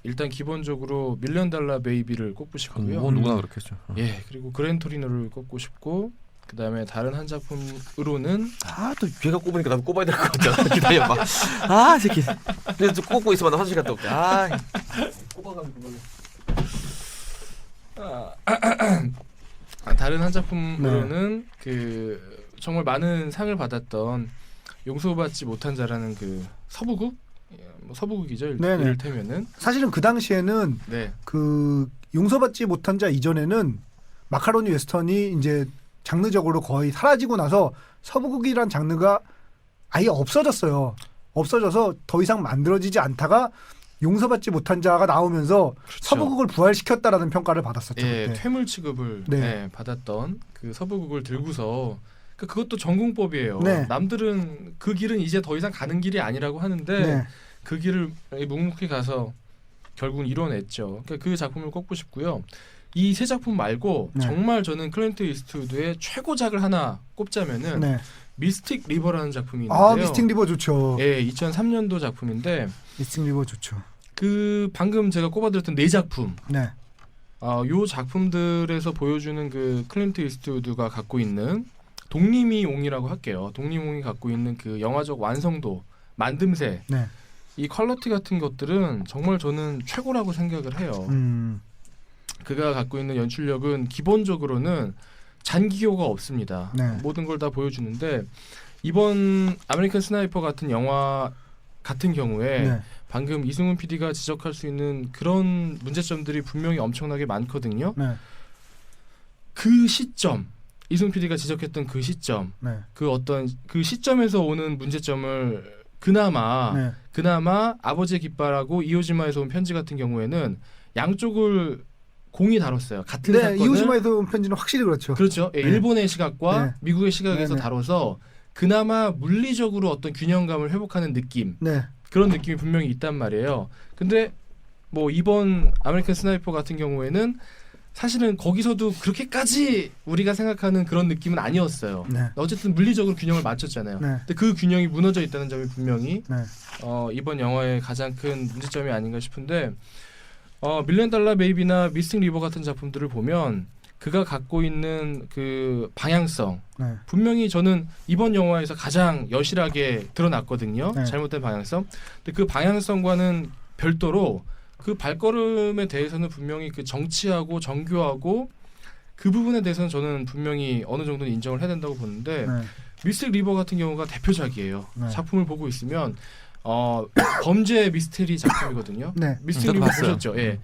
일단 기본적으로 밀리언 달러 베이비를 꼽고 싶고요. 뭐 누구나 그렇겠죠. 예, 그리고 그랜 토리노를 꼽고 싶고 그다음에 다른 한 작품으로는 또 걔가 꼽으니까 나도 꼽아야 될 것 같잖아. 기다려봐. 아 새끼. 그래서 꼽고 있으면 나 화장실 갔다 올게. 꼽아가지고. 다른 한 작품으로는 그 정말 많은 상을 받았던 용서받지 못한 자라는 그 서부극, 뭐 서부극이죠. 이를테면은 사실은 그 당시에는 네. 그 용서받지 못한 자 이전에는 마카로니 웨스턴이 이제 장르적으로 거의 사라지고 나서 서부극이란 장르가 아예 없어졌어요. 없어져서 더 이상 만들어지지 않다가 용서받지 못한 자가 나오면서 그렇죠. 서부극을 부활시켰다라는 평가를 받았었죠. 예, 그때. 퇴물 취급을 네. 네, 받았던 그 서부극을 들고서 그것도 전공법이에요. 네. 남들은 그 길은 이제 더 이상 가는 길이 아니라고 하는데 네. 그 길을 묵묵히 가서 결국은 이뤄냈죠. 그러니까 그 작품을 꼽고 싶고요. 이 세 작품 말고 네. 정말 저는 클린트 이스트우드의 최고작을 하나 꼽자면은 네. 미스틱 리버라는 작품이 있는데요. 아 미스틱 리버 좋죠. 예, 2003년도 작품인데 미스틱 리버 좋죠. 그 방금 제가 꼽아드렸던 네 작품. 네. 요 작품들에서 보여주는 그 클린트 이스트우드가 갖고 있는 독립이옹이라고 할게요. 독립이옹이 갖고 있는 그 영화적 완성도, 만듦새, 네. 이 퀄리티 같은 것들은 정말 저는 최고라고 생각을 해요. 그가 갖고 있는 연출력은 기본적으로는 잔기교가 없습니다. 네. 모든 걸 다 보여주는데 이번 아메리칸 스나이퍼 같은 영화 같은 경우에 네. 방금 이승훈 PD가 지적할 수 있는 그런 문제점들이 분명히 엄청나게 많거든요. 네. 그 시점, 이승훈 PD가 지적했던 그 시점, 네. 그 어떤 그 시점에서 오는 문제점을 그나마 아버지의 깃발하고 이오지마에서 온 편지 같은 경우에는 양쪽을 공이 다뤘어요. 같은 네, 사건을. 이오지마에서 온 편지는 확실히 그렇죠. 그렇죠. 예, 네. 일본의 시각과 네. 미국의 시각에서 네, 네. 다뤄서 그나마 물리적으로 어떤 균형감을 회복하는 느낌. 네. 그런 느낌이 분명히 있단 말이에요. 근데 뭐 이번 아메리칸 스나이퍼 같은 경우에는 사실은 거기서도 그렇게까지 우리가 생각하는 그런 느낌은 아니었어요. 네. 어쨌든 물리적으로 균형을 맞췄잖아요. 네. 근데 그 균형이 무너져 있다는 점이 분명히 네. 이번 영화의 가장 큰 문제점이 아닌가 싶은데 밀리언 달러 베이비나 미스틱 리버 같은 작품들을 보면 그가 갖고 있는 그 방향성 네. 분명히 저는 이번 영화에서 가장 여실하게 드러났거든요. 네. 잘못된 방향성. 근데 그 방향성과는 별도로 그 발걸음에 대해서는 분명히 그 정치하고 정교하고 그 부분에 대해서는 저는 분명히 어느 정도는 인정을 해야 된다고 보는데 네. 미스틱 리버 같은 경우가 대표작이에요. 네. 작품을 보고 있으면 범죄 미스테리 작품이거든요. 네. 미스틱 저도 리버 봤어요. 보셨죠? 예.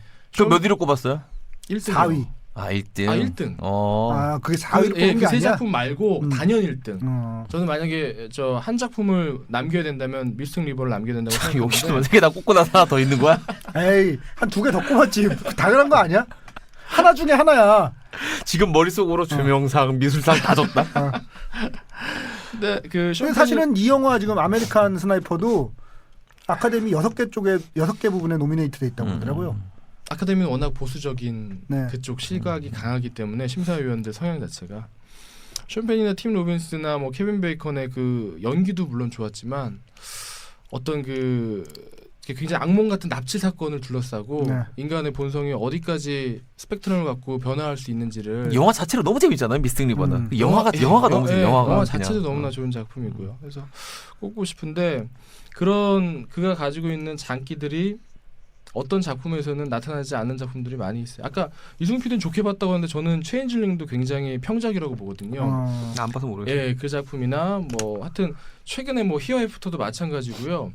몇 위로 꼽았어요? 1등. 4위. 아 1등. 아 1등. 아, 그게 4위로 뽑은 게 그 세 아니야? 작품 말고 단연 1등. 저는 만약에 저 한 작품을 남겨야 된다면 미스틱 리버를 남겨야 된다고 욕심도 생각하는데 3개 다 꼽고 나서 하나 더 있는 거야? 에이, 한 2개 더 꼽았지. 당연한 거 아니야? 하나 중에 하나야. 지금 머릿속으로 조명상, 미술상 다 적다. 근데 그 근데 쇼펜이 사실은 이 영화 지금 아메리칸 스나이퍼도 아카데미 6개 부분에 노미네이트 돼 있다고 하더라고요. 아카데미는 워낙 보수적인 네. 그쪽 시각이 강하기 때문에 심사위원들 성향 자체가 쇼펜이나 팀 로빈스나 뭐 케빈 베이컨의 그 연기도 물론 좋았지만 어떤 그 굉장히 악몽 같은 납치 사건을 둘러싸고 네. 인간의 본성이 어디까지 스펙트럼을 갖고 변화할 수 있는지를 영화 자체로 너무 재밌잖아요. 미스틱 리버는. 영화가 너무 재밌어요. 영화 자체도 너무나 좋은 작품이고요. 그래서 꼽고 싶은데 그런 그가 가지고 있는 장기들이 어떤 작품에서는 나타나지 않는 작품들이 많이 있어요. 아까 이승훈 PD는 좋게 봤다고 하는데 저는 체인질링도 굉장히 평작이라고 보거든요. 안 봐서 모르겠어요. 예, 그 작품이나 뭐 하여튼 최근에 뭐 히어 애프터도 마찬가지고요.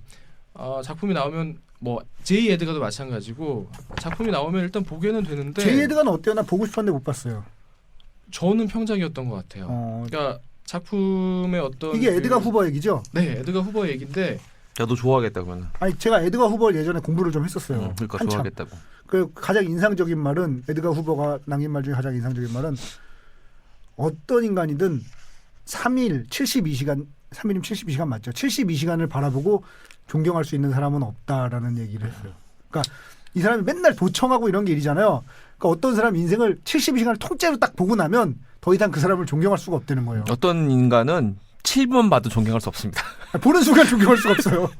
작품이 나오면 뭐 제이 에드가도 마찬가지고 작품이 나오면 일단 보게는 되는데 제이 에드가는 어때요? 나 보고 싶었는데 못 봤어요. 저는 평작이었던 것 같아요. 그러니까 작품의 어떤 이게 에드가 후버 얘기죠? 네, 에드가 후버 얘기인데 야, 너 좋아하겠다 그러면. 아니 제가 에드가 후버를 예전에 공부를 좀 했었어요. 그러니까 한참. 좋아하겠다고. 그 가장 인상적인 말은 에드가 후버가 남긴 말 중에 가장 인상적인 말은 어떤 인간이든 3일 72시간 3일이면 72시간 맞죠? 72시간을 바라보고 존경할 수 있는 사람은 없다라는 얘기를 했어요. 그러니까 이 사람이 맨날 도청하고 이런 게 일이잖아요. 그러니까 어떤 사람 인생을 72시간을 통째로 딱 보고 나면 더 이상 그 사람을 존경할 수가 없다는 거예요. 어떤 인간은 7분 봐도 존경할 수 없습니다. 보는 순간 존경할 수가 없어요.